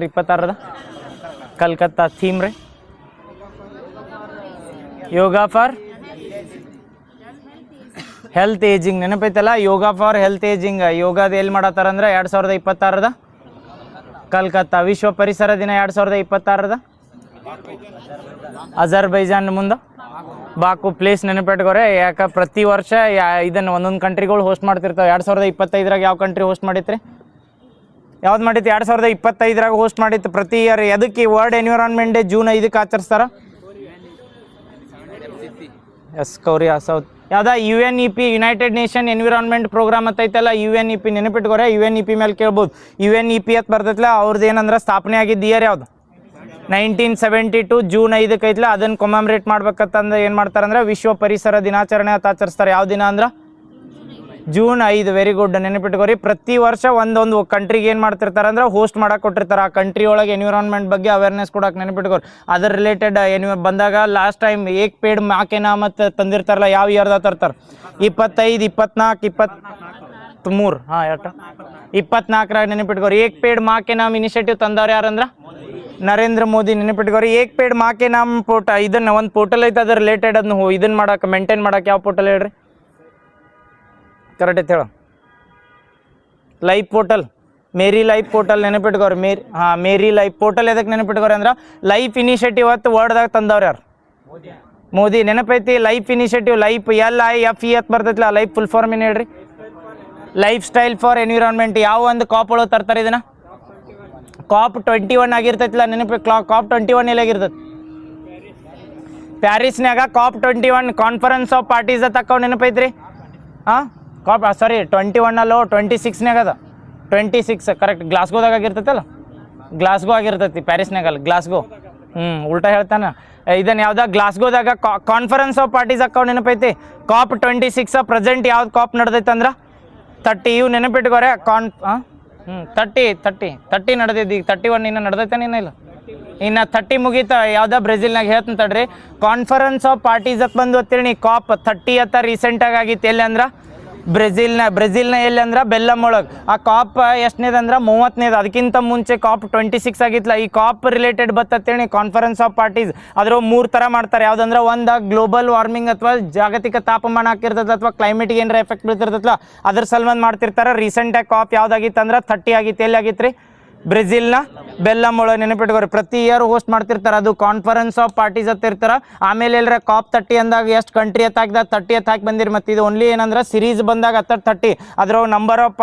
26ರದ Calcutta theme ರೀ yoga for health ageing ನೆನಪೈತಲ್ಲ yoga for health ageing ಯೋಗದ ಎಲ್ಲಿ ಮಾಡತ್ತಾರಂದ್ರೆ 2026ರದ ಕಲ್ಕತ್ತಾ. ವಿಶ್ವ ಪರಿಸರ ದಿನ 2026ರದ ಅಜರ್ಬೈಜಾನ್ ಮುಂದೆ ಬಾಕು ಪ್ಲೇಸ್ ನೆನಪಿಟ್ಕೋರೆ. ಯಾಕೆ ಪ್ರತಿ ವರ್ಷ ಇದನ್ನು ಒಂದೊಂದು ಕಂಟ್ರಿಗಳು ಹೋಸ್ಟ್ ಮಾಡ್ತಿರ್ತಾವೆ. 2025ರಾಗ ಯಾವ ಕಂಟ್ರಿ ಹೋಸ್ಟ್ ಮಾಡಿತ್ರಿ? ಯಾವ್ದು ಮಾಡಿತ್ತು? 2025ರಾಗ ಹೋಸ್ಟ್ ಮಾಡಿತ್ತು ಪ್ರತಿ ಇಯರ್. ಎದಕ್ಕೆ ವರ್ಲ್ಡ್ ಎನ್ವಿರಾನ್ಮೆಂಟ್ ಡೇ ಜೂನ್ 5ಕ್ಕೆ ಆಚರಿಸ್ತಾರ? ಎಸ್ ಕೌರಿಯಾ ಸೌತ್ ಯಾವ್ದಾ UNEP united nation environment programme ಅಂತೈತಲ್ಲ UNEP ನೆನಪಿಟ್ಕೋರೆ. UNEP ಮೇಲೆ ಕೇಳ್ಬೋದು. UNEP ಅಂತ ಬರ್ತೈತಲ್ಲ ಅವ್ರದ್ದು ಏನಂದ್ರೆ ಸ್ಥಾಪನೆ ಆಗಿದ್ದು ಇಯರ್ ಯಾವುದು? 1972 ಜೂನ್ 5ಕ್ಕೆ ಐತಲ್ಲ. ಅದನ್ನು ಕೊಮ್ಯಾಮ್ರೇಟ್ ಮಾಡ್ಬೇಕಂತಂದ್ರೆ ಏನು ಮಾಡ್ತಾರಂದ್ರೆ ವಿಶ್ವ ಪರಿಸರ ದಿನಾಚರಣೆ ಅಂತ ಆಚರಿಸ್ತಾರೆ. ಯಾವ ದಿನ ಅಂದ್ರೆ ಜೂನ್ 5. Very good ನೆನಪಿಟ್ಕೋರಿ. ಪ್ರತಿ ವರ್ಷ ಒಂದೊಂದು ಕಂಟ್ರಿಗೆ ಏನು ಮಾಡ್ತಿರ್ತಾರೆ ಅಂದ್ರೆ ಹೋಸ್ಟ್ ಮಾಡಕ್ಕೆ ಕೊಟ್ಟಿರ್ತಾರೆ. ಆ ಕಂಟ್ರಿ ಒಳಗೆ ಎನ್ವಿರಾನ್ಮೆಂಟ್ ಬಗ್ಗೆ ಅವೇರ್ನೆಸ್ ಕೊಡೋಕೆ ನೆನಪಿಟ್ಕೋರಿ. ಅದರ ರಿಲೇಟೆಡ್ ಬಂದಾಗ ಲಾಸ್ಟ್ ಟೈಮ್ ಏಕ್ ಪೇಡ್ ಮಾಕೆ ನಾಮ್ ಅಂತ ತಂದಿರ್ತಾರಲ್ಲ ಯಾವ ಇಯರ್ದಾಗ ತರ್ತಾರೆ? 25, 24, 23 ಹಾಂ 24ರಾಗ ನೆನಪಿಟ್ಕೋರಿ. ಏಕ್ ಪೇಡ್ ಮಾಕೆ ನಾಮ್ ಇನಿಷಿಯೇಟಿವ್ ತಂದವ್ರು ಯಾರಂದ್ರೆ ನರೇಂದ್ರ ಮೋದಿ ನೆನಪಿಟ್ಕೋರಿ. ಏಕ್ ಪೇಡ್ ಮಾಕೆ ನಾಮ್ ಇದನ್ನ ಒಂದು ಪೋರ್ಟಲ್ ಐತೆ ಅದ್ರ ರಿಲೇಟೆಡ್ ಅದನ್ನ ಇದನ್ನ ಮಾಡಕ್ಕೆ ಮೇಂಟೈನ್ ಮಾಡಕ್ಕೆ ಯಾವ ಪೋರ್ಟಲ್ ಹೇಳ್ರಿ? ಕರೆಕ್ಟ್ ಐತೆ ಹೇಳು. Life portal, Meri life portal ನೆನಪಿಟ್ಕೋರಿ. ಮೇರಿ ಲೈಫ್ ಪೋರ್ಟಲ್ ಎದಕ್ಕೆ ನೆನಪಿಟ್ಕೋರಿ ಅಂದ್ರೆ ಲೈಫ್ ಇನಿಷಿಯೇಟಿವ್ ಹೊತ್ತು ವರ್ಡ್ದಾಗ ತಂದವ್ರು ಯಾರು? ಮೋದಿ ನೆನಪೈತಿ. ಲೈಫ್ ಇನಿಷಿಯೇಟಿವ್ ಲೈಫ್ LIFE ಅಂತ ಬರ್ತೈತಿಲ್ಲ ಲೈಫ್ ಫುಲ್ ಫಾರ್ಮ್ ಏನು ಹೇಳ್ರಿ? Lifestyle for environment. ಯಾವ ಒಂದು ಕಾಪ್ ಒಳಗೆ ತರ್ತಾರೆ ಇದನ್ನ? COP 21 ಆಗಿರ್ತೈತಿಲ್ಲ ನೆನಪಿ. COP 21 ಎಲ್ಲಾಗಿರ್ತೈತಿ? ಪ್ಯಾರಿಸ್ನಾಗ COP 21 ಕಾನ್ಫರೆನ್ಸ್ ಆಫ್ ಪಾರ್ಟೀಸ್ ತಕ್ಕವ್ ನೆನಪೈತ್ರಿ. ಹಾಂ COP 21 ಅಲ್ಲೋ 26ನಾಗ ಅದ. 26 ಕರೆಕ್ಟ್. ಗ್ಲಾಸ್ಗೋದಾಗ ಆಗಿರ್ತೈತಲ್ಲ. ಗ್ಲಾಸ್ಗೋ ಆಗಿರ್ತೈತಿ ಪ್ಯಾರಿಸ್ನಾಗಲ್ಲ ಗ್ಲಾಸ್ಗೋ. ಉಲ್ಟಾ ಹೇಳ್ತಾನೆ. ಇದನ್ನು ಯಾವ್ದಾಗ ಗ್ಲಾಸ್ಗೋದಾಗ ಕಾನ್ಫರೆನ್ಸ್ ಆಫ್ ಪಾರ್ಟೀಸ್ ಅಕ್ಕವ್ ನೆನಪೈತಿ. COP 26 ಪ್ರೆಸೆಂಟ್ ಯಾವ್ದು COP ನಡೆದೈತೆ ಅಂದ್ರೆ 30. ಇವು ನೆನಪಿಟ್ಕೋರೆ. 30 ನಡೆದಿದ್ದು. ಈಗ 31 ಇನ್ನು ನಡೆದೈತಾನೆ ಇಲ್ಲ. ಇನ್ನು 30 ಮುಗೀತ. ಯಾವ್ದಾ ಬ್ರೆಜಿಲ್ನಾಗ ಹೇಳ್ತೀನಿ ತಡ್ರಿ. ಕಾನ್ಫರೆನ್ಸ್ ಆಫ್ ಪಾರ್ಟೀಸ್ ಅಂತ ಬಂದು ಅಂತೇಳಿ COP 30 ಅಂತ ರೀಸೆಂಟಾಗಿ ಆಗಿತ್ತು. ಎಲ್ಲಿ ಅಂದ್ರೆ ಬ್ರೆಜಿಲ್ನ ಎಲ್ಲಿ ಅಂದ್ರೆ ಬೆಲ್ಲಮ್ ಒಳಗೆ. ಆ COP ಎಷ್ಟನೇದಂದ್ರೆ 30ನೇದು. ಅದಕ್ಕಿಂತ ಮುಂಚೆ COP 26 ಆಗಿತ್ತಲ್ಲ. ಈ COP ರಿಲೇಟೆಡ್ ಬತ್ತೇಳಿ ಕಾನ್ಫರೆನ್ಸ್ ಆಫ್ ಪಾರ್ಟೀಸ್. ಅದ್ರ 3 ಥರ ಮಾಡ್ತಾರೆ. ಯಾವುದಂದ್ರೆ ಒಂದು ಗ್ಲೋಬಲ್ ವಾರ್ಮಿಂಗ್ ಅಥವಾ ಜಾಗತಿಕ ತಾಪಮಾನ ಆಗಿರ್ತದೆ ಅಥವಾ ಕ್ಲೈಮೇಟಿಗೆ ಏನಾರ ಎಫೆಕ್ಟ್ ಬೀಳ್ತಿರ್ತಲ್ಲ ಅದ್ರ ಸಲ್ವಂದು ಮಾಡ್ತಿರ್ತಾರೆ. ರೀಸೆಂಟಾಗಿ COP ಯಾವ್ದಾಗಿತ್ತು ಅಂದ್ರೆ 30 ಆಗಿತ್ತು. ಎಲ್ಲಿ ಆಗಿತ್ತು ರೀ? ಬ್ರೆಜಿಲ್ನ ಬೆಲ್ಲಮ್ ಒಳಗೆ ನೆನಪಿಟ್ಕೋರಿ. ಪ್ರತಿ ಇಯರ್ ಹೋಸ್ಟ್ ಮಾಡ್ತಿರ್ತಾರೆ. ಅದು ಕಾನ್ಫರೆನ್ಸ್ ಆಫ್ ಪಾರ್ಟೀಸ್ ಅಂತ ಇರ್ತಾರೆ. ಆಮೇಲೆ ಎಲ್ಲರ COP 30 ಅಂದಾಗ ಎಷ್ಟು ಕಂಟ್ರಿ ಹಾಕಿದಾಗ 30 ಹಾಕಿ ಬಂದಿರಿ. ಮತ್ತು ಇದು ಓನ್ಲಿ ಏನಂದ್ರೆ ಸಿರೀಸ್ ಬಂದಾಗ 30 ಅದ್ರಾಗ ನಂಬರ್ ಆಫ್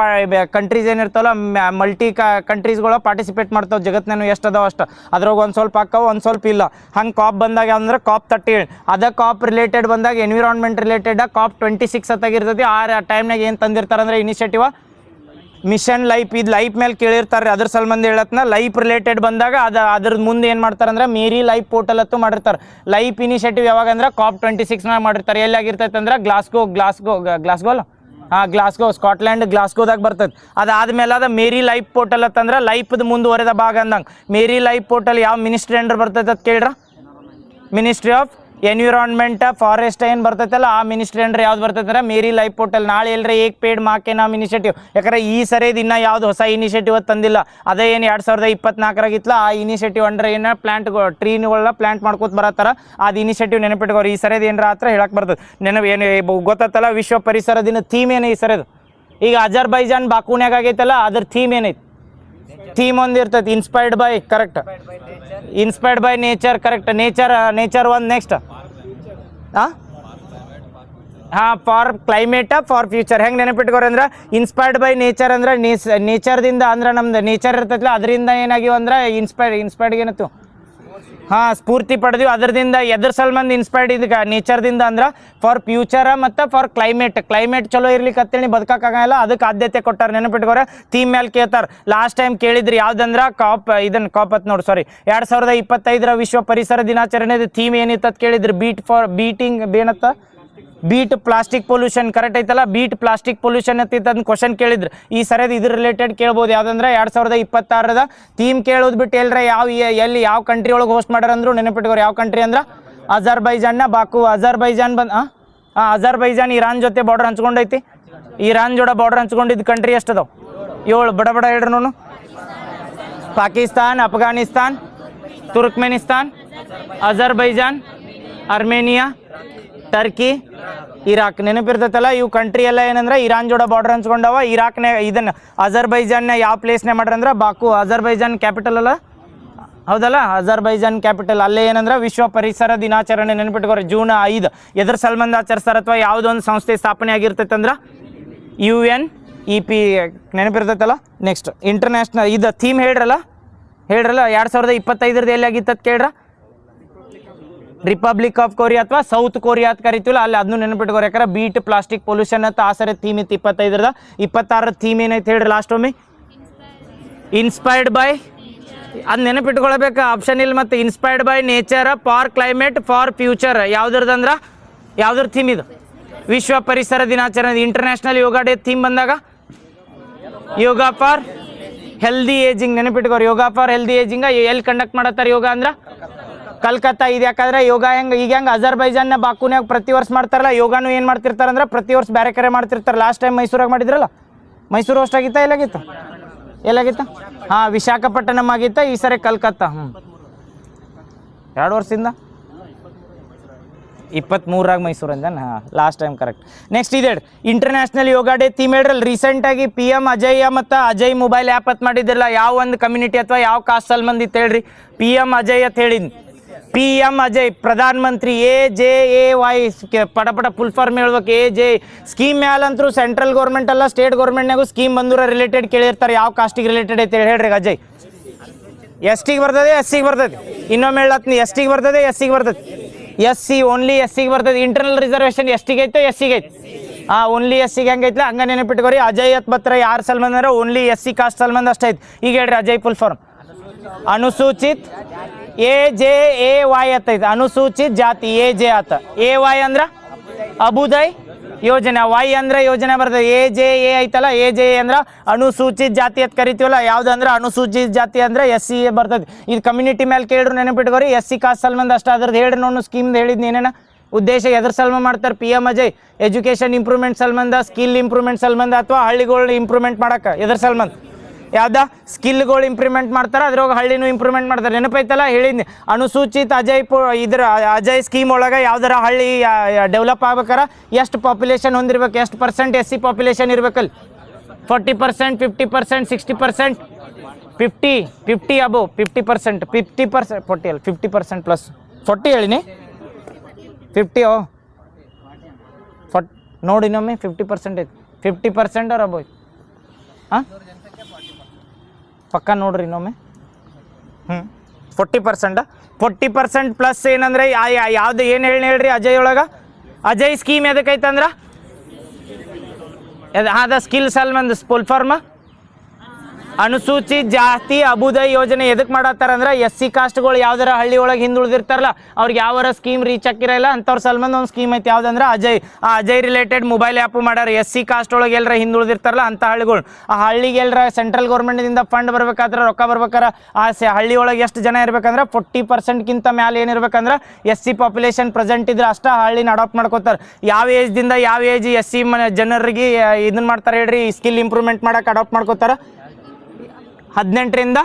ಕಂಟ್ರೀಸ್ ಏನಿರ್ತಾವಲ್ಲ ಮಲ್ಟಿ ಕಂಟ್ರೀಸ್ಗಳು ಪಾರ್ಟಿಸಿಪೇಟ್ ಮಾಡ್ತಾವೆ. ಜಗತ್ತಿನ ಎಷ್ಟು ಅದಾವ ಅಷ್ಟು. ಅದ್ರಾಗ ಒಂದು ಸ್ವಲ್ಪ ಹಾಕವು ಒಂದು ಸ್ವಲ್ಪ ಇಲ್ಲ. ಹಂಗೆ COP ಬಂದಾಗ ಅಂದ್ರೆ COP 30. ಅದ COP ರಿಲೇಟೆಡ್ ಬಂದಾಗ ಎನ್ವಿರಾನ್ಮೆಂಟ್ ರಿಲೇಟೆಡ್ COP 26 ಅತ್ತಾಗಿರ್ತೈತಿ. ಆ ಟೈಮ್ನಾಗ ಏನು ತಂದಿರ್ತಾರೆ ಅಂದರೆ ಇನಿಷಿಯೇಟಿವ್ ಮಿಷನ್ ಲೈಫ್. ಇದು ಲೈಫ್ ಮೇಲೆ ಕೇಳಿರ್ತಾರೆ. ಅದ್ರ ಸಲ್ಬಂದು ಹೇಳತ್ನ ಲೈಫ್ ರಿಲೇಟೆಡ್ ಬಂದಾಗ ಅದ್ರ ಮುಂದೆ ಏನು ಮಾಡ್ತಾರೆ ಅಂದ್ರೆ ಮೇರಿ ಲೈಫ್ ಪೋರ್ಟಲ್ ಹತ್ತು ಮಾಡಿರ್ತಾರೆ. ಲೈಫ್ ಇನಿಷಿಯೇಟಿವ್ ಯಾವಾಗ ಅಂದ್ರೆ COP 26ನಾಗ ಮಾಡಿರ್ತಾರೆ. ಎಲ್ಲಿ ಆಗಿರ್ತೈತೆ ಅಂದ್ರೆ ಗ್ಲಾಸ್ಗೋ ಅಲ್ಲ. ಹಾಂ ಗ್ಲಾಸ್ಗೋ ಸ್ಕಾಟ್ಲ್ಯಾಂಡ್ ಗ್ಲಾಸ್ಗೋದಾಗ ಬರ್ತೈತೆ. ಅದಾದ್ಮೇಲೆ ಅದು ಮೇರಿ ಲೈಫ್ ಪೋರ್ಟಲ್ ಅಂತಂದ್ರೆ ಲೈಫ್ದು ಮುಂದುವರೆದ ಭಾಗ ಅಂದಂಗೆ. ಮೇರಿ ಲೈಫ್ ಪೋರ್ಟಲ್ ಯಾವ ಮಿನಿಸ್ಟ್ರಿ ಅಂಡರ್ ಬರ್ತೈತೆ ಅಂತ ಕೇಳ್ರ? ಮಿನಿಸ್ಟ್ರಿ ಆಫ್ ಎನ್ವಿರಾನ್ಮೆಂಟ್ ಫಾರೆಸ್ಟ್ ಏನು ಬರ್ತೈತಲ್ಲ ಆ ಮಿನಿಸ್ಟ್ರಿ ಅಂಡ್ರೆ ಯಾವ್ದು ಬರ್ತೈತೆ ಅಂದ್ರೆ ಮೇರಿ ಲೈಫ್ ಪೋರ್ಟಲ್. ನಾಳೆ ಎಲ್ಲರೇ ಏಕ್ ಪೇಡ್ ಮಾಕೆ ನಾಮ್ ಇನಿಷಿಯೇಟಿವ್. ಯಾಕಂದ್ರೆ ಈ ಸರಿದು ಇನ್ನೂ ಯಾವ್ದು ಹೊಸ ಇನಿಷಿಯೇಟಿವ್ ತಂದಿಲ್ಲ. ಅದೇ ಏನು 2024ರಾಗಿತ್ತಲ್ಲ ಆ ಇನಿಷಿಯೇಟಿವ್ ಅಂಡ್ರೆ ಏನು ಟ್ರೀಗಳನ್ನ ಪ್ಲಾಂಟ್ ಮಾಡ್ಕೋತ ಬರತ್ತಾರ. ಅದು ಇನಿಷಿಯೇಟಿವ್ ನೆನಪಿಟ್ಕೋರಿ. ಈ ಸರಿದು ಏನಾರ ಹತ್ರ ಹೇಳಕ್ಕೆ ಬರ್ತದೆ. ಏನು ಗೊತ್ತಲ್ಲ ವಿಶ್ವ ಪರಿಸರ ದಿನ ಥೀಮ್ ಏನು ಈ ಸರಿದು? ಈಗ ಅಜರ್ಬೈಜಾನ್ ಬಾಕೂನ್ಯಾಗ ಆಗೈತಲ್ಲ ಅದ್ರ ಥೀಮ್ ಏನೈತಿ? ಥೀಮ್ ಒಂದು ಇರ್ತೈತಿ inspired by. Correct. Inspired by nature. Correct. Nature ಒಂದು. Next for climate for future. ಹೆಂಗೆ ನೆನಪಿಟ್ಕೋರಿ ಅಂದ್ರೆ ಇನ್ಸ್ಪೈರ್ಡ್ ಬೈ ನೇಚರ್ ಅಂದ್ರೆ ನೇಚರ್ದಿಂದ ಅಂದ್ರೆ ನಮ್ದು ನೇಚರ್ ಇರ್ತೈತಿಲ್ಲ ಅದರಿಂದ ಏನಾಗಿವು ಅಂದ್ರೆ ಇನ್ಸ್ಪೈರ್ಡ್ ಏನತ್ತು ಸ್ಫೂರ್ತಿ ಪಡೆದಿವಿ. ಅದರಿಂದ ಎದ್ರ ಸಲ್ಮಂದು ಇನ್ಸ್ಪೈರ್ಡ್ ಇದಕ್ಕೆ ನೇಚರ್ದಿಂದ ಅಂದ್ರೆ ಫಾರ್ ಫ್ಯೂಚರ ಮತ್ತು ಫಾರ್ ಕ್ಲೈಮೇಟ್ ಚಲೋ ಇರ್ಲಿಕ್ಕೆ ಅಂತೇಳಿ ಬದುಕಾಗಲ್ಲ. ಅದಕ್ಕೆ ಆದ್ಯತೆ ಕೊಟ್ಟಾರೆ. ನೆನಪಿಟ್ಕೋರೆ. ಥೀಮ್ ಮೇಲೆ ಕೇಳ್ತಾರೆ. ಲಾಸ್ಟ್ ಟೈಮ್ ಕೇಳಿದ್ರಿ ಯಾವುದಂದ್ರೆ COP 2025 ವಿಶ್ವ ಪರಿಸರ ದಿನಾಚರಣೆದು ಥೀಮ್ ಏನಿತ್ತು ಅಂತ ಕೇಳಿದ್ರಿ. Beat plastic pollution. ಕರೆಕ್ಟ್ ಐತಲ್ಲ. ಬೀಟ್ ಪ್ಲಾಸ್ಟಿಕ್ ಪೊಲ್ಯೂಷನ್ ಅಂತ ಅದನ್ನ ಕ್ವಶನ್ ಕೇಳಿದ್ರು. ಈ ಸರಿದು ಇದ್ರ ರಿಲೇಟೆಡ್ ಕೇಳ್ಬೋದು. ಯಾವುದಂದ್ರೆ 2026ರದ ಥೀಮ್ ಕೇಳೋದು ಬಿಟ್ಟು ಎಲ್ಲರ ಎಲ್ಲಿ ಯಾವ ಕಂಟ್ರಿ ಒಳಗೆ ಹೋಸ್ಟ್ ಮಾಡ್ಯಾರ ಅಂದ್ರು ನೆನಪಿಟ್ಕೋರಿ. ಯಾವ ಕಂಟ್ರಿ ಅಂದ್ರೆ ಅಜರ್ಬೈಜಾನ್ನ ಬಾಕು. ಅಜರ್ಬೈಜಾನ್ ಇರಾನ್ ಜೊತೆ ಬಾರ್ಡರ್ ಹಂಚ್ಕೊಂಡೈತಿ. ಇರಾನ್ ಜೋಡ ಬಾರ್ಡರ್ ಹಂಚ್ಕೊಂಡಿದ್ದು ಕಂಟ್ರಿ ಎಷ್ಟು ಅದಾವ? 7. ಬಡ ಹೇಳ್ರಿ ನೋನು. Pakistan, Afghanistan, Turkmenistan, Azerbaijan, Armenia, Turkey, Iraq. ನೆನಪಿರ್ತೈತಲ್ಲ, ಇವು ಕಂಟ್ರಿ ಎಲ್ಲ ಏನಂದ್ರೆ ಇರಾನ್ ಜೋಡ ಬಾರ್ಡರ್ ಹಂಚ್ಕೊಂಡವ. ಇರಾಕ್ನೇ ಇದನ್ನು ಅಜರ್ಬೈಜಾನ್ನ ಯಾವ ಪ್ಲೇಸ್ನೇ ಮಾಡ್ರಂದ್ರೆ ಬಾಕು. ಅಜರ್ಬೈಜಾನ್ ಕ್ಯಾಪಿಟಲ್ ಅಲ್ಲ, ಹೌದಲ್ಲ, ಅಜರ್ಬೈಜಾನ್ ಕ್ಯಾಪಿಟಲ್. ಅಲ್ಲೇ ಏನಂದ್ರೆ ವಿಶ್ವ ಪರಿಸರ ದಿನಾಚರಣೆ ನೆನಪಿಟ್ಕೋರಿ ಜೂನ್ 5 ಎದ್ರ ಸಲ್ಬಂದ ಆಚರಿಸ್ತಾರ ಅಥವಾ ಯಾವುದೊಂದು ಸಂಸ್ಥೆ ಸ್ಥಾಪನೆ ಆಗಿರ್ತೈತೆ ಅಂದ್ರೆ UNEP ನೆನಪಿರ್ತೈತಲ್ಲ. ನೆಕ್ಸ್ಟ್ ಇಂಟರ್ನ್ಯಾಷನಲ್ ಇದು ಥೀಮ್ ಹೇಳ್ರಲ್ಲ 2025 ಎಲ್ಲಿ ಆಗಿತ್ತು ಕೇಳ್ರ, ರಿಪಬ್ಲಿಕ್ ಆಫ್ ಕೊರಿಯಾ ಅಥವಾ ಸೌತ್ ಕೊರಿಯಾ ಅಂತ ಕರಿತೀವಲ್ಲ ಅಲ್ಲಿ ಅದನ್ನು ನೆನಪಿಟ್ಕೋರಿ. ಯಾಕಂದ್ರೆ ಬೀಟ್ ಪ್ಲಾಸ್ಟಿಕ್ ಪೊಲ್ಯೂಷನ್ ಅಂತ ಆ ಸರಿ ಥೀಮ್ ಇತ್ತು 25ರದ. 26ರ ಥೀಮ್ ಏನೈತೆ ಹೇಳ್ರಿ ಲಾಸ್ಟ್ ಒಮ್ಮೆ, ಇನ್ಸ್ಪೈರ್ಡ್ ಬೈ, ಅದು ನೆನಪಿಟ್ಕೊಳ್ಬೇಕು, ಆಪ್ಷನ್ ಇಲ್ಲ. ಮತ್ತು inspired by nature, for climate, for future. ಯಾವ್ದ್ರದಂದ್ರೆ ಯಾವ್ದ್ರ ಥೀಮ್ ಇದು, ವಿಶ್ವ ಪರಿಸರ ದಿನಾಚರಣೆ. ಇಂಟರ್ನ್ಯಾಷನಲ್ ಯೋಗ ಡೇ ಥೀಮ್ ಬಂದಾಗ ಯೋಗ ಫಾರ್ ಹೆಲ್ದಿ ಏಜಿಂಗ್ ನೆನಪಿಟ್ಕೋರಿ. ಯೋಗ ಫಾರ್ ಹೆಲ್ದಿ ಏಜಿಂಗ್ ಎಲ್ಲಿ ಕಂಡಕ್ಟ್ ಮಾಡತ್ತಾರೆ ಯೋಗ ಅಂದ್ರೆ ಕಲ್ಕತ್ತಾ. ಇದು ಯಾಕಂದ್ರೆ ಯೋಗ ಈಗ ಹೆಂಗೆ ಅಜರ್ಬೈಜಾನ್ನ ಬಾಕುನ್ಯಾಗ ಪ್ರತಿ ವರ್ಷ ಮಾಡ್ತಾರಲ್ಲ, ಯೋಗಾನು ಏನು ಮಾಡ್ತಿರ್ತಾರೆ ಅಂದ್ರೆ ಪ್ರತಿ ವರ್ಷ ಬೇರೆ ಕರೆ ಮಾಡ್ತಿರ್ತಾರೆ. ಲಾಸ್ಟ್ ಟೈಮ್ ಮೈಸೂರಾಗ ಮಾಡಿದ್ರಲ್ಲ, ಮೈಸೂರು ಅಷ್ಟು ಆಗಿತ್ತಾ ಎಲ್ಲಾಗಿತ್ತ ಹಾಂ, ವಿಶಾಖಪಟ್ಟಣಂ ಆಗಿತ್ತ, ಈ ಸರಿ ಕಲ್ಕತ್ತಾ. 2 ವರ್ಷದಿಂದ 23ರಾಗ ಮೈಸೂರು ಅಂದ. ಹಾಂ, ಲಾಸ್ಟ್ ಟೈಮ್ ಕರೆಕ್ಟ್. ನೆಕ್ಸ್ಟ್ ಇದೆ ಇಂಟರ್ನ್ಯಾಷನಲ್ ಯೋಗ ಡೇ ಥೀಮ್ ಹೇಳ್ರಲ್ಲ. ರೀಸೆಂಟಾಗಿ PM ಅಜಯ್ ಮತ್ತು ಅಜಯ್ ಮೊಬೈಲ್ ಆ್ಯಪ್ ಅಂತ ಮಾಡಿದ್ರಲ್ಲ, ಯಾವ ಒಂದು ಕಮ್ಯುನಿಟಿ ಅಥವಾ ಯಾವ ಕಾಸ್ಟ್ ಅಲ್ಲಿ ಮಂದಿ ಹೇಳ್ರಿ. PM ಅಜಯ್ ಅಂತ ಹೇಳಿದ್ನಿ. PM ಅಜಯ್ ಪ್ರಧಾನ ಮಂತ್ರಿ AJAY ಪಟ ಫುಲ್ ಫಾರ್ಮ್ ಹೇಳ್ಬೇಕು. AJ ಸ್ಕೀಮ್ ಮ್ಯಾಲಂತರೂ ಸೆಂಟ್ರಲ್ ಗೌರ್ಮೆಂಟ್ ಅಲ್ಲ ಸ್ಟೇಟ್ ಗೌರ್ಮೆಂಟ್ನಾಗೂ ಸ್ಕೀಮ್ ಬಂದೂರ ರಿಲೇಟೆಡ್ ಕೇಳಿರ್ತಾರೆ. ಯಾವ ಕಾಸ್ಟಿಗೆ ರಿಲೇಟೆಡ್ ಐತೆ ಹೇಳ್ರಿ ಅಜಯ್. STಗೆ ಬರ್ತದೆ, SCಗೆ ಬರ್ತದೆ. ಇನ್ನೊಮ್ಮೆ ಹೇಳತ್ನಿ, STಗೆ ಬರ್ತದೆ, SCಗೆ ಬರ್ತದೆ. SC ಓನ್ಲಿ SCಗೆ ಬರ್ತದೆ. ಇಂಟರ್ನಲ್ ರಿಸರ್ವೇಷನ್ STಗೆ ಐತೆ, SCಗೆ ಐತೆ. ಓನ್ಲಿ SCಗೆ ಹೆಂಗೈತ್ಲ ಹಂಗೆ ನೆನಪಿಟ್ಕೋರಿ. ಅಜಯ್ ಅತ್ ಬತ್ರ ಯಾರು ಸಲ್ಮಂದ್ ಅಂದ್ರೆ ಓನ್ಲಿ SC ಕಾಸ್ಟ್ ಸಲ್ಮಂದ್ ಅಷ್ಟೇ ಐತೆ. ಈಗ ಹೇಳ್ರಿ ಅಜಯ್ ಫುಲ್ ಫಾರ್ಮ್ ಅನುಸೂಚಿತ್ AJAY ಅತ್ತೈತೆ. ಅನುಸೂಚಿತ್ ಜಾತಿ AJ ಆತ. AY ಅಂದ್ರೆ ಅಬುದಯ್ ಯೋಜನೆ, Y ಅಂದ್ರೆ ಯೋಜನೆ ಬರ್ತದೆ. AJA ಐತಲ್ಲ, AJA ಅಂದ್ರೆ ಅನುಸೂಚಿತ ಜಾತಿ ಅಂತ ಕರಿತೀವಲ್ಲ. ಯಾವ್ದಂದ್ರೆ ಅನುಸೂಚಿತ ಜಾತಿ ಅಂದ್ರೆ SC ಬರ್ತದೆ. ಇದು ಕಮ್ಯುನಿಟಿ ಮೇಲೆ ಕೇಳ್ರು ನೆನಪಿಟ್ಕೋರಿ. SC ಕಾಸ್ಟ್ ಸಲ್ಮಂದ್ ಅಷ್ಟ ಅದ್ರದ್ದು ಹೇಳ್ರಿ. ನೋಡು ಸ್ಕೀಮ್ ಹೇಳಿದ್ನಿ ಏನೇನ ಉದ್ದೇಶ ಎದ್ರ ಸಲ್ಮ ಮಾಡ್ತಾರೆ. PM ಅಜಯ್ ಎಜುಕೇಷನ್ ಇಂಪ್ರೂವ್ಮೆಂಟ್ ಸಲ್ಮಂದ, ಸ್ಕಿಲ್ ಇಂಪ್ರೂವ್ಮೆಂಟ್ ಸಲ್ಮಂದ ಅಥವಾ ಹಳ್ಳಿಗಳು ಇಂಪ್ರೂವ್ಮೆಂಟ್ ಮಾಡಕ್ಕೆ ಎದ್ರ ಸಲ್ಮಂದ್ ಯಾವ್ದ ಸ್ಕಿಲ್ಗಳು ಇಂಪ್ರೂವ್ಮೆಂಟ್ ಮಾಡ್ತಾರೆ, ಅದ್ರೊಳಗೆ ಹಳ್ಳಿನೂ ಇಂಪ್ರೂವ್ಮೆಂಟ್ ಮಾಡ್ತಾರೆ. ನೆನಪೈತಲ್ಲ ಹೇಳಿದ್ನಿ. ಅನುಸೂಚಿತ ಇದ್ರ ಅಜಯ್ ಸ್ಕೀಮ್ ಒಳಗೆ ಯಾವ್ದಾರ ಹಳ್ಳಿ ಡೆವಲಪ್ ಆಗ್ಬೇಕಾರ ಎಷ್ಟು ಪಾಪ್ಯುಲೇಷನ್ ಹೊಂದಿರ್ಬೇಕು, ಎಷ್ಟು % SC ಪಾಪ್ಯುಲೇಷನ್ ಇರ್ಬೇಕಲ್ಲಿ. 40%, 50%, 60%, 50 ಅಬೋ 50%, 50% 40 ಅಲ್ಲ 50% ಪ್ಲಸ್ 40 ಹೇಳಿನಿ 50 40 ನೋಡಿ ನಮ್ಮೆ 50% ಐತಿ. 50% ಅವ್ರ ಅಬೋ ಹಾಂ ಪಕ್ಕ ನೋಡ್ರಿ ಇನ್ನೊಮ್ಮೆ. 40% ಪ್ಲಸ್ ಏನಂದ್ರೆ ಯಾವ್ದು ಏನು ಹೇಳ್ರಿ ಅಜಯ್ ಒಳಗೆ. ಅಜಯ್ ಸ್ಕೀಮ್ ಎದಕ್ಕೈತಂದ್ರೆ ಅದ ಸ್ಕಿಲ್ ಸಲ್ಮಂದ್ ಫುಲ್ ಫಾರ್ಮ್ ಅನುಸೂಚಿತ ಜಾತಿ ಅಭುದಯ ಯೋಜನೆ. ಎದಕ್ಕೆ ಮಾಡತ್ತಾರ ಅಂದ್ರೆ SC ಕಾಸ್ಟ್ಗಳು ಯಾವ್ದಾರ ಹಳ್ಳಿ ಒಳಗೆ ಹಿಂದುಳಿದಿರ್ತಾರಲ್ಲ ಅವ್ರಿಗೆ ಯಾವಾರ ಸ್ಕೀಮ್ ರೀಚ್ ಆಗಿರಲ್ಲ ಅಂಥವ್ರ ಸಲ್ಮಂದ್ ಒಂದು ಸ್ಕೀಮ್ ಐತಿ. ಯಾವ್ದಂದ್ರೆ ಅಜಯ್. ಆ ಅಜಯ್ ರಿಲೇಟೆಡ್ ಮೊಬೈಲ್ ಆ್ಯಪು ಮಾಡ್ಯಾರ. SC ಕಾಸ್ಟ್ ಒಳಗೆ ಎಲ್ಲರ ಹಿಂದುಳಿದಿರ್ತಾರಲ್ಲ ಅಂಥ ಹಳ್ಳಿಗಳು. ಆ ಹಳ್ಳಿಗೆ ಎಲ್ಲರ ಸೆಂಟ್ರಲ್ ಗೌರ್ಮೆಂಟಿಂದ ಫಂಡ್ ಬರ್ಬೇಕಾದ್ರೆ ರೊಕ್ಕ ಬರ್ಬೇಕಾರೆ ಆ ಹಳ್ಳಿ ಒಳಗೆ ಎಷ್ಟು ಜನ ಇರ್ಬೇಕಂದ್ರೆ 40%ಗಿಂತ ಮ್ಯಾಲೆ ಏನಿರ್ಬೇಕಂದ್ರೆ SC ಪಾಪ್ಯುಲೇಷನ್ ಪ್ರೆಸೆಂಟ್ ಇದ್ರೆ ಅಷ್ಟ ಹಳ್ಳಿನ ಅಡಾಪ್ಟ್ ಮಾಡ್ಕೋತಾರೆ. ಯಾವ ಏಜ್ದಿಂದ ಯಾವ ಏಜ್ SC ಜನರಿಗೆ ಇದನ್ನ ಮಾಡ್ತಾರೆ ಹೇಳ್ರಿ, ಸ್ಕಿಲ್ ಇಂಪ್ರೂವ್ಮೆಂಟ್ ಮಾಡಕ್ಕೆ ಅಡಾಪ್ಟ್ ಮಾಡ್ಕೋತಾರೆ. 18ರಿಂದ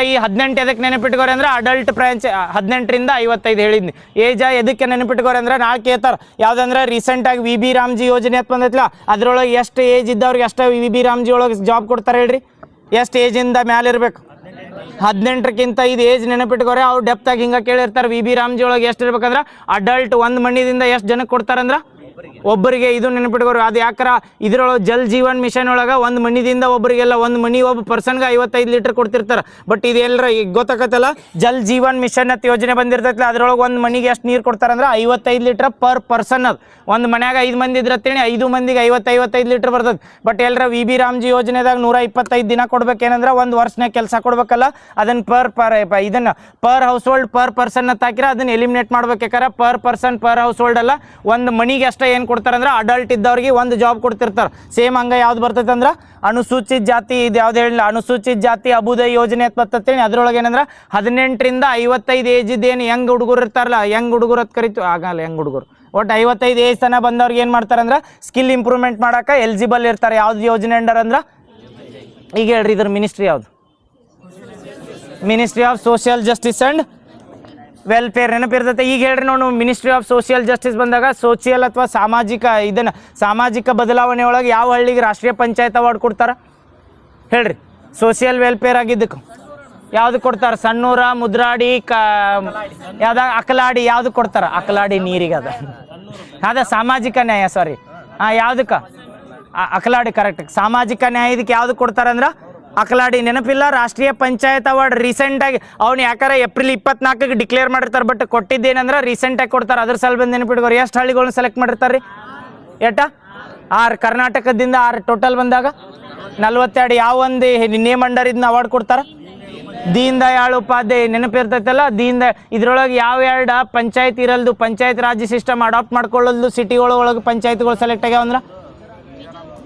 ಈ 18 ಎದಕ್ಕೆ ನೆನಪಿಟ್ಕೋರಿ ಅಂದ್ರೆ ಅಡಲ್ಟ್ ಬ್ರಾಂಚ್. 18ರಿಂದ 55 ಹೇಳಿದ್ನಿ. ಏಜ ಎದಕ್ಕೆ ನೆನಪಿಟ್ಕೋರಿ ಅಂದ್ರೆ ನಾಳೆ ಕೇಳ್ತಾರೆ. ಯಾವುದಂದ್ರೆ ರೀಸೆಂಟಾಗಿ VB ರಾಮ್ಜಿ ಯೋಜನೆ ಅಂತ ಬಂದೈತಲ್ಲ, ಅದ್ರೊಳಗೆ ಎಷ್ಟು ಏಜ್ ಇದ್ದವ್ರಿಗೆ ಅಷ್ಟು VB ರಾಮ್ಜಿ ಒಳಗೆ ಜಾಬ್ ಕೊಡ್ತಾರೆ ಹೇಳ್ರಿ. ಎಷ್ಟು ಏಜಿಂದ ಮ್ಯಾಲೆ ಇರಬೇಕು, 18ಕ್ಕಿಂತ ಇದು ಏಜ್ ನೆನಪಿಟ್ಕೋರಿ. ಅವ್ರು ಡೆಪ್ತಾಗಿ ಹಿಂಗೆ ಕೇಳಿರ್ತಾರೆ. VB ರಾಮ್ಜಿ ಒಳಗೆ ಎಷ್ಟು ಇರ್ಬೇಕಂದ್ರೆ ಅಡಲ್ಟ್ 1 ಮನಿದಿಂದ ಎಷ್ಟು ಜನಕ್ಕೆ ಕೊಡ್ತಾರಂದ್ರೆ ಒಬ್ಬರಿಗೆ. ಇದು ನೆನಪಿಟ್ಕೋರು. ಅದು ಯಾಕರ ಇದ್ರೊಳಗೆ ಜಲ್ ಜೀವನ್ ಮಿಷನ್ ಒಳಗೆ 1 ಮನಿದಿಂದ ಒಬ್ಬರಿಗೆಲ್ಲ 1 ಮನಿ ಒಬ್ಬ ಪರ್ಸನ್ಗೆ 55 ಲೀಟರ್ ಕೊಡ್ತಿರ್ತಾರೆ. ಬಟ್ ಇದು ಎಲ್ಲರ ಈಗ ಗೊತ್ತಾಗತ್ತಲ್ಲ, ಜಲ್ ಜೀವನ್ ಮಿಷನ್ ಅಂತ ಯೋಜನೆ ಬಂದಿರ್ತೈತಲ್ಲ, ಅದ್ರೊಳಗೆ 1 ಮನಿಗೆ ಎಷ್ಟು ನೀರು ಕೊಡ್ತಾರಂದ್ರೆ 55 ಲೀಟರ್ ಪರ್ ಪರ್ಸನ್. ಅದು ಒಂದು ಮನ್ಯಾಗ 5 ಮಂದಿ ಇದ್ರತ್ತೇಳಿ 5 ಮಂದಿಗೆ 55 ಲೀಟರ್ ಬರ್ತದೆ. ಬಟ್ ಎಲ್ಲರ VB ರಾಮ್ಜಿ ಯೋಜನೆದಾಗ 125 ದಿನ ಕೊಡ್ಬೇಕೇನಂದ್ರೆ 1 ವರ್ಷನಾಗ ಕೆಲಸ ಕೊಡ್ಬೇಕಲ್ಲ, ಅದನ್ನು ಇದನ್ನು per house hold per person ಅಂತ ಹಾಕಿರ ಅದನ್ನು ಎಲಿಮಿನೇಟ್ ಮಾಡ್ಬೇಕಾರೆ per person per house hold ಅಲ್ಲ, 1 ಮನಿಗೆ ಅಷ್ಟೇ ಏನು ಕೊಡ್ತಾರೆ ಅಂದ್ರೆ ಅಡಲ್ಟ್ ಇದ್ದವ್ರಿಗೆ 1 ಜಾಬ್ ಕೊಡ್ತಿರ್ತಾರೆ. ಸೇಮ್ ಹಂಗೆ ಯಾವ್ದು ಬರ್ತೈತೆ ಅಂದ್ರೆ ಅನುಸೂಚಿತ ಜಾತಿ. ಇದು ಯಾವ್ದು ಹೇಳಿಲ್ಲ, ಅನುಸೂಚಿತ ಜಾತಿ ಅಭುದಯ ಯೋಜನೆ ಅಂತ ಬರ್ತೈತೆ. ಅದ್ರೊಳಗೆ ಏನಂದ್ರೆ 18ರಿಂದ 55 ಏಜ್ ಇದ್ದೇನು ಹೆಂಗ್ ಹುಡುಗರು ಇರ್ತಾರಲ್ಲ, ಹೆಂಗ್ ಹುಡುಗರು ಅಂತ ಕರಿತೀವಿ ಆಗಲ್ಲ, ಹೆಂಗ್ ಹುಡುಗರು ಒಟ್ಟು 55 ಏಜ್ ತನಕ ಬಂದವ್ರಿಗೆ ಏನು ಮಾಡ್ತಾರೆ ಅಂದ್ರೆ ಸ್ಕಿಲ್ ಇಂಪ್ರೂವ್ಮೆಂಟ್ ಮಾಡೋಕೆ ಎಲಿಜಿಬಲ್ ಇರ್ತಾರೆ. ಯಾವ್ದು ಯೋಜನೆ ಅಂಡರ್ ಅಂದ್ರೆ ಈಗ ಹೇಳ್ರಿ ಇದ್ರ ಮಿನಿಸ್ಟ್ರಿ ಯಾವ್ದು ministry of social justice and welfare ನೆನಪಿರ್ತೈತೆ. ಈಗ ಹೇಳ್ರಿ ನೋಡು, ಮಿನಿಸ್ಟ್ರಿ ಆಫ್ ಸೋಷಿಯಲ್ ಜಸ್ಟಿಸ್ ಬಂದಾಗ ಸೋಷಿಯಲ್ ಅಥವಾ ಸಾಮಾಜಿಕ ಇದನ್ನು ಸಾಮಾಜಿಕ ಬದಲಾವಣೆ ಒಳಗೆ ಯಾವ ಹಳ್ಳಿಗೆ ರಾಷ್ಟ್ರೀಯ ಪಂಚಾಯತ್ ಅವಾರ್ಡ್ ಕೊಡ್ತಾರೆ ಹೇಳ್ರಿ? ಸೋಷಿಯಲ್ ವೆಲ್ಫೇರ್ ಆಗಿದ್ದಕ್ಕೆ ಯಾವ್ದು ಕೊಡ್ತಾರೆ? ಸಣ್ಣೂರ, ಮುದ್ರಾಡಿ, ಯಾವ್ದಾಗ ಅಕಲಾಡಿ ಯಾವ್ದು ಕೊಡ್ತಾರೆ? ಅಕಲಾಡಿ ನೀರಿಗೆ ಅದ ಸಾಮಾಜಿಕ ನ್ಯಾಯ, ಸಾರಿ ಯಾವುದಕ್ಕೆ? ಅಕಲಾಡಿ ಕರೆಕ್ಟ್. ಸಾಮಾಜಿಕ ನ್ಯಾಯ ಇದಕ್ಕೆ ಯಾವ್ದು ಕೊಡ್ತಾರೆ ಅಂದ್ರೆ ಅಕಲಾಡಿ. ನೆನಪಿಲ್ಲ? ರಾಷ್ಟ್ರೀಯ ಪಂಚಾಯತ್ ಅವಾರ್ಡ್ ರೀಸೆಂಟಾಗಿ ಅವ್ನು ಯಾಕಂದ್ರೆ ಏಪ್ರಿಲ್ 24ಕ್ಕೆ ಡಿಕ್ಲೇರ್ ಮಾಡಿರ್ತಾರೆ, ಬಟ್ ಕೊಟ್ಟಿದ್ದೇನಂದ್ರೆ ರೀಸೆಂಟಾಗಿ ಕೊಡ್ತಾರೆ. ಅದ್ರ ಸಲ ಬಂದು ನೆನಪಿಟ್ಕೋರಿ. ಎಷ್ಟು ಹಳ್ಳಿಗಳನ್ನ ಸೆಲೆಕ್ಟ್ ಮಾಡಿರ್ತಾರೆ ರೀ? ಏಟ 6. ಕರ್ನಾಟಕದಿಂದ 6 ಟೋಟಲ್ ಬಂದಾಗ 42. ಯಾವ ಒಂದು ನೇಮ್ ಅಂಡರ್ ಇದನ್ನ ಅವಾರ್ಡ್ ಕೊಡ್ತಾರೆ? ದೀನ್ ದಯಾಳ್ ಉಪಾಧ್ಯಾಯ ನೆನಪಿರ್ತೈತಲ್ಲ. ಇದ್ರೊಳಗೆ ಯಾವ ಎರಡು ಪಂಚಾಯತ್ ಇರಲ್ದು, ಪಂಚಾಯತ್ ರಾಜ್ ಸಿಸ್ಟಮ್ ಅಡಾಪ್ಟ್ ಮಾಡ್ಕೊಳ್ಳೋದು ಸಿಟಿಗಳೊಳಗೆ ಪಂಚಾಯತ್ಗಳು ಸೆಲೆಕ್ಟ್ ಆಗ್ಯಾವ ಅಂದ್ರೆ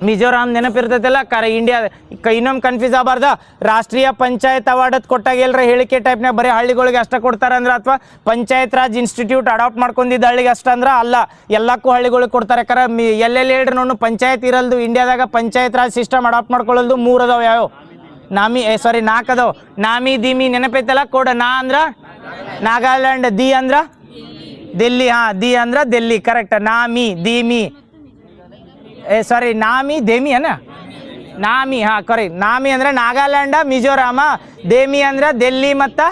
ಮಿಜೋರಾಮ್ ನೆನಪಿರ್ತೈತಲ್ಲ. ಇಂಡಿಯಾ ಇನ್ನೊಮ್ಮೆ ಕನ್ಫ್ಯೂಸ್ ಆಗಬಾರ್ದ. ರಾಷ್ಟ್ರೀಯ ಪಂಚಾಯತ್ ಅವಾರ್ಡ್ ಕೊಟ್ಟಾಗ ಎಲ್ಲರ ಹೇಳಿಕೆ ಟೈಪ್ನಾಗ ಬರೀ ಹಳ್ಳಿಗಳಿಗೆ ಅಷ್ಟ ಕೊಡ್ತಾರೆ ಅಂದ್ರೆ, ಅಥವಾ ಪಂಚಾಯತ್ ರಾಜ್ ಇನ್ಸ್ಟಿಟ್ಯೂಟ್ ಅಡಾಪ್ಟ್ ಮಾಡ್ಕೊಂಡಿದ್ದ ಹಳ್ಳಿಗೆ ಅಷ್ಟ ಅಂದ್ರೆ ಅಲ್ಲ, ಎಲ್ಲಕ್ಕೂ ಹಳ್ಳಿಗಳಿಗೆ ಕೊಡ್ತಾರೆ. ಎಲ್ಲೆಲ್ಲಿ ಹೇಳ್ರಿ ನೋಡು, ಪಂಚಾಯತ್ ಇರಲ್ದು ಇಂಡಿಯಾದಾಗ ಪಂಚಾಯತ್ ರಾಜ್ ಸಿಸ್ಟಮ್ ಅಡಾಪ್ಟ್ ಮಾಡ್ಕೊಳ್ಳೋದು 3 ಅದಾವ. ಯಾವ ನಾಮಿ 4 ಅದಾವ. ನಾಮಿ ದಿಮಿ ನೆನಪೈತಲ್ಲ. ಕೋಡ್ ನಾ ಅಂದ್ರ ನಾಗಾಲ್ಯಾಂಡ್, ದಿ ಅಂದ್ರ ದಿಲ್ಲಿ. ದಿ ಅಂದ್ರ ದಿಲ್ಲಿ ಕರೆಕ್ಟ್. ನಾಮಿ ದಿಮಿ ನಾಮಿ ದೇಮಿ ನಾಮಿ ಕರೆಕ್ಟ್. ನಾಮಿ ಅಂದ್ರೆ ನಾಗಾಲ್ಯಾಂಡ, ಮಿಜೋರಾಮ. ದೇಮಿ ಅಂದ್ರೆ ದಿಲ್ಲಿ ಮತ್ತು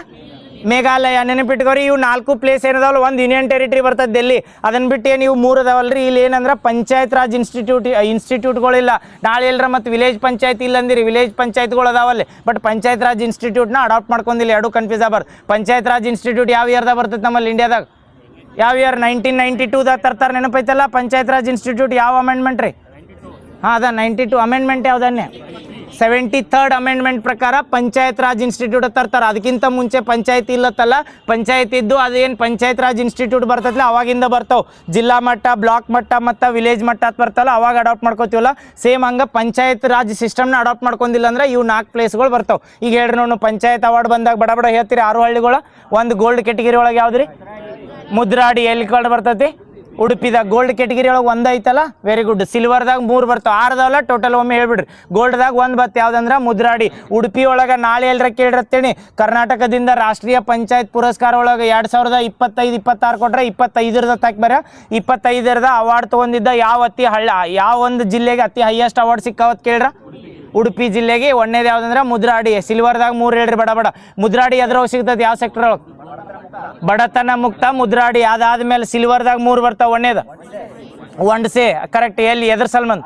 ಮೇಘಾಲಯ. ನೆನಪಿಟ್ಕೋರಿ. ಇವು 4 ಪ್ಲೇಸ್ ಏನದಾವಲ್ಲ, ಒಂದು ಯೂನಿಯನ್ ಟೆರಿಟರಿ ಬರ್ತದೆ ದಿಲ್ಲಿ. ಅದನ್ನ ಬಿಟ್ಟು ಏನು ಇವು 3 ಅದಾವಲ್ರಿ. ಇಲ್ಲಿ ಏನಂದ್ರೆ ಪಂಚಾಯತ್ ರಾಜ್ ಇನ್ಸ್ಟಿಟ್ಯೂಟ್ಗಳಿಲ್ಲ. ನಾಳೆ ಎಲ್ಲರ ಮತ್ತು ವಿಲೇಜ್ ಪಂಚಾಯತ್ ಇಲ್ಲ ಅಂದಿರಿ, ವಿಲೇಜ್ ಪಂಚಾಯತ್ಗಳು ಅದಾವಲ್ಲಿ, ಬಟ್ ಪಂಚಾಯತ್ ರಾಜ್ ಇನ್ಸ್ಟಿಟ್ಯೂಟ್ನ ಅಡಾಪ್ಟ್ ಮಾಡ್ಕೊಂಡಿಲ್ಲ. ಎರಡು ಕನ್ಫ್ಯೂಸ್ ಆಗಬಾರ್ದು. ಪಂಚಾಯತ್ ರಾಜ್ ಇನ್ಸ್ಟಿಟ್ಯೂಟ್ ಯಾವ ಇಯರ್ದಾಗ ಬರ್ತೈತೆ ನಮ್ಮಲ್ಲಿ ಇಂಡಿಯಾದಾಗ? ಯಾವ ಇಯರ್? 1992ದಾಗ ತರ್ತಾರೆ. ನೆನಪೈತಲ್ಲ. ಪಂಚಾಯತ್ ರಾಜ್ ಇನ್ಸ್ಟಿಟ್ಯೂಟ್ ಯಾವ ಅಮೆಂಡ್ಮೆಂಟ್ ರೀ? ಅದ 92 ಅಮೆಂಡ್ಮೆಂಟ್ ಯಾವುದನ್ನೇ? 73rd ಅಮೆಂಡ್ಮೆಂಟ್ ಪ್ರಕಾರ ಪಂಚಾಯತ್ ರಾಜ್ ಇನ್ಸ್ಟಿಟ್ಯೂಟ್ ತರ್ತಾರೆ. ಅದಕ್ಕಿಂತ ಮುಂಚೆ ಪಂಚಾಯತ್ ಇಲ್ಲತ್ತಲ್ಲ, ಪಂಚಾಯತ್ ಇದ್ದು ಅದೇನು ಪಂಚಾಯತ್ ರಾಜ್ ಇನ್ಸ್ಟಿಟ್ಯೂಟ್ ಬರ್ತೈತಲ್ಲ ಅವಾಗಿಂದ ಬರ್ತಾವೆ. ಜಿಲ್ಲಾ ಮಟ್ಟ, ಬ್ಲಾಕ್ ಮಟ್ಟ ಮತ್ತು ವಿಲೇಜ್ ಮಟ್ಟ ಅಂತ ಬರ್ತಲ್ಲ, ಅವಾಗ ಅಡಾಪ್ಟ್ ಮಾಡ್ಕೋತೀವಲ್ಲ. ಸೇಮ್ ಹಂಗೆ ಪಂಚಾಯತ್ ರಾಜ್ ಸಿಸ್ಟಮ್ನ ಅಡಾಪ್ಟ್ ಮಾಡ್ಕೊಂಡಿಲ್ಲ ಅಂದ್ರೆ ಇವು 4 ಪ್ಲೇಸ್ಗಳು ಬರ್ತಾವೆ. ಈಗ ಹೇಳ್ರಿ ನೋಡು, ಪಂಚಾಯತ್ ಅವಾರ್ಡ್ ಬಂದಾಗ ಬಡ ಬಡ ಹೇಳ್ತೀರಿ 6 ಹಳ್ಳಿಗಳು. ಒಂದು ಗೋಲ್ಡ್ ಕೆಟಗಿರಿ ಒಳಗೆ ಯಾವ್ದು ರೀ? ಮುದ್ರಾಡಿ. ಎಲ್ಲಿ ಕಾರ್ಡ್ ಬರ್ತೈತಿ? ಉಡುಪಿದಾಗ. ಗೋಲ್ಡ್ ಕೆಟಗಿರಿ ಒಳಗೆ 1 ಐತಲ್ಲ, ವೆರಿ ಗುಡ್. ಸಿಲ್ವರ್ದಾಗ 3 ಬರ್ತಾವೆ. 6 ಟೋಟಲ್. ಒಮ್ಮೆ ಹೇಳ್ಬಿಡ್ರಿ. ಗೋಲ್ಡ್ದಾಗ 1 ಬತ್ತು, ಯಾವ್ದಂದ್ರೆ ಮುದ್ರಾಡಿ. ಉಡುಪಿ ಒಳಗೆ ನಾಳೆ ಎಲ್ಲರ ಕೇಳಿರತ್ತೇಳಿ, ಕರ್ನಾಟಕದಿಂದ ರಾಷ್ಟ್ರೀಯ ಪಂಚಾಯತ್ ಪುರಸ್ಕಾರ ಒಳಗೆ 2025-26 ಕೊಟ್ರೆ 25 ತಾಕಿ ಬರ 25 ಅವಾರ್ಡ್ ತೊಗೊಂಡಿದ್ದ ಯಾವ ಒಂದು ಜಿಲ್ಲೆಗೆ ಅತಿ ಹೈಯೆಸ್ಟ್ ಅವಾರ್ಡ್ ಸಿಕ್ಕಾವತ್ ಕೇಳ್ರ? ಉಡುಪಿ ಜಿಲ್ಲೆಗೆ. 1ನೇದು ಯಾವ್ದಂದ್ರೆ ಮುದ್ರಾಡಿ. ಸಿಲ್ವರ್ದಾಗ 3 ಹೇಳ್ರಿ ಬಡ ಬಡ. ಮುದ್ರಾಡಿ ಎದ್ರೊಳಗೆ ಸಿಗ್ತದೆ? ಯಾವ ಸೆಕ್ಟರ್ ಒಳಗೆ? ಬಡತನ ಮುಕ್ತ ಮುದ್ರಾಡಿ. ಅದಾದ್ಮೇಲೆ ಸಿಲ್ವರ್ದಾಗ 3 ಬರ್ತಾವ. 1ನೇದು ಒಂಡ್ಸೆ ಕರೆಕ್ಟ್. ಎಲ್ಲಿ? ಎದ್ರ ಸಲ್ಮಂದ್?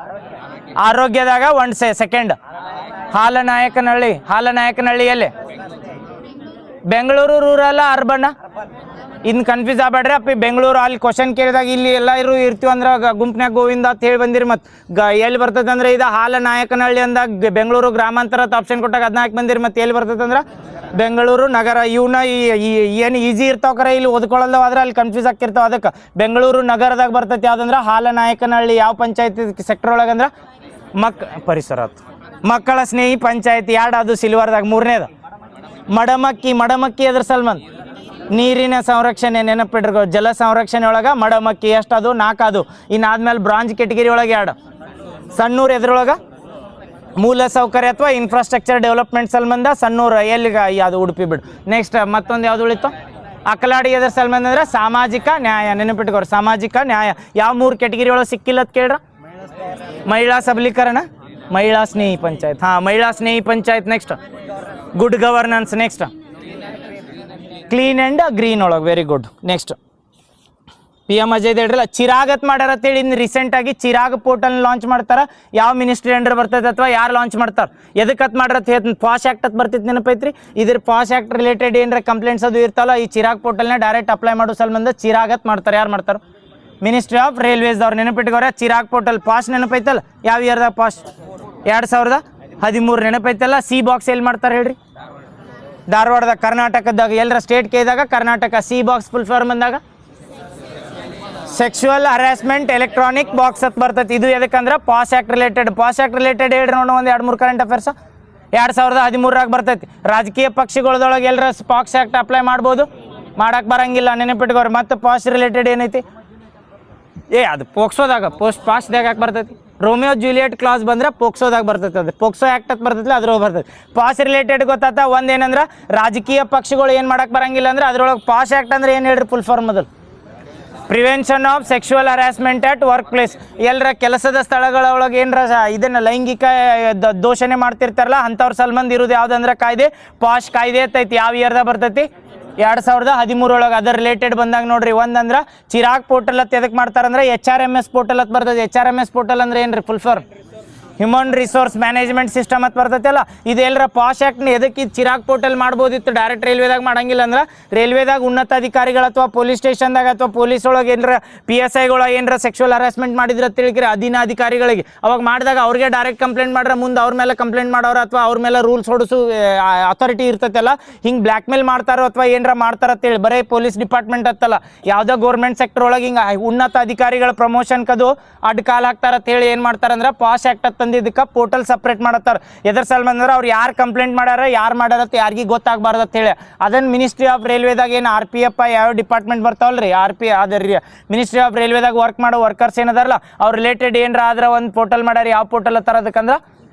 ಆರೋಗ್ಯದಾಗ ಒಂಡ್ಸೆ. ಸೆಕೆಂಡ್ ಹಾಲನಾಯಕನಹಳ್ಳಿ ಎಲ್ಲಿ? Bengaluru rural urban? ಇನ್ನು ಕನ್ಫ್ಯೂಸ್ ಆಗಬೇಡ್ರಿ ಅಪ್ಪಿ. ಬೆಂಗಳೂರು ಅಲ್ಲಿ ಕ್ವಶನ್ ಕೇಳಿದಾಗ ಇಲ್ಲಿ ಎಲ್ಲ ಇರ್ತೀವಿ ಅಂದ್ರೆ ಗುಂಪ್ನ್ಯಾಗ ಗೋವಿಂದ ಅಂತ ಹೇಳಿ ಬಂದಿರಿ. ಮತ್ತು ಎಲ್ಲಿ ಬರ್ತೈತೆ ಅಂದ್ರೆ ಇದು ಹಾಲನಾಯಕನಹಳ್ಳಿ ಅಂದಾಗ ಬೆಂಗಳೂರು ಗ್ರಾಮಾಂತರ ಅಂತ ಆಪ್ಷನ್ ಕೊಟ್ಟಾಗ 14 ಬಂದಿರಿ. ಮತ್ತು ಎಲ್ಲಿ ಬರ್ತೈತೆ ಅಂದ್ರೆ ಬೆಂಗಳೂರು ನಗರ. ಇವನ್ನ ಏನು ಈಸಿ ಇರ್ತಾವ ಇಲ್ಲಿ ಓದ್ಕೊಳ್ಳಲ್ದವ, ಆದ್ರೆ ಅಲ್ಲಿ ಕನ್ಫ್ಯೂಸ್ ಆಗ್ತಿರ್ತಾವ. ಅದಕ್ಕೆ ಬೆಂಗಳೂರು ನಗರದಾಗ ಬರ್ತೈತೆ ಯಾವ್ದಂದ್ರೆ ಹಾಲನಾಯಕನಹಳ್ಳಿ. ಯಾವ ಪಂಚಾಯತ್ ಸೆಕ್ಟರ್ ಒಳಗಂದ್ರೆ ಪರಿಸರ ಮಕ್ಕಳ ಸ್ನೇಹಿ ಪಂಚಾಯತ್. 2 ಅದು ಸಿಲ್ವರ್ದಾಗ. 3ನೇದು ಮಡಮಕ್ಕಿ ಅದ್ರ ಸಲ್ಮಂದ್ ನೀರಿನ ಸಂರಕ್ಷಣೆ. ನೆನಪಿಟ್ಕೊ. ಜಲ ಸಂರಕ್ಷಣೆ ಒಳಗೆ ಮಡಮಕ್ಕಿ. ಎಷ್ಟು ಅದು? 4 ಅದು. ಇನ್ನಾದ್ಮೇಲೆ ಬ್ರಾಂಜ್ ಕೆಟಗಿರಿ ಒಳಗೆ 2. ಸಣ್ಣೂರು ಎದ್ರೊಳಗೆ? ಮೂಲ ಸೌಕರ್ಯ ಅಥವಾ ಇನ್ಫ್ರಾಸ್ಟ್ರಕ್ಚರ್ ಡೆವಲಪ್ಮೆಂಟ್ ಸಲ್ಮಂದ ಸಣ್ಣೂರು. ಎಲ್ಲಿಗೆ? ಅದು ಉಡುಪಿ ಬಿಡು. ನೆಕ್ಸ್ಟ್ ಮತ್ತೊಂದು ಯಾವ್ದು ಉಳಿತು? ಅಕಲಾಡಿ. ಎದ್ರ ಸಲ್ಮಂದ ಅಂದ್ರೆ ಸಾಮಾಜಿಕ ನ್ಯಾಯ. ನೆನಪಿಟ್ಕೋರಿ. ಸಾಮಾಜಿಕ ನ್ಯಾಯ. ಯಾವ 3 ಕೆಟಗಿರಿ ಒಳಗೆ ಸಿಕ್ಕಿಲ್ಲ ಅಂತ ಕೇಳ್ರ? ಮಹಿಳಾ ಸಬಲೀಕರಣ, ಮಹಿಳಾ ಸ್ನೇಹಿ ಪಂಚಾಯತ್. ಮಹಿಳಾ ಸ್ನೇಹಿ panchayat. Next good governance. Next clean and green ಒಳಗೆ. Very good. Next PM Ajay ಹೇಳ್ರಲ್ಲ, ಚಿರಾಗತ್ ಮಾಡ್ಯಾರ ಅಂತೇಳಿ ಇನ್ನು ರೀಸೆಂಟಾಗಿ ಚಿರಾಗ್ ಪೋರ್ಟಲ್ ಲಾಂಚ್ ಮಾಡ್ತಾರೆ. ಯಾವ ಮಿನಿಸ್ಟ್ರಿ ಅಂಡರ್ ಬರ್ತೈತೆ ಅಥವಾ ಯಾರು ಲಾಂಚ್ ಮಾಡ್ತಾರೆ? ಎದಕ್ಕತ್ ಮಾಡ್ರತ್ ಹೇಳ್ತೀನಿ. ಪಾಶ್ ಆ್ಯಕ್ಟ್ ಅಂತ ಬರ್ತಿತ್ತು, ನೆನಪೈತ್ರಿ? ಇದ್ರ ಪಾಶ್ ಆ್ಯಕ್ಟ್ ರಿಲೇಟೆಡ್ ಏನಾರ ಕಂಪ್ಲೇಂಟ್ಸ್ ಅದು ಇರ್ತಲ್ಲ, ಈ ಚಿರಾಗ್ ಪೋರ್ಟಲ್ನ ಡೈರೆಕ್ಟ್ ಅಪ್ಲೈ ಮಾಡೋ ಸಲ್ಬಂದ ಚಿರಾಗತ್ ಮಾಡ್ತಾರೆ. ಯಾರು ಮಾಡ್ತಾರೆ? ಮಿನಿಸ್ಟ್ರಿ ಆಫ್ ರೈಲ್ವೇಸ್ ಅವ್ರು. ನೆನಪಿಟ್ಕೋರ. ಚಿರಾಗ್ ಪೋರ್ಟಲ್. ಪಾಶ್ ನೆನಪೈತಲ್ಲ? ಯಾವ ಇಯರ್ದಾಗ ಪಾಶ್? 2013. ನೆನಪೈತಲ್ಲ? ಸಿ ಬಾಕ್ಸ್ ಎಲ್ಲಿ ಮಾಡ್ತಾರೆ ಹೇಳ್ರಿ? ಧಾರವಾಡದಾಗ. ಕರ್ನಾಟಕದಾಗ. ಎಲ್ಲರ ಸ್ಟೇಟ್ ಕೇಳಿದಾಗ Karnataka. She box full form ಬಂದಾಗ ಸೆಕ್ಸುವಲ್ ಹರಾಸ್ಮೆಂಟ್ ಎಲೆಕ್ಟ್ರಾನಿಕ್ ಬಾಕ್ಸ್ ಅಂತ ಬರ್ತೈತಿ. ಇದು ಎದಕ್ಕಂದ್ರೆ POSH act related. POSH act related ಹೇಳ್ರಿ ನೋಡು. ಒಂದು 2-3 ಕರೆಂಟ್ ಅಫೇರ್ಸ್. 2013 ಬರ್ತೈತಿ. ರಾಜಕೀಯ ಪಕ್ಷಗಳದೊಳಗೆ ಎಲ್ಲರ ಪಾಶ್ ಆ್ಯಕ್ಟ್ ಅಪ್ಲೈ ಮಾಡ್ಬೋದು? ಮಾಡಕ್ಕೆ ಬರಂಗಿಲ್ಲ. ನೆನಪಿಟ್ಕೋರಿ. ಮತ್ತು ಪಾಶ್ ರಿಲೇಟೆಡ್ ಏನೈತಿ? ಅದು ಪೋಕ್ಸೋದಾಗ ಪಾಶ್ದಾಗ ಯಾಕೆ ಬರ್ತೈತಿ? ರೋಮಿಯೋ ಜೂಲಿಯಟ್ ಕ್ಲಾಸ್ ಬಂದ್ರೆ ಪೋಕ್ಸೋದಾಗ ಬರ್ತೈತೆ, ಅದು ಪೋಕ್ಸೋ ಆ್ಯಕ್ಟ್ ಅಂತ ಬರ್ತೈತಿಲ್ಲ ಅದ್ರೊಳಗೆ ಬರ್ತೈತೆ. Pass related ಗೊತ್ತಾತ. ಒಂದೇನಂದ್ರೆ ರಾಜಕೀಯ ಪಕ್ಷಗಳು ಏನು ಮಾಡಕ್ಕೆ ಬರಂಗಿಲ್ಲ ಅಂದ್ರೆ ಅದ್ರೊಳಗೆ ಪಾಸ್ ಆ್ಯಕ್ಟ್ ಅಂದ್ರೆ ಏನು ಹೇಳ್ರಿ ಫುಲ್ ಫಾರ್ಮ್ ಮೊದಲು? Prevention of sexual harassment at work place. ಎಲ್ಲರ ಕೆಲಸದ ಸ್ಥಳಗಳೊಳಗೆ ಏನರ ಇದನ್ನು ಲೈಂಗಿಕ ದೋಷಣೆ ಮಾಡ್ತಿರ್ತಾರಲ್ಲ ಅಂಥವ್ರ ಸಲ್ಮಂದ್ ಇರೋದು ಯಾವುದಂದ್ರೆ ಕಾಯ್ದೆ, ಪಾಶ್ ಕಾಯ್ದೆ ಅಂತೈತಿ. ಯಾವ ಇಯರ್ದಾಗ ಬರ್ತೈತಿ? 2013 ಅದರ ರಿಲೇಟೆಡ್ ಬಂದಾಗ ನೋಡ್ರಿ. ಒಂದಂದ್ರೆ ಚಿರಾಗ್ ಪೋರ್ಟಲ್ ಅಂತ ಎದಕ್ಕೆ ಮಾಡ್ತಾರಂದ್ರೆ HRMS ಪೋರ್ಟಲ್ ಅಂತ ಬರ್ತದೆ. HRMS ಪೋರ್ಟಲ್ ಅಂದ್ರೆ ಏನ್ರಿ full form? Human resource management system ಅಂತ ಬರ್ತೈತಲ್ಲ. ಇದು ಎಲ್ಲರ ಪಾಶ್ ಆ್ಯಕ್ಟ್ನ ಎದಕ್ಕೆ ಚಿರಾಗ್ ಪೋರ್ಟಲ್ ಮಾಡ್ಬೋದಿತ್ತು, ಡೈರೆಕ್ಟ್ ರೈಲ್ವೆದಾಗ ಮಾಡಂಗಿಲ್ಲ ಅಂದ್ರೆ ರೈಲ್ವೆದಾಗ ಉನ್ನತ ಅಧಿಕಾರಿಗಳು ಅಥವಾ ಪೊಲೀಸ್ ಸ್ಟೇಷನ್ದಾಗ ಅಥವಾ ಪೊಲೀಸ್ ಒಳಗೆ ಏನರ PSIಗಳು ಏನರ ಸೆಕ್ಷುವಲ್ ಹರಾಸ್ಮೆಂಟ್ ಮಾಡಿದ್ರೆ ಅಂತ ತಿಳಿದ್ರೆ ಅಧೀನ ಅಧಿಕಾರಿಗಳಿಗೆ ಅವಾಗ ಮಾಡಿದಾಗ ಅವ್ರಿಗೆ ಡೈರೆಕ್ಟ್ ಕಂಪ್ಲೇಂಟ್ ಮಾಡ್ರೆ ಮುಂದೆ ಅವ್ರ ಮೇಲೆ ಕಂಪ್ಲೇಂಟ್ ಮಾಡೋರು ಅಥವಾ ಅವ್ರ ಮೇಲೆ ರೂಲ್ಸ್ ಹೊಡಿಸು ಅಥಾರಿಟಿ ಇರ್ತೈತಲ್ಲ. ಹಿಂಗೆ ಬ್ಲ್ಯಾಕ್ ಮೇಲ್ ಮಾಡ್ತಾರೋ ಅಥವಾ ಏನರ ಮಾಡ್ತಾರ ಅಂತೇಳಿ ಬರೀ ಪೊಲೀಸ್ ಡಿಪಾರ್ಟ್ಮೆಂಟ್ ಅಂತಲ್ಲ, ಯಾವುದೋ ಗೌರ್ಮೆಂಟ್ ಸೆಕ್ಟರ್ ಒಳಗೆ ಹಿಂಗೆ ಉನ್ನತ ಅಧಿಕಾರಿಗಳ ಪ್ರಮೋಷನ್ಕದು ಅಡ್ಡ ಕಾಲು ಹಾಕ್ತಾರ ಅಂತೇಳಿ ಏನು ಮಾಡ್ತಾರಂದ್ರೆ ಪಾಶ್ ಆ್ಯಕ್ಟ್ ತಂದಿದ್ದಕ್ಕೆ ಪೋರ್ಟಲ್ ಸಪ್ರೇಟ್ ಮಾಡತ್ತಾರ. ಎದ್ರ ಸಲ್ಮಂದ್ ಅಂದ್ರೆ ಅವ್ರು ಯಾರು ಕಂಪ್ಲೇಂಟ್ ಮಾಡ್ಯಾರ ಯಾರು ಮಾಡ್ಯಾರತ್ತ ಯಾರಿಗೂ ಗೊತ್ತಾಗಬಾರ್ದು ಅಂತೇಳಿ ಅದನ್ನು ಮಿನಿಸ್ಟ್ರಿ ಆಫ್ ರೈಲ್ವೆದಾಗ ಏನು RPF ಯಾವ ಡಿಪಾರ್ಟ್ಮೆಂಟ್ ಬರ್ತಾವಲ್ರಿ ಅದ್ರ ಮಿನಿಸ್ಟ್ರಿ ಆಫ್ ರೈಲ್ವೆದಾಗ ವರ್ಕ್ ಮಾಡೋ ವರ್ಕರ್ಸ್ ಏನದಾರಲ್ಲ ಅವ್ರು ರಿಲೇಟೆಡ್ ಏನರ ಆದ್ರೆ ಒಂದು ಪೋರ್ಟಲ್ ಮಾಡ್ಯಾರ. ಯಾವ ಪೋರ್ಟಲ್ ಅತ್ತಾರ ಅದಕ್ಕಂದ್ರೆ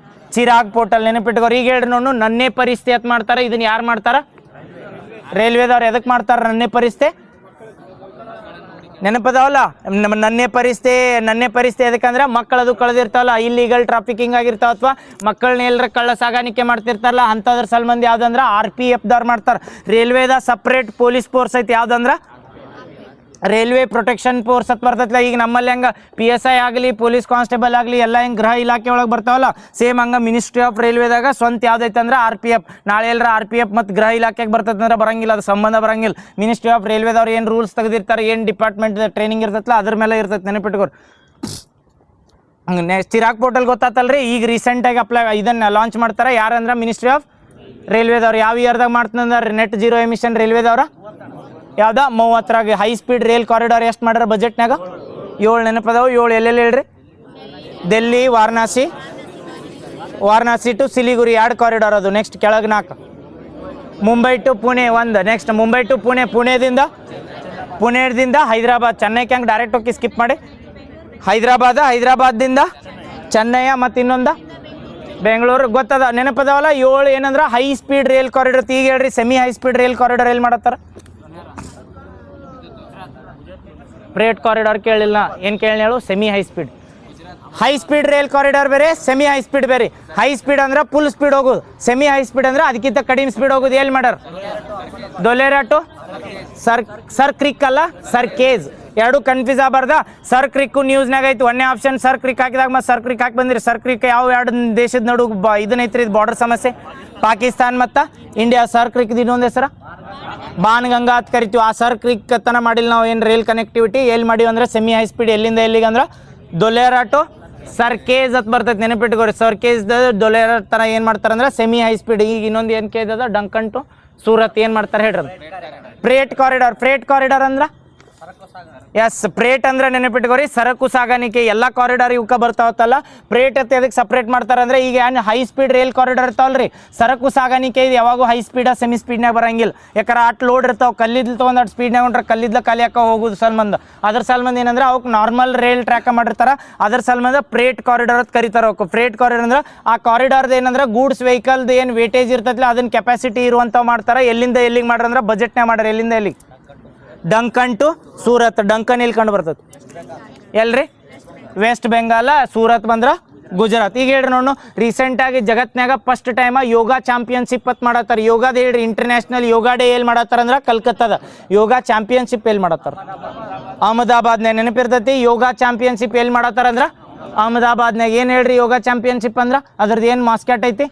ಚಿರಾಗ್ ಪೋರ್ಟಲ್. ನೆನಪಿಟ್ಕೋರಿ. ಈಗ ಹೇಳ್ರಿ ನೋಡು ನನ್ನೇ ಪರಿಸ್ಥಿತಿ ಅಂತ ಮಾಡ್ತಾರೆ. ಇದನ್ನು ಯಾರು ಮಾಡ್ತಾರ? ರೈಲ್ವೆದವ್ರು. ಎದಕ್ಕೆ ಮಾಡ್ತಾರೆ ನನ್ನೇ ಪರಿಸ್ಥಿತಿ? ನೆನಪದಾವಲ್ಲ ನನ್ನೇ ಪರಿಸ್ಥಿತಿ ಎದಕ್ಕಂದ್ರೆ ಮಕ್ಕಳದು ಕಳೆದಿರ್ತಾವಲ್ಲ, ಇಲ್ಲಿಗಲ್ ಟ್ರಾಫಿಕಿಂಗ್ ಆಗಿರ್ತಾವ ಅಥವಾ ಮಕ್ಕಳನ್ನ ಎಲ್ಲರ ಕಳ್ಳ ಸಾಗಾಣಿಕೆ ಮಾಡ್ತಿರ್ತಾರಲ್ಲ ಅಂಥದ್ರ ಸಲ್ಮಂದಿ ಯಾವುದಂದ್ರೆ RPF ದವ್ರು ಮಾಡ್ತಾರೆ. ರೈಲ್ವೆದ ಸಪ್ರೇಟ್ ಪೊಲೀಸ್ ಫೋರ್ಸ್ ಐತಿ ಯಾವುದಂದ್ರೆ ರೈಲ್ವೆ ಪ್ರೊಟೆಕ್ಷನ್ ಫೋರ್ಸ್ ಅಂತ ಬರ್ತೈತಿಲ್ಲ. ಈಗ ನಮ್ಮಲ್ಲಿ ಹಂಗೆ PSI ಆಗಲಿ ಪೊಲೀಸ್ ಕಾನ್ಸ್ಟೇಬಲ್ ಆಗಲಿ ಎಲ್ಲ ಹಿಂಗೆ ಗೃಹ ಇಲಾಖೆ ಒಳಗೆ ಬರ್ತಾವಲ್ಲ, ಸೇಮ್ ಹಂಗೆ ಮಿನಿಸ್ಟ್ರಿ ಆಫ್ ರೈಲ್ವೆದಾಗ ಸ್ವಂತ ಯಾವುದೈತೆ ಅಂದ್ರೆ RPF. ನಾಳೆ ಎಲ್ಲರ RPF ಮತ್ತು ಗೃಹ ಇಲಾಖೆಗೆ ಬರ್ತೈತೆ ಅಂದ್ರೆ ಬರಂಗಿಲ್ಲ, ಅದು ಸಂಬಂಧ ಬರಂಗಿಲ್ಲ. ಮಿನಿಸ್ಟ್ರಿ ಆಫ್ ರೈಲ್ವೆದವ್ರು ಏನು ರೂಲ್ಸ್ ತೆಗೆದಿರ್ತಾರೆ, ಏನು ಡಿಪಾರ್ಟ್ಮೆಂಟ್ ಟ್ರೈನಿಂಗ್ ಇರ್ತೈತಲ್ಲ ಅದ್ರ ಮೇಲೆ ಇರ್ತೈತೆ. ನೆನಪಿಟ್ಕೋರಿ. ನೆಕ್ಸ್ಟ್ ಚಿರಾಗ್ ಪೋರ್ಟಲ್ ಗೊತ್ತಾತಲ್ರಿ. ಈಗ ರೀಸೆಂಟಾಗಿ ಇದನ್ನು ಲಾಂಚ್ ಮಾಡ್ತಾರೆ. ಯಾರಂದ್ರೆ ಮಿನಿಸ್ಟ್ರಿ ಆಫ್ ರೈಲ್ವೆದವ್ರು. ಯಾವ ಇಯರ್ದಾಗ ಮಾಡ್ತಂದ್ರೆ ನೆಟ್ ಜೀರೋ ಎಮಿಷನ್ ರೈಲ್ವೆದವ್ರ ಯಾವ್ದ 30 ಹೈ ಸ್ಪೀಡ್ ರೈಲ್ ಕಾರಿಡಾರ್ ಎಷ್ಟು ಮಾಡ್ಯಾರ ಬಜೆಟ್ನಾಗ? 7 ನೆನಪದಾವು. 7 ಎಲ್ಲೆಲ್ಲಿ ಹೇಳ್ರಿ? ಡೆಲ್ಲಿ ವಾರಣಾಸಿ ಟು ಸಿಲಿಗುರಿ 2 ಕಾರಿಡಾರ್ ಅದು. ನೆಕ್ಸ್ಟ್ ಕೆಳಗೆ 4. Mumbai to Pune 1. Next Mumbai to Pune, ಪುಣೆದಿಂದ ಹೈದರಾಬಾದ್. ಚೆನ್ನೈಗೆ ಹಂಗೆ ಡೈರೆಕ್ಟ್ ಹೋಗಿ ಸ್ಕಿಪ್ ಮಾಡಿ ಹೈದರಾಬಾದ್ದಿಂದ ಚೆನ್ನೈ ಮತ್ತು ಇನ್ನೊಂದು ಬೆಂಗಳೂರು. ಗೊತ್ತದ ನೆನಪದಾವಲ್ಲ 7 ಏನಂದ್ರೆ ಹೈ ಸ್ಪೀಡ್ ರೈಲ್ ಕಾರಿಡಾರ್. ಈಗ ಹೇಳ್ರಿ semi high speed rail corridor ಎಲ್ಲಿ ಮಾಡತ್ತಾರ? ಫ್ರೇಟ್ ಕಾರಿಡಾರ್ ಕೇಳಿಲ್ಲ. ಏನು ಕೇಳಿ ಹೇಳು? Semi high speed rail corridor ಬೇರೆ, ಸೆಮಿ ಹೈ ಸ್ಪೀಡ್ ಬೇರೆ. ಹೈ ಸ್ಪೀಡ್ ಅಂದ್ರೆ ಫುಲ್ ಸ್ಪೀಡ್ ಹೋಗೋದು, ಸೆಮಿ ಹೈ ಸ್ಪೀಡ್ ಅಂದ್ರೆ ಅದಕ್ಕಿಂತ ಕಡಿಮೆ ಸ್ಪೀಡ್ ಹೋಗೋದು. ಎಲ್ಲಿ ಮಾಡ್ಯಾರ? ದೊಲೇರಾ ಟು ಸರ್ ಕ್ರಿಕ್ ಅಲ್ಲ ಸರ್ಕೇಜ್. ಎರಡು ಕನ್ಫ್ಯೂಸ್ ಆಗಬಾರ್ದ. ಸರ್ ಕ್ರಿಕ್ಕು ನ್ಯೂಸ್ನಾಗ ಐತಿ. ಒಂದೇ ಆಪ್ಷನ್ ಸರ್ ಕ್ರಿಕ್ ಹಾಕಿದಾಗ ಮತ್ತೆ ಸರ್ ಕ್ರಿಕ್ ಹಾಕಿ ಬಂದಿರಿ. ಸರ್ ಕ್ರಿಕ್ ಯಾವ ಎರಡು ದೇಶದ ನಡು ಇದನ್ನೈತ್ರಿ, ಇದು ಬಾರ್ಡರ್ ಸಮಸ್ಯೆ. ಪಾಕಿಸ್ತಾನ್ ಮತ್ತು ಇಂಡಿಯಾ. ಸರ್ ಕ್ರಿಕ್ ಇನ್ನೊಂದು ಹೆಸರು ಬಾನ್ಗಂಗಾ ಅಂತ ಕರಿತೀವಿ. ಆ ಸರ್ ಕ್ರಿಕ್ ತನ ಮಾಡಿಲ್ಲ ನಾವು. ಏನು ರೈಲ್ ಕನೆಕ್ಟಿವಿಟಿ ಎಲ್ಲಿ ಮಾಡಿವಿ ಅಂದ್ರೆ ಸೆಮಿ ಹೈ ಸ್ಪೀಡ್. ಎಲ್ಲಿಂದ ಎಲ್ಲಿಗೆ ಅಂದ್ರೆ ದೊಲೇರಾ ಟು ಸರ್ಕೇಜ್ ಅಂತ ಬರ್ತೈತೆ. ನೆನಪಿಟ್ಕೋರಿ. ಸರ್ಕೇಜ್ ದೊಲೇರಾ ತನ ಏನು ಮಾಡ್ತಾರೆ ಅಂದ್ರೆ ಸೆಮಿ ಹೈ ಸ್ಪೀಡ್. ಈಗ ಇನ್ನೊಂದು ಏನು ಕೇಳಿದ ಡಂಕನ್ ಟು ಸೂರತ್ ಏನು ಮಾಡ್ತಾರೆ ಹೇಳ್ರಿ? ಫ್ರೇಟ್ ಕಾರಿಡಾರ್ ಅಂದ್ರೆ ಎಸ್, ಫ್ರೇಟ್ ಅಂದ್ರೆ ನೆನಪಿಟ್ಕೋರಿ ಸರಕು ಸಾಗಾಣಿಕೆ. ಎಲ್ಲ ಕಾರಿಡಾರ್ ಇವಕ್ಕೆ ಬರ್ತಾವತ್ತಲ್ಲ. ಫ್ರೇಟ್ ಅಂತ ಎದಕ್ಕೆ ಸಪ್ರೇಟ್ ಮಾಡ್ತಾರೆ ಅಂದ್ರೆ ಈಗ ಏನು ಹೈ ಸ್ಪೀಡ್ ರೈಲ್ ಕಾರಿಡಾರ್ ಇರ್ತಾವಲ್ರಿ, ಸರಕು ಸಾಗಾಣಿಕೆ ಇದು ಯಾವಾಗೂ ಹೈ ಸ್ಪೀಡ ಸೆಮಿ ಸ್ಪೀಡ್ನಾಗ ಬರಂಗಿಲ್ಲ. ಯಾಕಂದ್ರೆ ಅಟ್ ಲೋಡ್ ಇರ್ತಾವೆ. ಕಲ್ಲಿದ್ಲು ತೊಗೊಂಡು ಅಷ್ಟು ಸ್ಪೀಡ್ನಾಗ ಹೊಂಟ್ರೆ ಕಲ್ಲಿದ್ಲ ಖಾಲಿ ಹಾಕ ಹೋಗೋದು ಸಲ್ಮಂದ. ಅದ್ರ ಸಲ್ಮಂದ ಏನಂದ್ರೆ ಅವಕ್ಕೆ ನಾರ್ಮಲ್ ರೈಲ್ ಟ್ರ್ಯಾಕ್ ಮಾಡಿರ್ತಾರೆ. ಅದ್ರ ಸಲ್ಮಂದ ಫ್ರೇಟ್ ಕಾರಿಡಾರ್ ಅಂತ ಕರೀತಾರೆ. ಅವಕ್ಕೆ ಫ್ರೇಟ್ ಕಾರಿಡಾರ್ ಅಂದ್ರೆ ಆ ಕಾರಿಡಾರ್ದು ಏನಂದ್ರೆ ಗೂಡ್ಸ್ ವೆಹಿಕಲ್ದು ಏನು ವೇಟೇಜ್ ಇರ್ತೈತಿಲ್ಲ ಅದನ್ನ ಕೆಪಾಸಿಟಿ ಇರುವಂಥವು ಮಾಡ್ತಾರೆ. ಎಲ್ಲಿಂದ ಎಲ್ಲಿಗೆ ಮಾಡ್ರೆ ಅಂದ್ರೆ ಬಜೆಟ್ನಾಗ ಮಾಡ್ಯಾರ. ಎಲ್ಲಿಂದ ಎಲ್ಲಿಗೆ? Duncan to Surat. ಡಂಕನ್ ಇಲ್ಲಿ ಕಂಡು ಬರ್ತದೆ ಎಲ್ರಿ? ವೆಸ್ಟ್ ಬೆಂಗಾಲ. ಸೂರತ್ ಬಂದ್ರೆ ಗುಜರಾತ್. ಈಗ ಹೇಳ್ರಿ ನೋಡು, ರೀಸೆಂಟಾಗಿ ಜಗತ್ನಾಗ ಫಸ್ಟ್ ಟೈಮ್ ಯೋಗ ಚಾಂಪಿಯನ್ಶಿಪ್ ಅಂತ ಮಾಡತ್ತಾರೆ. ಯೋಗದ ಹೇಳ್ರಿ ಇಂಟರ್ನ್ಯಾಷನಲ್ ಯೋಗ ಡೇ ಎಲ್ಲಿ ಮಾಡತ್ತಾರ ಅಂದ್ರೆ ಕಲ್ಕತ್ತಾದ. ಯೋಗ ಚಾಂಪಿಯನ್ಶಿಪ್ ಎಲ್ಲಿ ಮಾಡತ್ತಾರ? ಅಹಮದಾಬಾದ್ನಾಗ. ನೆನಪಿರ್ತೈತಿ. ಯೋಗ ಚಾಂಪಿಯನ್ಶಿಪ್ ಎಲ್ಲಿ ಮಾಡತ್ತಾರ ಅಂದ್ರೆ ಅಹಮದಾಬಾದ್ನಾಗ. ಏನು ಹೇಳ್ರಿ ಯೋಗ ಚಾಂಪಿಯನ್ಶಿಪ್ ಅಂದ್ರೆ ಅದ್ರದ್ದು ಏನು ಮಾಸ್ಕ್ಯಾಟ್ ಐತಿ?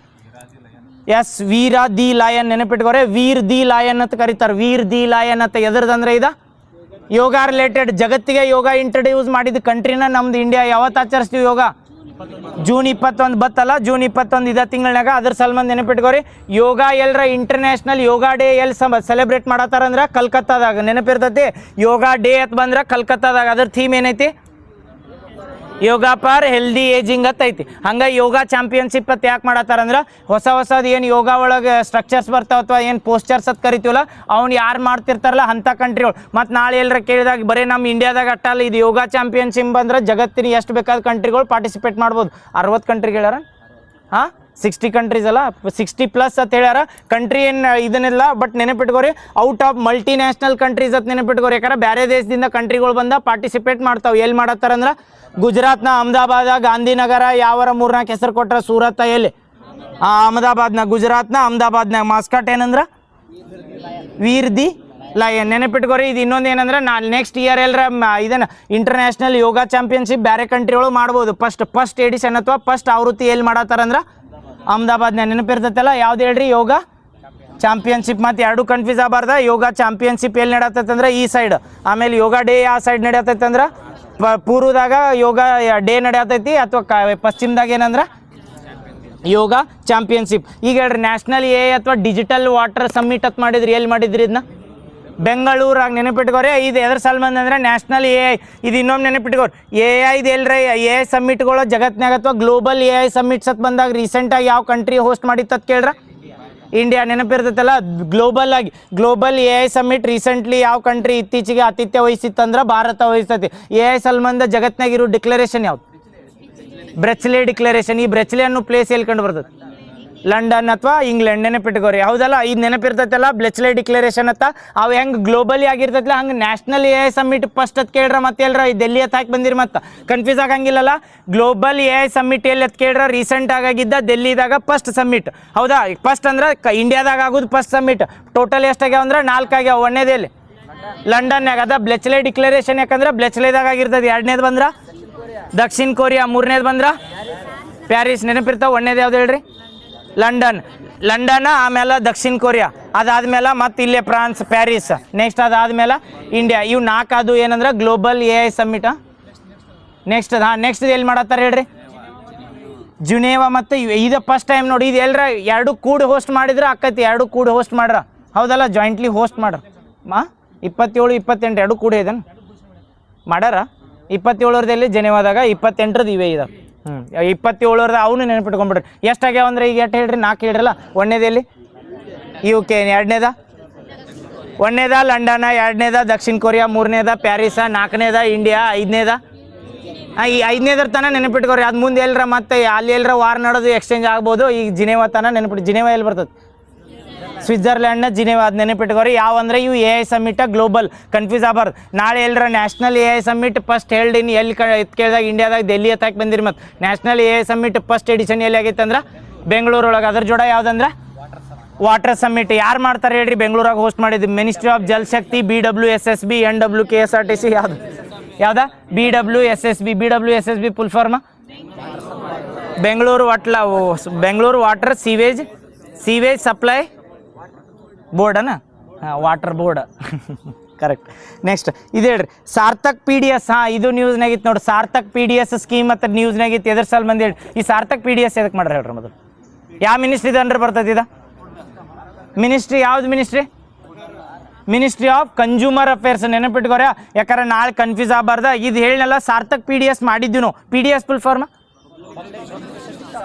Yes, Veera the lion. ನೆನಪಿಟ್ಕೋರೆ. ವೀರ್ ದಿ ಲಾಯನ್ ಅಂತ ಕರೀತಾರೆ. ವೀರ್ ದಿ ಲಾಯನ್ ಅಂತ ಎದ್ರದಂದ್ರೆ ಇದು ಯೋಗ ರಿಲೇಟೆಡ್. ಜಗತ್ತಿಗೆ ಯೋಗ ಇಂಟ್ರಡ್ಯೂಸ್ ಮಾಡಿದ ಕಂಟ್ರಿನ ನಮ್ದು ಇಂಡಿಯಾ. ಯಾವತ್ತು ಆಚರಿಸ್ತೀವಿ ಯೋಗ? ಜೂನ್ 21 ಬತ್ತಲ್ಲ, ಜೂನ್ 21 ಇದ ತಿಂಗಳಾಗ. ಅದ್ರ ಸಲ್ಮಂದ್ ನೆನಪಿಟ್ಕೋರಿ. ಯೋಗ ಎಲ್ಲರ ಇಂಟರ್ನ್ಯಾಷನಲ್ ಯೋಗ ಡೇ ಎಲ್ಲಿ ಸೆಲೆಬ್ರೇಟ್ ಮಾಡತ್ತಾರ ಅಂದ್ರೆ ಕಲ್ಕತ್ತಾದಾಗ. ನೆನಪಿರ್ತೈತಿ. ಯೋಗ ಡೇ ಅಂತ ಬಂದ್ರೆ ಕಲ್ಕತ್ತಾದಾಗ. ಅದ್ರ ಥೀಮ್ ಏನೈತಿ? ಯೋಗ ಫಾರ್ ಹೆಲ್ದಿ ಏಜಿಂಗ್ ಅಂತ ಐತಿ. ಹಂಗೆ ಯೋಗ ಚಾಂಪಿಯನ್ಶಿಪ್ ಅಂತ ಯಾಕೆ ಮಾಡತ್ತಾರಂದ್ರೆ ಹೊಸದು ಏನು ಯೋಗ ಒಳಗೆ ಸ್ಟ್ರಕ್ಚರ್ಸ್ ಬರ್ತಾವ ಅಥವಾ ಏನು ಪೋಸ್ಚರ್ಸ್ ಅಂತ ಕರಿತೀವಲ್ಲ ಅವ್ನು ಯಾರು ಮಾಡ್ತಿರ್ತಾರಲ್ಲ ಅಂಥ ಕಂಟ್ರಿಗಳು. ಮತ್ತು ನಾಳೆ ಎಲ್ಲರ ಕೇಳಿದಾಗ ಬರೀ ನಮ್ಮ ಇಂಡಿಯಾದಾಗ ಅಟ್ಟಲ್ಲ, ಇದು ಯೋಗ ಚಾಂಪಿಯನ್ಶಿಪ್ ಅಂದ್ರೆ ಜಗತ್ತಿನ ಎಷ್ಟು ಬೇಕಾದ ಕಂಟ್ರಿಗಳು ಪಾರ್ಟಿಸಿಪೇಟ್ ಮಾಡ್ಬೋದು. 60 ಕಂಟ್ರಿ ಹೇಳ್ಯಾರ, ಹಾಂ 60 ಕಂಟ್ರೀಸ್ ಅಲ್ಲ, 60+ ಅಂತ ಹೇಳ್ಯಾರ. ಕಂಟ್ರಿ ಏನು ಇದನ್ನೆಲ್ಲ ಬಟ್ ನೆನಪಿಟ್ಕೋರಿ, out of multinational countries ಅಂತ ನೆನಪಿಟ್ಕೋರಿ. ಯಾಕಂದ್ರೆ ಬೇರೆ ದೇಶದಿಂದ ಕಂಟ್ರಿಗಳು ಬಂದ ಪಾರ್ಟಿಸಿಪೇಟ್ ಮಾಡ್ತಾವೆ. ಎಲ್ಲಿ ಮಾಡತ್ತಾರಂದ್ರೆ ಗುಜರಾತ್ನ ಅಹಮದಾಬಾದ, ಗಾಂಧಿನಗರ, ಯಾವರ 3-4 ಹೆಸರು ಕೊಟ್ರ, ಸೂರತ್ ಎಲ್ಲಿ ಅಹಮದಾಬಾದ್ನ, ಗುಜರಾತ್ನ ಅಹಮದಾಬಾದ್ನಾಗ. ಮಾಸ್ಕಾಟ್ ಏನಂದ್ರೆ ವೀರ್ ದಿ ಲಯನ್. ನೆನಪಿಟ್ಕೋರಿ. ಇದು ಇನ್ನೊಂದು ಏನಂದ್ರೆ ನೆಕ್ಸ್ಟ್ ಇಯರ್ ಎಲ್ಲರ ಇದನ್ನು ಇಂಟರ್ನ್ಯಾಷನಲ್ ಯೋಗ ಚಾಂಪಿಯನ್ಶಿಪ್ ಬೇರೆ ಕಂಟ್ರಿಗಳು ಮಾಡ್ಬೋದು. ಫಸ್ಟ್ ಎಡಿಷನ್ ಅಥವಾ ಫಸ್ಟ್ ಆವೃತ್ತಿ ಎಲ್ಲಿ ಮಾಡತ್ತಾರಂದ್ರೆ ಅಹಮದಾಬಾದ್ನ. ನೆನಪಿರ್ತೈತಲ್ಲ ಯಾವ್ದು ಹೇಳ್ರಿ, ಯೋಗ ಚಾಂಪಿಯನ್ಶಿಪ್. ಮತ್ತು ಎರಡು ಕನ್ಫ್ಯೂಸ್ ಆಗಬಾರ್ದ. ಯೋಗ ಚಾಂಪಿಯನ್ಶಿಪ್ ಎಲ್ಲಿ ನಡೆಯತ್ತಂದ್ರೆ ಈ ಸೈಡ್, ಆಮೇಲೆ ಯೋಗ ಡೇ ಯಾವ ಸೈಡ್ ನಡೆಯತ್ತೈತೆ ಅಂದ್ರೆ ಪೂರ್ವದಾಗ ಯೋಗ ಡೇ ನಡೆಯತೈತಿ, ಅಥವಾ ಪಶ್ಚಿಮದಾಗ ಏನಂದ್ರೆ ಯೋಗ ಚಾಂಪಿಯನ್ಶಿಪ್. ಈಗ ಹೇಳ್ರಿ ನ್ಯಾಷನಲ್ ಎ ಅಥವಾ ಡಿಜಿಟಲ್ ವಾಟರ್ ಸಮ್ಮಿಟ್ ಅಂತ ಮಾಡಿದ್ರಿ, ಎಲ್ಲಿ ಮಾಡಿದ್ರಿ ಇದನ್ನ? ಬೆಂಗಳೂರಾಗ. ನೆನಪಿಟ್ಕೋರಿ. ಇದು ಎದ್ರ ಸಲ್ಬಂದ್ ಅಂದ್ರೆ ನ್ಯಾಷನಲ್ AI. ಇದು ಇನ್ನೊಮ್ಮೆ ನೆನಪಿಟ್ಕೋರಿ, AI ಎಲ್ರಿ AI ಸಮ್ಮಿಟ್ಗಳು ಜಗತ್ನಾಗ ಅಥವಾ ಗ್ಲೋಬಲ್ AI ಸಮ್ಮಿಟ್ಸ್ ಅಂತ ಬಂದಾಗ ರೀಸೆಂಟಾಗಿ ಯಾವ ಕಂಟ್ರಿ ಹೋಸ್ಟ್ ಮಾಡಿತ್ತು ಕೇಳ್ರ? ಇಂಡಿಯಾ. ನೆನಪಿರ್ತೈತಲ್ಲ ಗ್ಲೋಬಲ್ AI ಸಮ್ಮಿಟ್ ರೀಸೆಂಟ್ಲಿ ಯಾವ ಕಂಟ್ರಿ ಇತ್ತೀಚೆಗೆ ಆತಿಥ್ಯ ವಹಿಸಿತ್ತಂದ್ರೆ ಭಾರತ ವಹಿಸ್ತೈತಿ. AI ಸಂಬಂಧ ಜಗತ್ನಾಗಿರೋ ಡಿಕ್ಲರೇಷನ್ ಯಾವ್ದು? ಬ್ರೆಚ್ಲೆ ಡಿಕ್ಲರೇಷನ್. ಈ ಬ್ರೆಚ್ಲೆ ಅನ್ನೋ ಪ್ಲೇಸ್ ಎಲ್ಲಿ ಕಂಡು ಬರ್ತದೆ? ಲಂಡನ್ ಅಥವಾ ಇಂಗ್ಲೆಂಡ್. ನೆನಪಿಟ್ಕೋರಿ. ಹೌದಲ್ಲ, ಇದು ನೆನಪಿರ್ತೈತಲ್ಲ ಬ್ಲೆಚ್ಲೆ ಡಿಕ್ಲರೇಷನ್ ಅಂತ. ಅವು ಹೆಂಗೆ ಗ್ಲೋಬಲಿ ಆಗಿರ್ತೈತಲ್ಲ ಹಂಗೆ ನ್ಯಾಷನಲ್ AI ಸಮ್ಮಿಟ್ ಫಸ್ಟ್ ಅಂತ ಕೇಳ್ರ. ಮತ್ತೆ ಎಲ್ರ ಡೆಲ್ಲಿ ಅಂತ ಹಾಕಿ ಬಂದಿರಿ, ಮತ್ತೆ ಕನ್ಫ್ಯೂಸ್ ಆಗಂಗಿಲ್ಲಲ್ಲ. ಗ್ಲೋಬಲ್ AI ಸಮ್ಮಿಟ್ ಎಲ್ಲಿ ಅಂತ ಕೇಳ್ರ? ರೀಸೆಂಟ್ ಆಗಿದ್ದ ಡೆಲ್ಲಿದಾಗ ಫಸ್ಟ್ ಸಮ್ಮಿಟ್. ಹೌದಾ? ಫಸ್ಟ್ ಅಂದ್ರೆ ಇಂಡಿಯಾದಾಗ ಆಗೋದು ಫಸ್ಟ್ ಸಮ್ಮಿಟ್. ಟೋಟಲ್ ಎಷ್ಟಾಗ್ಯಾವ ಅಂದ್ರೆ 4 ಆಗ್ಯಾವ. ಒಂದೇದಲ್ಲಿ ಲಂಡನ್ಯಾಗ ಅದ ಬ್ಲೆಚ್ಲೆ ಡಿಕ್ಲರೇಷನ್. ಯಾಕಂದ್ರೆ ಬ್ಲೆಚ್ಲೆದಾಗ ಆಗಿರ್ತದೆ. 2ನೇದು ಬಂದ್ರೆ ದಕ್ಷಿಣ ಕೊರಿಯಾ. 3ನೇದು ಬಂದ್ರೆ ಪ್ಯಾರಿಸ್. ನೆನಪಿರ್ತಾವ. 1ನೇದು ಯಾವ್ದು ಹೇಳ್ರಿ? ಲಂಡನ್. ಆಮೇಲೆ ದಕ್ಷಿಣ ಕೊರಿಯಾ. ಅದಾದ್ಮೇಲೆ ಮತ್ತೆ ಇಲ್ಲೇ ಫ್ರಾನ್ಸ್ ಪ್ಯಾರಿಸ್. ನೆಕ್ಸ್ಟ್ ಅದಾದ್ಮೇಲೆ ಇಂಡಿಯಾ. ಇವು 4 ಅದು ಏನಂದ್ರೆ ಗ್ಲೋಬಲ್ AI ಸಮ್ಮಿಟ್. ನೆಕ್ಸ್ಟ್ ಎಲ್ಲಿ ಮಾಡತ್ತಾರೆ ಹೇಳ್ರಿ? ಜುನೇವಾ. ಮತ್ತು ಇದು ಫಸ್ಟ್ ಟೈಮ್ ನೋಡಿ. ಇದು ಎಲ್ಲರ 2 ಕೂಡಿ ಹೋಸ್ಟ್ ಮಾಡಿದ್ರೆ ಆಕೈತಿ. 2 ಕೂಡಿ ಹೋಸ್ಟ್ ಮಾಡ್ರ. ಹೌದಲ್ಲ, ಜಾಯಿಂಟ್ಲಿ ಹೋಸ್ಟ್ ಮಾಡ್ರ. 27, 28 2 ಕೂಡಿ ಇದನ್ನು ಮಾಡ್ಯಾರ. 27ರದಲ್ಲಿ ಜೆನೆವಾದಾಗ, 28ರದ್ದು ಇವೇ ಇದಾವೆ. 27ರದ ಅವನು ನೆನಪಿಟ್ಕೊಂಡ್ಬಿಡ್ರಿ. ಎಷ್ಟಾಗ್ಯಾವ ಅಂದ್ರೆ ಈಗ ಎಷ್ಟು ಹೇಳ್ರಿ? 4 ಹೇಳ್ರಲ್ಲ. 1ನೇದಲ್ಲಿ UK, 1ನೇದ ಲಂಡನ್, 2ನೇದ ದಕ್ಷಿಣ ಕೊರಿಯಾ, 3ನೇದ ಪ್ಯಾರಿಸ, 4ನೇದ ಇಂಡಿಯಾ, 5ನೇದ ಈ 5ನೇದ್ರ ತನ ನೆನಪಿಟ್ಕೋರಿ. ಅದು ಮುಂದೆ ಎಲ್ಲರ ಮತ್ತೆ ಅಲ್ಲಿ ಎಲ್ಲರ ವಾರ್ ನಡೆದು ಎಕ್ಸ್ಚೇಂಜ್ ಆಗ್ಬೋದು. ಈಗ ಜಿನೇವಾ ತನ ನೆನಪಿಟ್ಟು. ಜಿನೇವಾ ಎಲ್ಲಿ ಬರ್ತದೆ? ಸ್ವಿಟ್ಜರ್ಲ್ಯಾಂಡ್ನ ಜಿನೇವಾ. ಅದು ನೆನಪಿಟ್ಕೋರಿ. ಯಾವ ಅಂದ್ರೆ ಇವು AI ಸಮ್ಮಿಟ್ ಗ್ಲೋಬಲ್. ಕನ್ಫ್ಯೂಸ್ ಆಗಬಾರ್ದು. ನಾಳೆ ಎಲ್ಲರ national AI summit first held in ಎಲ್ಲಿ ಕೇಳಿದಾಗ ಇಂಡಿಯಾದಾಗ ಡೆಲ್ಲಿ ಹತ್ತಾಕಿ ಬಂದಿರಿ. ಮತ್ತು national AI summit first edition ಎಲ್ಲಿ ಆಗೈತೆ ಅಂದ್ರೆ ಬೆಂಗಳೂರೊಳಗೆ. ಅದ್ರ ಜೋಡ ಯಾವುದಂದ್ರೆ ವಾಟರ್ ಸಮ್ಮಿಟ್. ಯಾರು ಮಾಡ್ತಾರೆ ಹೇಳ್ರಿ? ಬೆಂಗಳೂರಾಗ ಹೋಸ್ಟ್ ಮಾಡಿದ್ದು ministry of Jalshakti, BWSSB, NWKSRTC. ಯಾವ್ದಾ? BWSSB. BWSSB full form Bengaluru water sewage supply ಬೋರ್ಡನ. Water board. ಕರೆಕ್ಟ್. ನೆಕ್ಸ್ಟ್ ಇದು ಹೇಳ್ರಿ, ಸಾರ್ಥಕ್ PDS. ಇದು ನ್ಯೂಸ್ನಾಗಿತ್ತು ನೋಡಿ. ಸಾರ್ಥಕ್ PDS ಸ್ಕೀಮ್ ಮತ್ತು ನ್ಯೂಸ್ನಾಗಿತ್ತು. ಎದ್ರ ಸಲ ಬಂದು ಹೇಳಿ ಈ ಸಾರ್ಥಕ್ PDS ಎದಕ್ಕೆ ಮಾಡ್ರಿ ಹೇಳ್ರಿ? ಮೊದಲು ಯಾವ ಮಿನಿಸ್ಟ್ರಿ ಅಂದ್ರೆ ಬರ್ತದೆ ಇದು? ಮಿನಿಸ್ಟ್ರಿ ಯಾವ್ದು? Ministry of consumer affairs. ನೆನಪಿಟ್ಕೋರ. ಯಾಕಂದ್ರೆ ನಾಳೆ ಕನ್ಫ್ಯೂಸ್ ಆಗಬಾರ್ದ. ಇದು ಹೇಳಿನಲ್ಲ, ಸಾರ್ಥಕ್ PDS ಮಾಡಿದ್ವಿ ನಾವು. PDS full form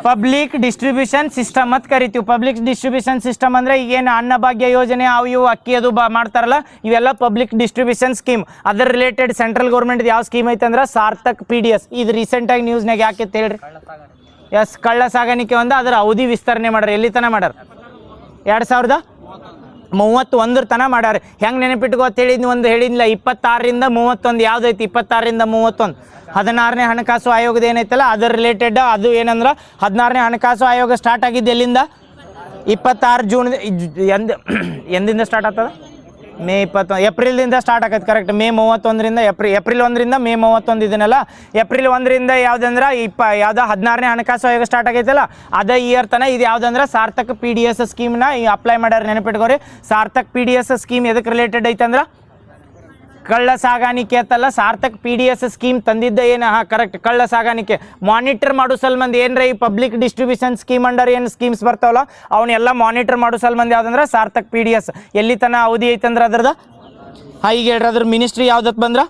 public distribution system ಅಂತ ಕರಿತೀವಿ. ಪಬ್ಲಿಕ್ ಡಿಸ್ಟ್ರಿಬ್ಯೂಷನ್ ಸಿಸ್ಟಮ್ ಅಂದರೆ ಈಗೇನು ಅನ್ನಭಾಗ್ಯ ಯೋಜನೆ ಅವು ಇವು ಅಕ್ಕಿ ಅದು ಮಾಡ್ತಾರಲ್ಲ, ಇವೆಲ್ಲ ಪಬ್ಲಿಕ್ ಡಿಸ್ಟ್ರಿಬ್ಯೂಷನ್ ಸ್ಕೀಮ್. ಅದರ ರಿಲೇಟೆಡ್ ಸೆಂಟ್ರಲ್ ಗೌರ್ಮೆಂಟ್ ಯಾವ ಸ್ಕೀಮ್ ಐತೆ ಅಂದ್ರೆ ಸಾರ್ಥಕ್ PDS. ಇದು ರೀಸೆಂಟಾಗಿ ನ್ಯೂಸ್ನಾಗ ಯಾಕೆ ಹೇಳ್ರಿ? ಎಸ್, ಕಳ್ಳ ಸಾಗಾಣಿಕೆ ಒಂದು ಅದರ ಅವಧಿ ವಿಸ್ತರಣೆ ಮಾಡ್ಯಾರ. ಎಲ್ಲಿ ತನಕ ಮಾಡ್ಯಾರ? 2031 ತನಕ ಮಾಡ್ಯಾರ. ಹೆಂಗೆ ನೆನಪಿಟ್ಕೋತ ಹೇಳಿದ್ನಿ? ಒಂದು ಹೇಳಿದ್ನಿಲ್ಲ, 26ರಿಂದ 31. ಯಾವುದೈತಿ 26ರಿಂದ 31? 16ನೇ ಹಣಕಾಸು ಆಯೋಗದ ಏನೈತಲ್ಲ ಅದರ ರಿಲೇಟೆಡ್. ಅದು ಏನಂದ್ರೆ 16ನೇ ಹಣಕಾಸು ಆಯೋಗ ಸ್ಟಾರ್ಟ್ ಆಗಿದ್ದು ಎಲ್ಲಿಂದ? 26 ಜೂನ್. ಎಂದಿಂದ ಸ್ಟಾರ್ಟ್ ಆಗ್ತದೆ? ಮೇ 21. ಏಪ್ರಿಲಿಂದ ಸ್ಟಾರ್ಟ್ ಆಗತ್ತೆ. ಕರೆಕ್ಟ್. ಮೇ 31ರಿಂದ ಏಪ್ರಿಲ್ 1ರಿಂದ ಮೇ 31 ಇದನ್ನೆಲ್ಲ. ಏಪ್ರಿಲ್ 1ರಿಂದ ಯಾವುದಂದ್ರೆ ಯಾವ್ದು 16ನೇ ಹಣಕಾಸು ಆಯೋಗ ಸ್ಟಾರ್ಟ್ ಆಗೈತಲ್ಲ ಅದೇ ಇಯರ್ ತನ. ಇದು ಯಾವುದಂದ್ರೆ ಸಾರ್ಥಕ್ PDS ಸ್ಕೀಮ್ನ ಅಪ್ಲೈ ಮಾಡ್ಯಾರ. ನೆನಪಿಟ್ಕೋರಿ. ಸಾರ್ಥಕ್ PDS ಸ್ಕೀಮ್ ಎದಕ್ಕೆ ರಿಲೇಟೆಡ್ ಐತಂದ್ರೆ ಕಳ್ಳ ಸಾಗಾಣಿಕೆ ಅಂತಲ್ಲ. ಸಾರ್ಥಕ್ PDS ಸ್ಕೀಮ್ ತಂದಿದ್ದ ಏನು? ಕರೆಕ್ಟ್, ಕಳ್ಳ ಸಾಗಾಣಿಕೆ ಮಾನಿಟರ್ ಮಾಡೋ ಸಲ್ಮಂದಿ ಏನ್ರ ಈ ಪಬ್ಲಿಕ್ ಡಿಸ್ಟ್ರಿಬ್ಯೂಷನ್ ಸ್ಕೀಮ್ ಅಂಡರ್ ಏನು ಸ್ಕೀಮ್ಸ್ ಬರ್ತಾವಲ್ಲ ಅವನ್ನೆಲ್ಲ ಮಾನಿಟರ್ ಮಾಡೋ ಸಲ್ಮಂದಿ ಯಾವುದಂದ್ರೆ ಸಾರ್ಥಕ್ PDS. ಎಲ್ಲಿ ತನ ಅವಧಿ ಐತಂದ್ರೆ ಅದ್ರದ್ದು? ಈಗ ಹೇಳ್ರಿ ಅದ್ರ ಮಿನಿಸ್ಟ್ರಿ ಯಾವ್ದಕ್ಕೆ ಬಂದ್ರೆ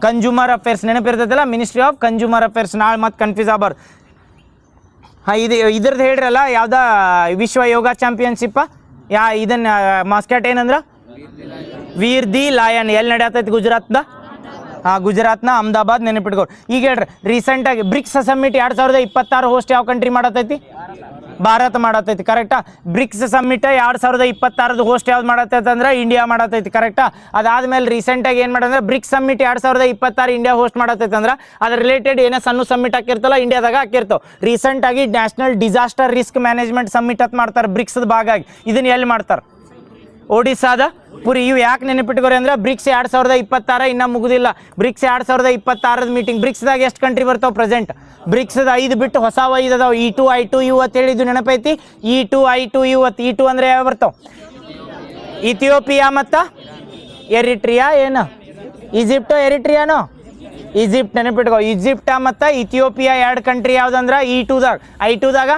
ಕನ್ಸ್ಯೂಮರ್ ಅಫೇರ್ಸ್ ನೆನಪಿರ್ತೈತಲ್ಲ, ಮಿನಿಸ್ಟ್ರಿ ಆಫ್ ಕನ್ಸ್ಯೂಮರ್ ಅಫೇರ್ಸ್. ನಾಳೆ ಮತ್ತೆ ಕನ್ಫ್ಯೂಸ್ ಆಗಬಾರ್ದು. ಹಾಂ, ಇದ್ರದ್ದು ಹೇಳ್ರಲ್ಲ, ಯಾವ್ದು ವಿಶ್ವ ಯೋಗ ಚಾಂಪಿಯನ್ಶಿಪ್ ಇದನ್ನು ಮಾಸ್ಕೆಟ್ ಏನಂದ್ರೆ ವೀರ್ ದಿ ಲಾಯನ್. ಎಲ್ಲಿ ನಡೆಯತೈತಿ? ಗುಜರಾತ್ದ. ಹಾಂ, ಗುಜರಾತ್ನ ಅಹಮದಾಬಾದ್. ನೆನಪಿಟ್ಕೋರಿ. ಈಗ ಹೇಳ್ರಿ, ರೀಸೆಂಟಾಗಿ ಬ್ರಿಕ್ಸ್ ಸಮ್ಮಿಟ್ 2026 ಹೋಸ್ಟ್ ಯಾವ ಕಂಟ್ರಿ ಮಾಡತೈತಿ? ಭಾರತ ಮಾಡತೈತಿ. ಕರೆಕ್ಟಾ? ಬ್ರಿಕ್ಸ್ ಸಮ್ಮಿಟ್ 2026 ಹೋಸ್ಟ್ ಯಾವ್ದು ಮಾಡತೈತೆ ಅಂದ್ರೆ ಇಂಡಿಯಾ ಮಾಡತೈತಿ. ಕರೆಕ್ಟಾ? ಅದಾದ್ಮೇಲೆ ರೀಸೆಂಟಾಗಿ ಏನು ಮಾಡಂದ್ರೆ ಬ್ರಿಕ್ಸ್ ಸಮ್ಮಿಟ್ 2026 ಇಂಡಿಯಾ ಹೋಸ್ಟ್ ಮಾಡತೈತೆ ಅಂದ್ರೆ ಅದ್ರ ರಿಲೇಟೆಡ್ ಏನೋ ಸಣ್ಣ ಸಮ್ಮಿಟ್ ಹಾಕಿರ್ತಲ್ಲ ಇಂಡಿಯಾದಾಗ ಹಾಕಿರ್ತಾವೆ. ರೀಸೆಂಟಾಗಿ national disaster risk management summit ಅಂತ ಮಾಡ್ತಾರೆ ಬ್ರಿಕ್ಸ್ದ ಭಾಗಾಗಿ. ಇದನ್ನ ಎಲ್ಲಿ ಮಾಡ್ತಾರೆ? ಒಡಿಸ್ಸಾದ ಪುರಿ. ಇವು ಯಾಕೆ ನೆನಪಿಟ್ಕೋರಿ ಅಂದ್ರೆ ಬ್ರಿಕ್ಸ್ 2026 ಇನ್ನೂ ಮುಗುದಿಲ್ಲ. BRICS 2026 meeting. ಬ್ರಿಕ್ಸ್ದಾಗ ಎಷ್ಟು ಕಂಟ್ರಿ ಬರ್ತಾವೆ ಪ್ರೆಸೆಂಟ್? ಬ್ರಿಕ್ಸ್ದ 5 ಬಿಟ್ಟು ಹೊಸ 5 ಅದಾವೆ. E2 I2 U ಅಂತ ಹೇಳಿದ್ದು ನೆನಪೈತಿ? E2 I2 U. E2 ಅಂದ್ರೆ ಯಾವ ಬರ್ತಾವೆ? ಇಥಿಯೋಪಿಯಾ ಮತ್ತು ಎರಿಟ್ರಿಯಾ. ಏನು ಈಜಿಪ್ಟ್ ಎರಿಟ್ರಿಯಾನೋ? ಈಜಿಪ್ಟ್. ನೆನಪಿಟ್ಕೋ, ಈಜಿಪ್ಟ ಮತ್ತು ಇಥಿಯೋಪಿಯಾ 2 ಕಂಟ್ರಿ ಯಾವ್ದಂದ್ರೆ E2ದಾಗ. I2ದಾಗ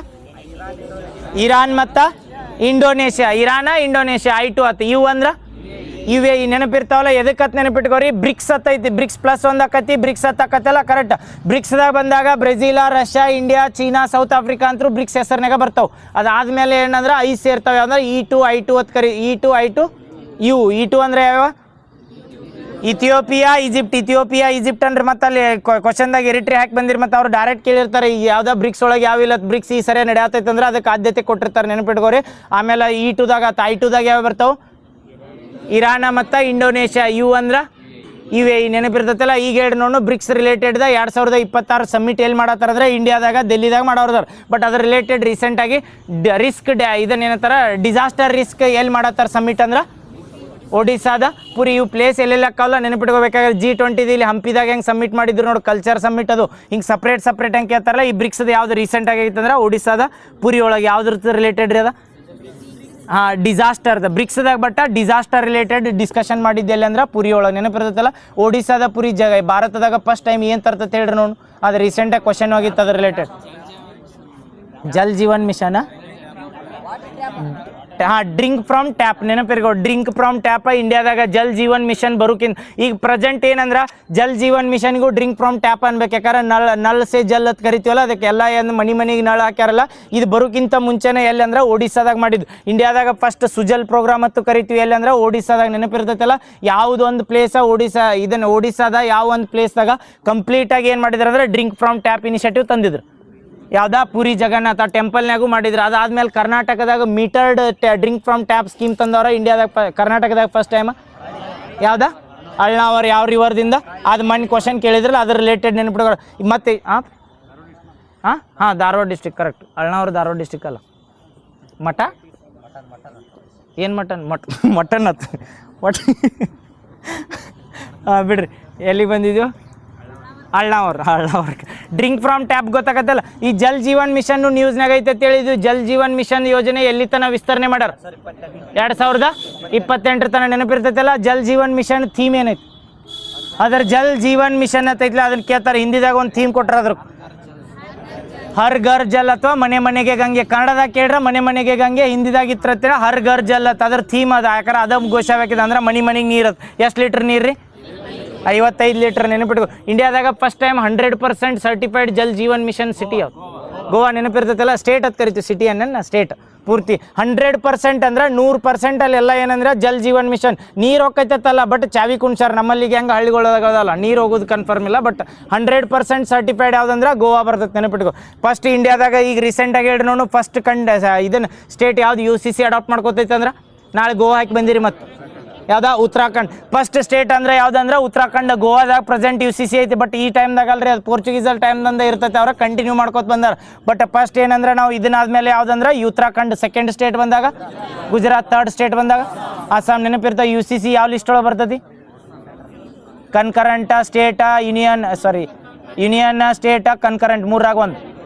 ಇರಾನ್ ಮತ್ತು ಇಂಡೋನೇಷ್ಯಾ. ಇರಾನ ಇಂಡೋನೇಷ್ಯಾ I2 ಆತು. ಇವು ಅಂದ್ರೆ ಇವೇ ನೆನಪಿರ್ತಾವಲ್ಲ. ಎದಕ್ಕತ್ ನೆನಪಿಟ್ಕೋರಿ? ಬ್ರಿಕ್ಸ್ ಹತ್ತೈತಿ. ಬ್ರಿಕ್ಸ್ ಪ್ಲಸ್ 1 ಆಕತಿ, ಬ್ರಿಕ್ಸ್ ಹತ್ತಕತ್ತಲ್ಲ. ಕರೆಕ್ಟ್. ಬ್ರಿಕ್ಸ್ದಾಗ ಬಂದಾಗ Brazil, Russia, India, China, south Africa ಅಂತೂ ಬ್ರಿಕ್ಸ್ ಹೆಸರ್ನಾಗ ಬರ್ತಾವೆ. ಅದಾದ್ಮೇಲೆ ಏನಂದ್ರೆ 5 ಸೇರ್ತಾವೆ. ಅಂದ್ರೆ E2 I2 ಅಂತ ಕರಿ. E2 I2 U. E2 ಅಂದ್ರೆ ಯಾವ? Ethiopia Egypt. ಇಥಿಯೋಪಿಯಾ ಈಜಿಪ್ಟ್ ಅಂದ್ರೆ ಮತ್ತೆ ಅಲ್ಲಿ ಕ್ವಶನ್ದಾಗ ಎರಿಟ್ರಿ ಹಾಕಿ ಬಂದಿರಿ. ಮತ್ತು ಅವ್ರು ಡೈರೆಕ್ಟ್ ಕೇಳಿರ್ತಾರೆ ಯಾವ್ದೋ ಬ್ರಿಕ್ಸ್ ಒಳಗೆ ಯಾವ ಇಲ್ಲ ಬ್ರಿಕ್ಸ್ ಈ ಸರಿ ನಡೆಯತೈತೆ ಅಂದ್ರೆ ಅದಕ್ಕೆ ಆದ್ಯತೆ ಕೊಟ್ಟಿರ್ತಾರೆ. ನೆನಪಿಟ್ಕೋರಿ. ಆಮೇಲೆ E2ದಾಗ I2ದಾಗ ಯಾವ ಬರ್ತಾವೆ? ಇರಾನ ಮತ್ತು ಇಂಡೋನೇಷ್ಯಾ. ಇವು ಅಂದ್ರೆ ಇವೇ ನೆನಪಿರ್ತೈತಲ್ಲ. ಈಗ ಹೇಳಿ ನೋಡು, ಬ್ರಿಕ್ಸ್ ರಿಲೇಟೆಡ್ದ 2026 ಸಮ್ಮಿಟ್ ಎಲ್ಲಿ ಮಾಡತ್ತಾರ ಅಂದ್ರೆ ಇಂಡಿಯಾದಾಗ, ಡೆಲ್ಲಿದಾಗ ಮಾಡೋರ್ದಾರ. ಬಟ್ ಅದ್ರ ರಿಲೇಟೆಡ್ ರೀಸೆಂಟಾಗಿ ರಿಸ್ಕ್ ಇದನ್ನ ಏನಂತಾರ, ಡಿಸಾಸ್ಟರ್ ರಿಸ್ಕ್ ಎಲ್ಲಿ ಮಾಡತ್ತಾರ ಸಮ್ಮಿಟ್ ಅಂದ್ರೆ ಒಡಿಸ್ಸಾದ ಪುರಿ. ಇವು ಪ್ಲೇಸ್ ಎಲ್ಲೆಲ್ಲ ಅಕ್ಕಲ್ಲ ನೆನಪಿಟ್ಕೋಬೇಕಾದ್ರೆ. G20 ಇಲ್ಲಿ ಹಂಪಿದಾಗ ಹೆಂಗೆ ಸಬ್ಮಿಟ್ ಮಾಡಿದ್ರು ನೋಡಿ, ಕಲ್ಚರ್ ಸಬ್ಮಿಟ್. ಅದು ಹಿಂಗೆ ಸಪ್ರೇಟ್ ಹೆಂಗೆ ಕೇಳ್ತಾರಲ್ಲ. ಈ ಬ್ರಿಕ್ಸ್ದು ಯಾವ್ದು ರೀಸೆಂಟಾಗಿ ಆಗೈತೆ ಅಂದ್ರೆ ಒಡಿಸ್ಸಾದ ಪುರಿ ಒಳಗೆ. ಯಾವ್ದ್ರ ರಿಲೇಟೆಡ್ ರೀ ಅದ? ಹಾಂ, ಡಿಸಾಸ್ಟರ್ದ ಬ್ರಿಕ್ಸ್ದಾಗ. ಬಟ್ ಡಿಸಾಸ್ಟರ್ ರಿಲೇಟೆಡ್ ಡಿಸ್ಕಷನ್ ಮಾಡಿದ್ದೆಲ್ಲ ಅಂದ್ರೆ ಪುರಿ ಒಳಗೆ. ನೆನಪಿರ್ತೈತಲ್ಲ. ಒಡಿಸ್ಸಾದ ಪುರಿ ಭಾರತದಾಗ ಫಸ್ಟ್ ಟೈಮ್ ಏನು ತರ್ತೈತೆ ಹೇಳ್ರಿ ನೋಡು. ಅದು ರೀಸೆಂಟಾಗಿ ಕ್ವಶನ್ ಆಗಿತ್ತು ಅದ್ರ ರಿಲೇಟೆಡ್. ಜಲ್ ಜೀವನ್ ಮಿಷನ್. ಹಾಂ, ಡ್ರಿಂಕ್ ಫ್ರಮ್ ಟ್ಯಾಪ್. ನೆನಪಿರ್ಗೋ, ಡ್ರಿಂಕ್ ಫ್ರಮ್ ಟ್ಯಾಪ್ ಇಂಡಿಯಾದಾಗ ಜಲ್ ಜೀವನ್ ಮಿಷನ್ ಬರೋಕಿಂತ ಈಗ ಪ್ರೆಸೆಂಟ್ ಏನಂದ್ರೆ ಜಲ್ ಜೀವನ್ ಮಿಷನ್ಗೂ ಡ್ರಿಂಕ್ ಫ್ರಮ್ ಟ್ಯಾಪ್ ಅನ್ಬೇಕು. ಯಾಕಂದ್ರೆ ನಲ್ ಸೇ ಜಲ್ ಅಂತ ಕರಿತೀವಲ್ಲ, ಅದಕ್ಕೆ ಎಲ್ಲ ಏನು ಮನಿಗೆ ನಳ ಹಾಕ್ಯಾರಲ್ಲ. ಇದು ಬರೋಕ್ಕಿಂತ ಮುಂಚೆನೇ ಎಲ್ಲಿ ಅಂದ್ರೆ ಒಡಿಸ್ಸಾದಾಗ ಮಾಡಿದ್ದು. ಇಂಡಿಯಾದಾಗ ಫಸ್ಟ್ ಸುಜಲ್ ಪ್ರೋಗ್ರಾಮ್ ಅಂತ ಕರಿತೀವಿ. ಎಲ್ಲಿ ಅಂದ್ರೆ ಒಡಿಸ್ಸಾದಾಗ. ನೆನಪಿರ್ತೈತಲ್ಲ. ಯಾವುದೊಂದು ಪ್ಲೇಸ ಒಡಿಸ್ಸಾದ ಯಾವ ಒಂದು ಪ್ಲೇಸ್ದಾಗ ಕಂಪ್ಲೀಟಾಗಿ ಏನು ಮಾಡಿದ್ರು ಅಂದ್ರೆ ಡ್ರಿಂಕ್ ಫ್ರಮ್ ಟ್ಯಾಪ್ ಇನಿಷಿಯೇಟಿವ್ ತಂದಿದ್ರು. ಯಾವ್ದಾ? ಪುರಿ ಜಗನ್ನಾಥ ಟೆಂಪಲ್ನಾಗೂ ಮಾಡಿದ್ರು. ಅದಾದ್ಮೇಲೆ ಕರ್ನಾಟಕದಾಗ metered drink from tap scheme ತಂದವ್ರ ಇಂಡಿಯಾದಾಗ. ಕರ್ನಾಟಕದಾಗ ಫಸ್ಟ್ ಟೈಮ್ ಯಾವ್ದಾ? ಅಳ್ನಾವರ್. ಯಾವ ರಿವರ್ದಿಂದ? ಅದು ಮೊನ್ನೆ ಕ್ವಶನ್ ಕೇಳಿದ್ರಲ್ಲ, ಅದ್ರ ರಿಲೇಟೆಡ್ ನೆನಪಿಟ್ಕೊಳ್ಳೋ. ಮತ್ತೆ ಹಾಂ, Dharwad district. Correct. Alnavar Dharwad district ಅಲ್ಲ. ಮಠ ಏನು ಮಟನ್ ಅತ್ ಹಾಂ, ಬಿಡ್ರಿ. ಎಲ್ಲಿಗೆ ಬಂದಿದ್ಯೋ? ಅಳ್ನಾವರ್. ಡ್ರಿಂಕ್ ಫ್ರಮ್ ಟ್ಯಾಪ್ ಗೊತ್ತಾಗತ್ತಲ್ಲ. ಈ ಜಲ್ ಜೀವನ್ ಮಿಷನ್ ನ್ಯೂಸ್ನಾಗ ಐತೆ ಅಂತ ಹೇಳಿದ್ವಿ. ಜಲ್ ಜೀವನ್ ಮಿಷನ್ ಯೋಜನೆ ಎಲ್ಲಿ ತನಕ ವಿಸ್ತರಣೆ ಮಾಡ್ಯಾರ? 2028 ತನಕ. ನೆನಪಿರ್ತೈತಲ್ಲ. ಜಲ್ ಜೀವನ್ ಮಿಷನ್ ಥೀಮ್ ಏನೈತಿ? ಅದ್ರ ಜಲ್ ಜೀವನ್ ಮಿಷನ್ ಅಂತೈತಿಲ್ಲ, ಅದನ್ನ ಕೇಳ್ತಾರೆ. ಹಿಂದಿದಾಗ ಒಂದು ಥೀಮ್ ಕೊಟ್ರ. ಅದ್ರ ಹರ್ ಘರ್ ಜಲ್ ಅಥವಾ ಮನೆ ಮನೆಗೆ ಗಂಗೆ. ಕನ್ನಡದಾಗ ಕೇಳ್ರ ಮನೆ ಮನೆಗೆ ಗಂಗೆ. ಹಿಂದಿದಾಗ ಇತ್ತಿರ ಹರ್ ಘರ್ ಜಲ್ ಅಂತ. ಅದ್ರ ಥೀಮ್ ಅದ. ಯಾಕಂದ್ರೆ ಅದ ಘೋಷವಾಗಿದೆ ಅಂದ್ರೆ ಮನೆಗೆ ನೀರು. ಎಷ್ಟು ಲೀಟ್ರ್ ನೀರು ರೀ? 55 ಲೀಟರ್. ನೆನಪಿಟ್ಕೊ. ಇಂಡಿಯಾದಾಗ first time 100% certified Jal Jeevan mission city ಯಾವ್ದು? ಗೋವಾ. ನೆನಪಿರ್ತೈತಲ್ಲ. ಸ್ಟೇಟ್ ಅಂತ ಕರಿತೀವಿ, ಸಿಟಿ ಅನ್ನೋ ಸ್ಟೇಟ್ ಪೂರ್ತಿ. 100% ಅಂದ್ರೆ 100% ಅಲ್ಲೆಲ್ಲ ಏನಂದ್ರೆ ಜಲ್ ಜೀವನ್ ಮಿಷನ್. ನೀರು ಹೋಗ್ತೈತಲ್ಲ, ಬಟ್ ಚಾವಿ ಕುಣ್ಸಾರ. ನಮ್ಮಲ್ಲಿಗೆ ಹೆಂಗೆ ಹಳ್ಳಿಗಳದಾಗಲ್ಲ ನೀರು ಹೋಗೋದು ಕನ್ಫರ್ಮ್ ಇಲ್ಲ. ಬಟ್ 100% ಸರ್ಟಿಫೈಡ್ ಯಾವ್ದಂದ್ರೆ ಗೋವಾ ಬರ್ತೈತೆ. ನೆನಪಿಟ್ಕೊ. ಫಸ್ಟ್ ಇಂಡಿಯಾದಾಗ ಈಗ ರೀಸೆಂಟಾಗಿ ಹೇಳಿ ನೋಡು, ಫಸ್ಟ್ ಇದನ್ನು ಸ್ಟೇಟ್ ಯಾವ್ದು UCC ಅಡಾಪ್ಟ್ ಮಾಡ್ಕೋತೈತೆ ಅಂದ್ರೆ ನಾಳೆ ಗೋವಾ ಹಾಕಿ ಬಂದಿರಿ. ಮತ್ತು ಯಾವ್ದಾ? ಉತ್ತರಾಖಂಡ್. ಫಸ್ಟ್ ಸ್ಟೇಟ್ ಅಂದ್ರೆ ಯಾವ್ದಂದ್ರೆ ಉತ್ತರಾಖಂಡ್. ಗೋವಾದಾಗ ಪ್ರೆಸೆಂಟ್ UCC ಐತಿ. ಬಟ್ ಈ ಟೈಮ್ದಾಗ ಅಲ್ರಿ, ಅದು ಪೋರ್ಚುಗೀಸಲ್ಲಿ ಟೈಮ್ದಂದ ಇರ್ತೈತೆ. ಅವ್ರ ಕಂಟಿನ್ಯೂ ಮಾಡ್ಕೋತ ಬಂದಾರ. ಬಟ್ ಫಸ್ಟ್ ಏನಂದ್ರೆ ನಾವು ಇದನ್ನಾದ್ಮೇಲೆ ಯಾವ್ದಂದ್ರೆ ಉತ್ತರಾಖಂಡ್. ಸೆಕೆಂಡ್ ಸ್ಟೇಟ್ ಬಂದಾಗ ಗುಜರಾತ್. ಥರ್ಡ್ ಸ್ಟೇಟ್ ಬಂದಾಗ ಅಸ್ಸಾಂ. ನೆನಪಿರ್ತಾವೆ. UCC ಯಾವ ಲಿಸ್ಟ್ ಒಳಗೆ ಬರ್ತೈತಿ? ಕನ್ಕರೆಂಟ ಸ್ಟೇಟ ಯೂನಿಯನ್ ಸ್ಟೇಟ ಕನ್ಕರೆಂಟ್. 3ರಾಗ 1.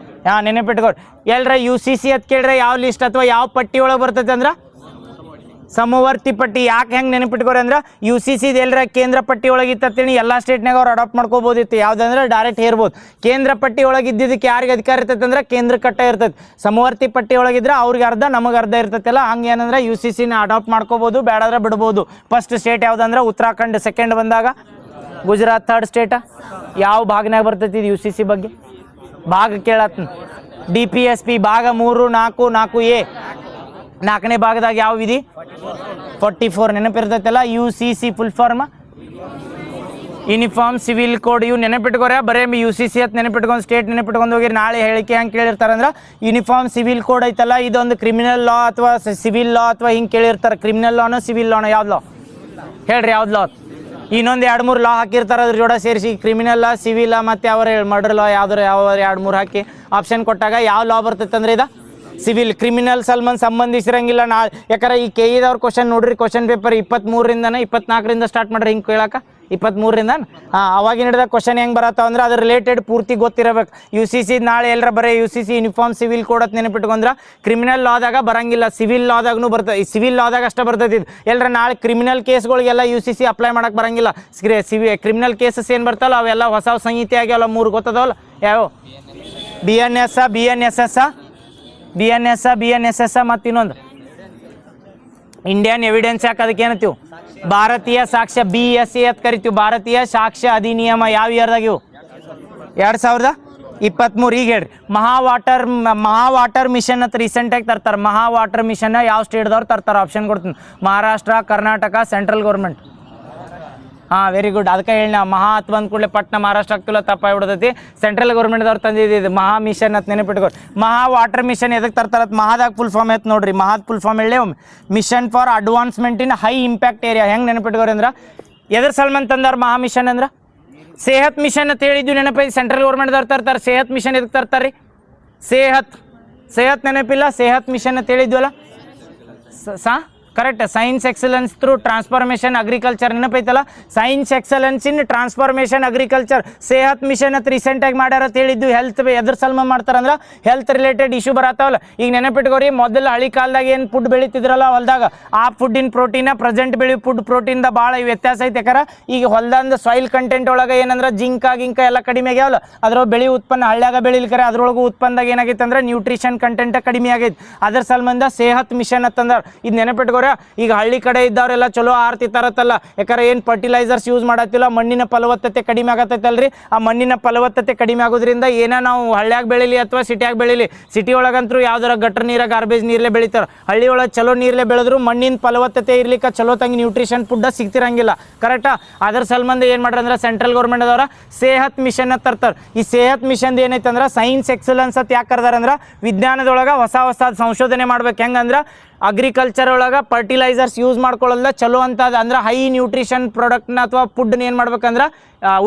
ಹಾಂ, ನೆನಪಿಟ್ಕೊಡಿ. ಎಲ್ಲರ UCC ಅಂತ ಕೇಳ್ರೆ ಯಾವ ಲಿಸ್ಟ್ ಅಥವಾ ಯಾವ ಪಟ್ಟಿ ಒಳಗೆ ಬರ್ತೈತೆ ಅಂದ್ರೆ ಸಮವರ್ತಿ ಪಟ್ಟಿ. ಯಾಕೆ ಹೆಂಗೆ ನೆನಪಿಟ್ಕೋರಿ ಅಂದ್ರೆ UCC ಎಲ್ಲರ ಕೇಂದ್ರ ಪಟ್ಟಿ ಒಳಗಿತ್ತೇಳಿ ಎಲ್ಲ ಸ್ಟೇಟ್ನಾಗ ಅವ್ರು ಅಡಾಪ್ಟ್ ಮಾಡ್ಕೋಬೋದಿತ್ತು. ಯಾವುದಂದ್ರೆ ಡೈರೆಕ್ಟ್ ಹೇರ್ಬೋದು. ಕೇಂದ್ರ ಪಟ್ಟಿ ಒಳಗೆ ಇದ್ದಿದ್ದಕ್ಕೆ ಯಾರಿಗೆ ಅಧಿಕಾರ ಇರ್ತೈತೆ ಅಂದ್ರೆ ಕೇಂದ್ರ ಕಟ್ಟ ಇರ್ತೈತೆ. ಸಮವರ್ತಿ ಪಟ್ಟಿ ಒಳಗಿದ್ರೆ ಅವ್ರಿಗೆ ಅರ್ಧ, ನಮಗೆ ಅರ್ಧ ಇರ್ತೈತಲ್ಲ. ಹಂಗೆ ಏನಂದ್ರೆ UCCನ ಅಡಾಪ್ಟ್ ಮಾಡ್ಕೋಬೋದು, ಬೇಡಾದ್ರೆ ಬಿಡ್ಬೋದು. ಫಸ್ಟ್ ಸ್ಟೇಟ್ ಯಾವುದಂದ್ರೆ ಉತ್ತರಾಖಂಡ್. ಸೆಕೆಂಡ್ ಬಂದಾಗ ಗುಜರಾತ್ ಥರ್ಡ್ ಸ್ಟೇಟ ಯಾವ ಭಾಗನಾಗ ಬರ್ತೈತಿ ಇದು UCC ಬಗ್ಗೆ ಭಾಗ ಕೇಳತ್ನ DPSP ಭಾಗ 3 4 4A 4ನೇ ಭಾಗದಾಗ ಯಾವ ವಿಧಿ 44 ನೆನಪಿರ್ತೈತಲ್ಲ UCC full form uniform civil code ಇವು ನೆನಪಿಟ್ಕೋರ ಬರೇ UCC ಅಂತ ನೆನಪಿಟ್ಕೊಂಡು ಸ್ಟೇಟ್ ನೆನಪಿಟ್ಕೊಂಡು ಹೋಗಿ ನಾಳೆ ಹೇಳಿಕೆ ಹೆಂಗೆ ಕೇಳಿರ್ತಾರಂದ್ರೆ ಯೂನಿಫಾರ್ಮ್ ಸಿವಿಲ್ ಕೋಡ್ ಐತಲ್ಲ ಇದೊಂದು ಕ್ರಿಮಿನಲ್ ಲಾ ಅಥವಾ ಸಿವಿಲ್ ಲಾ ಅಥವಾ ಹಿಂಗೆ ಕೇಳಿರ್ತಾರೆ ಕ್ರಿಮಿನಲ್ ಲಾನೋ ಸಿವಿಲ್ ಲಾನೋ ಯಾವ್ದು ಲಾ ಹೇಳ್ರಿ ಯಾವ್ದು ಲಾ ಇನ್ನೊಂದು 2-3 ಲಾ ಹಾಕಿರ್ತಾರೆ ಅದ್ರ ಜೋಡ ಸೇರಿಸಿ ಕ್ರಿಮಿನಲ್ ಲಾ ಸಿವಿಲ್ ಲಾ ಮತ್ತು ಯಾವ ಮರ್ಡರ್ ಲಾ ಯಾವ್ದಾರು ಯಾವ 2-3 ಹಾಕಿ ಆಪ್ಷನ್ ಕೊಟ್ಟಾಗ ಯಾವ ಲಾ ಬರ್ತೈತೆ ಅಂದ್ರೆ ಇದು ಸಿವಿಲ್ ಕ್ರಿಮಿನಲ್ ಸಲ್ಮನ್ ಸಂಬಂಧಿಸಿರಂಗಿಲ್ಲ ನಾಳೆ ಯಾಕಂದ್ರೆ ಈ KEದವ್ರ ಕ್ವಶನ್ ನೋಡ್ರಿ ಕ್ವಶನ್ ಪೇಪರ್ 23ರಿಂದ 24ರಿಂದ ಸ್ಟಾರ್ಟ್ ಮಾಡ್ರಿ ಹಿಂಗೆ ಕೇಳಕ್ಕೆ 23ರಿಂದ ಅವಾಗಿನ ಹಿಡಿದ ಕ್ವಶನ್ ಹೆಂಗೆ ಬರತ್ತಾವ ಅಂದ್ರೆ ಅದ್ರ ರಿಲೇಟೆಡ್ ಪೂರ್ತಿ ಗೊತ್ತಿರಬೇಕು UCC ನಾಳೆ ಎಲ್ಲರ ಬರೀ UCC ಯೂನಿಫಾರ್ಮ್ ಸಿವಿಲ್ ಕೋಡ್ ಅಂತ ನೆನಪಿಟ್ಕೊಂಡ್ರೆ ಕ್ರಿಮಿನಲ್ ಲಾದಾಗ ಬರಂಗಿಲ್ಲ ಸಿವಿಲ್ ಲಾದಾಗೂ ಬರ್ತದೆ ಸಿವಿಲ್ ಲಾದಾಗ ಅಷ್ಟೇ ಬರ್ತೈತಿ ಎಲ್ಲರ ನಾಳೆ ಕ್ರಿಮಿನಲ್ ಕೇಸ್ಗಳಿಗೆಲ್ಲ UCC ಅಪ್ಲೈ ಮಾಡಕ್ಕೆ ಬರಂಗಿಲ್ಲ ಕ್ರಿಮಿನಲ್ ಕೇಸಸ್ ಏನು ಬರ್ತಾವಲ್ಲ ಅವೆಲ್ಲ ಹೊಸ ಸಂಹಿತೆ ಆಗ್ಯಾವಲ್ಲ 3 ಗೊತ್ತದವಲ್ಲ ಯಾವ BNS ಮತ್ತು ಇನ್ನೊಂದು ಇಂಡಿಯನ್ ಎವಿಡೆನ್ಸ್ ಯಾಕೆ ಅದಕ್ಕೆ ಏನತ್ತೀವಿ ಭಾರತೀಯ ಸಾಕ್ಷ್ಯ BSA ಅಂತ ಕರಿತೀವಿ ಭಾರತೀಯ ಸಾಕ್ಷ್ಯ ಅಧಿನಿಯಮ ಯಾವ ಇಯರ್ದಾಗ ಇವು 2023 ಈಗ ಹೇಳ್ರಿ ಮಹಾ ವಾಟರ್ ಮಿಷನ್ ಅಂತ ರೀಸೆಂಟಾಗಿ ತರ್ತಾರೆ ಮಹಾ ವಾಟರ್ ಮಿಷನ್ ಯಾವ ಸ್ಟೇಟ್ದವ್ರು ತರ್ತಾರೆ ಆಪ್ಷನ್ ಕೊಡ್ತೀನಿ Maharashtra Karnataka central government very good ಅದಕ್ಕೆ ಹೇಳಿ ಮಹಾ ಅಂತ ಬಂದ ಕೂಡಲೇ ಪಟ್ನ ಮಹಾರಾಷ್ಟ್ರ ಆಗ್ತಿಲ್ಲ ತಪ್ಪಾಗ್ಬಿಡ್ತೈತಿ ಸೆಂಟ್ರಲ್ ಗೌರ್ಮೆಂಟ್ದವ್ರು ತಂದಿದ್ದು ಮಹಾ ಮಿಷನ್ ಅಂತ ನೆನಪಿಟ್ಕೊರಿ ಮಹಾ ವಾಟರ್ ಮಿಷನ್ ಎದಕ್ಕೆ ತರ್ತಾರ ಮಹಾದಾಗ ಫುಲ್ ಫಾರ್ಮ್ ಐತೆ ನೋಡ್ರಿ ಮಹಾದ ಫುಲ್ ಫಾರ್ಮ್ ಹೇಳಿ mission for advancement in high impact area ಹೆಂಗೆ ನೆನಪಿಟ್ಕೋರಿ ಅಂದ್ರೆ ಎದ್ರ ಸಲ್ಮನ್ ತಂದಾರ ಮಹಾ ಮಿಷನ್ ಅಂದ್ರೆ ಸೇಹತ್ ಮಿಷನ್ ಅಂತ ಹೇಳಿದ್ದು ನೆನಪೈತಿ ಸೆಂಟ್ರಲ್ ಗೌರ್ಮೆಂಟ್ದವ್ರು ತರ್ತಾರೆ ಸೇಹತ್ ಮಿಷನ್ ಎದಕ್ಕೆ ತರ್ತಾರೆ ರೀ ಸೇಹತ್ ನೆನಪಿಲ್ಲ ಸೇಹತ್ ಮಿಷನ್ ಅಂತ ಹೇಳಿದ್ವಲ್ಲ correct science excellence through transformation agriculture ನೆನಪೈತಲ್ಲ science excellence in transformation agriculture Sehat mission ಅಂತ ರೀಸೆಂಟಾಗಿ ಮಾಡ್ಯಾರ ಅಂತ ಹೇಳಿದ್ದು ಹೆಲ್ತ್ ಎದ್ರ ಸಲ್ಮ ಮಾಡ್ತಾರಂದ್ರೆ ಹೆಲ್ತ್ ರಿಲೇಟೆಡ್ ಇಶ್ಯೂ ಬರತ್ತಾವಲ್ಲ ಈಗ ನೆನಪಿಟ್ಕೋರಿ ಮೊದಲು ಹಳಿ ಕಾಲದಾಗ ಏನು ಫುಡ್ ಬೆಳೀತಿದ್ರಲ್ಲ ಹೊಲದಾಗ ಆ ಫುಡ್ಡಿನ ಪ್ರೋಟೀನ ಪ್ರೆಸೆಂಟ್ ಬೆಳಿ ಫುಡ್ ಪ್ರೋಟೀನ್ದ ಭಾಳ ವ್ಯತ್ಯಾಸ ಐತೆ ಯಾಕಂದ್ರೆ ಈಗ ಹೊಲದಂದು ಸಾಯಿಲ್ ಕಂಟೆಂಟ್ ಒಳಗೆ ಏನಂದ್ರೆ ಜಿಂಕ ಎಲ್ಲ ಕಡಿಮೆ ಆಗ್ಯಾವಲ್ಲ ಅದ್ರೊಳಗೆ ಬೆಳೆ ಉತ್ಪನ್ನ ಹಳ್ಳ್ಯಾಗ ಬೆಳಿಲಿಕರೆ ಅದ್ರೊಳಗೂ ಉತ್ಪನ್ನದಾಗ ಏನಾಗೈತೆ ಅಂದ್ರೆ ನ್ಯೂಟ್ರಿಷನ್ ಕಂಟೆಂಟ್ ಕಡಿಮೆ ಆಗೈತೆ ಅದ್ರ ಸಲ್ಮಂದ ಸೇಹತ್ ಮಿಷನ್ ಅಂತಂದ್ರೆ ಇದು ನೆನಪಿಟ್ಕೋರಿ ಈಗ ಹಳ್ಳಿ ಕಡೆ ಇದ್ದವರೆಲ್ಲ ಚಲೋ ಆರ್ತಿತಾರತ್ತಲ್ಲ ಯಾಕಂದ್ರೆ ಏನು ಫರ್ಟಿಲೈಸರ್ಸ್ ಯೂಸ್ ಮಾಡತ್ತಿಲ್ಲ ಮಣ್ಣಿನ ಫಲವತ್ತತೆ ಕಡಿಮೆ ಆಗತ್ತೈತಲ್ರಿ ಆ ಮಣ್ಣಿನ ಫಲವತ್ತತೆ ಕಡಿಮೆ ಆಗೋದ್ರಿಂದ ಏನೋ ನಾವು ಹಳ್ಳ್ಯಾಗ ಬೆಳೀಲಿ ಅಥವಾ ಸಿಟಿಯಾಗ ಬೆಳೀಲಿ ಸಿಟಿ ಒಳಗಂತೂ ಯಾವ್ದಾರ ಗಟ್ರ ನೀರ ಗಾರ್ಬೇಜ್ ನೀರಲ್ಲೇ ಬೆಳಿತಾರೆ ಹಳ್ಳಿ ಒಳಗೆ ಚಲೋ ನೀರಲ್ಲೇ ಬೆಳೆದ್ರು ಮಣ್ಣಿನ ಫಲವತ್ತತೆ ಇರ್ಲಿಕ್ಕೆ ಚಲೋ ತಂಗಿ ನ್ಯೂಟ್ರಿಷನ್ ಫುಡ್ ಸಿಗ್ತಿರಂಗಿಲ್ಲ ಕರೆಕ್ಟಾ ಅದ್ರ ಸಲ್ಮಂದ ಏನು ಮಾಡ್ರಿ ಅಂದ್ರೆ ಸೆಂಟ್ರಲ್ ಗೌರ್ಮೆಂಟ್ ಅದವರ ಸೇಹತ್ ಮಿಷನ್ ಅಂತ ತರ್ತಾರೆ ಈ ಸೇಹತ್ ಮಿಷನ್ ಏನೈತೆ ಅಂದ್ರೆ ಸೈನ್ಸ್ ಎಕ್ಸಲೆನ್ಸ್ ಅಂತ ಯಾಕೆ ಕರ್ದಾರ ಅಂದ್ರೆ ವಿಜ್ಞಾನದೊಳಗೆ ಹೊಸ ಸಂಶೋಧನೆ ಮಾಡ್ಬೇಕು ಹೆಂಗಂದ್ರೆ ಅಗ್ರಿಕಲ್ಚರ್ ಒಳಗೆ ಫರ್ಟಿಲೈಸರ್ಸ್ ಯೂಸ್ ಮಾಡ್ಕೊಳ್ಳೋಲ್ಲ ಚಲೋ ಅಂತ ಅಂದ್ರೆ ಹೈ ನ್ಯೂಟ್ರಿಷನ್ ಪ್ರಾಡಕ್ಟ್ನ ಅಥವಾ ಫುಡ್ನ ಏನು ಮಾಡ್ಬೇಕಂದ್ರೆ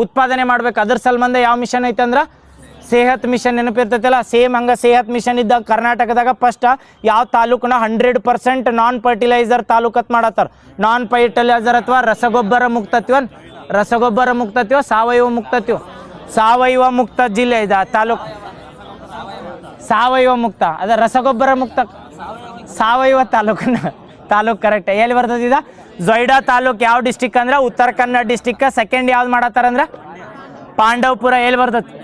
ಉತ್ಪಾದನೆ ಮಾಡ್ಬೇಕು ಅದ್ರ ಸಲ್ಮಂದ ಯಾವ ಮಿಷನ್ ಐತೆ ಅಂದ್ರೆ ಸೇಹತ್ ಮಿಷನ್ ನೆನಪಿರ್ತೈತಲ್ಲ ಸೇಮ್ ಹಂಗೆ ಸೇಹತ್ ಮಿಷನ್ ಇದ್ದಾಗ ಕರ್ನಾಟಕದಾಗ ಫಸ್ಟ್ ಯಾವ ತಾಲೂಕನ್ನ 100% ನಾನ್ ಫರ್ಟಿಲೈಸರ್ ತಾಲೂಕತ್ ಮಾಡತ್ತಾರ ನಾನ್ ಫರ್ಟಿಲೈಸರ್ ಅಥವಾ ರಸಗೊಬ್ಬರ ಮುಕ್ತತ್ವ ಸಾವಯವ ಮುಕ್ತ ಜಿಲ್ಲೆ ಇದೆ ತಾಲೂಕು ಸಾವಯವ ಮುಕ್ತ ಅದ ರಸಗೊಬ್ಬರ ಮುಕ್ತ ಸಾವಯವ ತಾಲೂಕು ಕರೆಕ್ಟ್ ಎಲ್ಲಿ ಬರ್ತದ ಜೊಯ್ಡಾ ತಾಲೂಕು ಯಾವ ಡಿಸ್ಟಿಕ್ ಅಂದ್ರೆ ಉತ್ತರ ಕನ್ನಡ ಡಿಸ್ಟಿಕ್ ಸೆಕೆಂಡ್ ಯಾವ್ದು ಮಾಡತ್ತಾರಂದ್ರೆ ಪಾಂಡವಪುರ ಎಲ್ಲಿ ಬರ್ತದೆ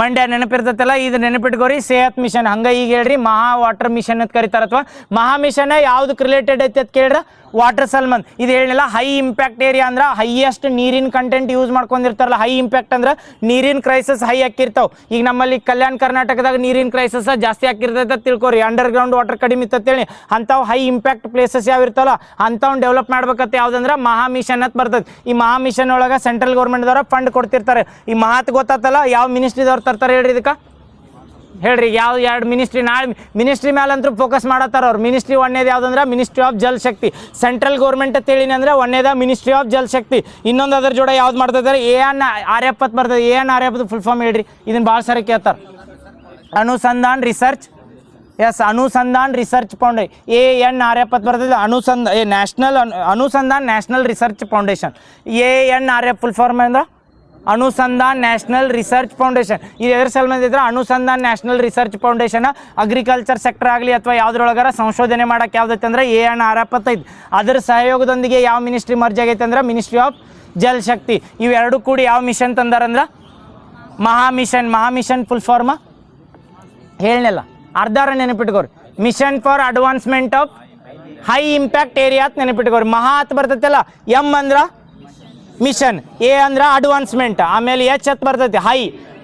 ಮಂಡ್ಯ ನೆನಪಿರ್ತೈತಲ್ಲ ಇದು ನೆನಪಿಟ್ಕೋರಿ ಸೇಹತ್ ಮಿಷನ್ ಹಂಗೆ ಈಗ ಹೇಳ್ರಿ ಮಹಾ ವಾಟರ್ ಮಿಷನ್ ಅಂತ ಕರಿತಾರ ಅಥವಾ ಮಹಾ ಮಿಷನ್ ಯಾವ್ದಕ್ಕೆ ರಿಲೇಟೆಡ್ ಐತಿ ಅಂತ ಕೇಳ್ರ ವಾಟರ್ ಸಲ್ಮನ್ ಇದು ಹೇಳಿಲ್ಲ ಹೈ ಇಂಪ್ಯಾಕ್ಟ್ ಏರಿಯಾ ಅಂದ್ರೆ ಹೈಯೆಸ್ಟ್ ನೀರಿನ ಕಂಟೆಂಟ್ ಯೂಸ್ ಮಾಡ್ಕೊಂಡಿರ್ತಾರಲ್ಲ ಹೈ ಇಂಪ್ಯಾಕ್ಟ್ ಅಂದ್ರೆ ನೀರಿನ ಕ್ರೈಸಿಸ್ ಹೈ ಹಾಕಿರ್ತಾವೆ ಈಗ ನಮ್ಮಲ್ಲಿ ಕಲ್ಯಾಣ ಕರ್ನಾಟಕದಾಗ ನೀರಿನ ಕ್ರೈಸಿಸ್ ಜಾಸ್ತಿ ಹಾಕಿರ್ತೈತೆ ಅಂತ ತಿಳ್ಕೊರಿ ಅಂಡರ್ ಗ್ರೌಂಡ್ ವಾಟರ್ ಕಡಿಮೆ ಇತ್ತಂತೇಳಿ ಅಂಥವು ಹೈ ಇಂಪ್ಯಾಕ್ಟ್ ಪ್ಲೇಸಸ್ ಯಾವ ಇರ್ತಾವಲ್ಲ ಅಂಥವ್ನ ಡೆವಲಪ್ ಮಾಡ್ಬೇಕಂತ ಯಾವ್ದಂದ್ರೆ ಮಹಾ ಮಿಷನ್ ಅಂತ ಬರ್ತದೆ ಈ ಮಹಾ ಮಿಷನ್ ಒಳಗೆ ಸೆಂಟ್ರಲ್ ಗೌರ್ಮೆಂಟ್ದವ್ರ ಫಂಡ್ ಕೊಡ್ತಿರ್ತಾರೆ ಈ ಮಹಾತ್ ಗೊತ್ತಾತಲ್ಲ ಯಾವ ಮಿನಿಸ್ಟ್ರಿದವ್ರು ತರ್ತಾರೆ ಹೇಳ್ರಿ ಇದಕ್ಕೆ ಹೇಳ್ರಿ ಯಾವ 2 ಮಿನಿಸ್ಟ್ರಿ ನಾಳೆ ಮಿನಿಸ್ಟ್ರಿ ಮೇಲಂತೂ ಫೋಕಸ್ ಮಾಡತ್ತಾರ ಅವ್ರು ಮಿನಿಸ್ಟ್ರಿ ಒಂದೇದು ಯಾವ್ದಂದ್ರೆ ministry of Jal Shakti central government ಅಂತ ಹೇಳಿನಿ ಅಂದ್ರೆ ಒಂದೇದ ಮಿನಿಸ್ಟ್ರಿ ಆಫ್ ಜಲ್ ಶಕ್ತಿ ಇನ್ನೊಂದು ಅದ್ರ ಜೋಡ ಯಾವ್ದು ಮಾಡ್ತಿದ್ದಾರೆ ANRF ಬರ್ತದೆ ANRF ಫುಲ್ ಫಾರ್ಮ್ ಹೇಳ್ರಿ ಇದನ್ನ ಭಾಳ ಸಾರಿ ಕೇಳ್ತಾರೆ ಅನುಸಂಧಾನ್ ರಿಸರ್ಚ್ ಫೌಂಡೇಶನ್ ANRF ಬರ್ತದೆ Anusandhan national research foundation ANRF full form ಅಂದ್ರೆ ಅನುಸಂಧಾನ್ ನ್ಯಾಷನಲ್ ರಿಸರ್ಚ್ ಫೌಂಡೇಶನ್ ಇದು ಎದ್ರ ಸಲ್ಮಂದ ಇದ್ರೆ Anusandhan national research foundation agriculture sector ಆಗಲಿ ಅಥವಾ ಯಾವ್ದ್ರೊಳಗಾರ ಸಂಶೋಧನೆ ಮಾಡಕ್ಕೆ ಯಾವ್ದೈತೆ ಅಂದ್ರೆ ANRF ಐತಿ ಅದ್ರ ಸಹಯೋಗದೊಂದಿಗೆ ಯಾವ ಮಿನಿಸ್ಟ್ರಿ ಮರ್ಜ್ ಆಗೈತೆ ಅಂದ್ರೆ ಮಿನಿಸ್ಟ್ರಿ ಆಫ್ ಜಲ್ ಶಕ್ತಿ ಇವೆರಡು ಕೂಡಿ ಯಾವ ಮಿಷನ್ ತಂದಾರಂದ್ರೆ ಮಹಾ ಮಿಷನ್ ಫುಲ್ ಫಾರ್ಮ್ ಹೇಳಲಿಲ್ಲ ಅರ್ಧಾರ ನೆನಪಿಟ್ಕೋರಿ mission for advancement of high impact area ಅಂತ ನೆನಪಿಟ್ಕೋರಿ ಮಹಾ ಅಂತ ಬರ್ತೈತಲ್ಲ M ಅಂದ್ರೆ ಮಿಷನ್. ಎ ಅಂದ್ರೆ ಅಡ್ವಾನ್ಸ್ಮೆಂಟ್, ಆಮೇಲೆ ಎಚ್ ಅಂತ ಬರ್ತೈತಿ ಹೈ,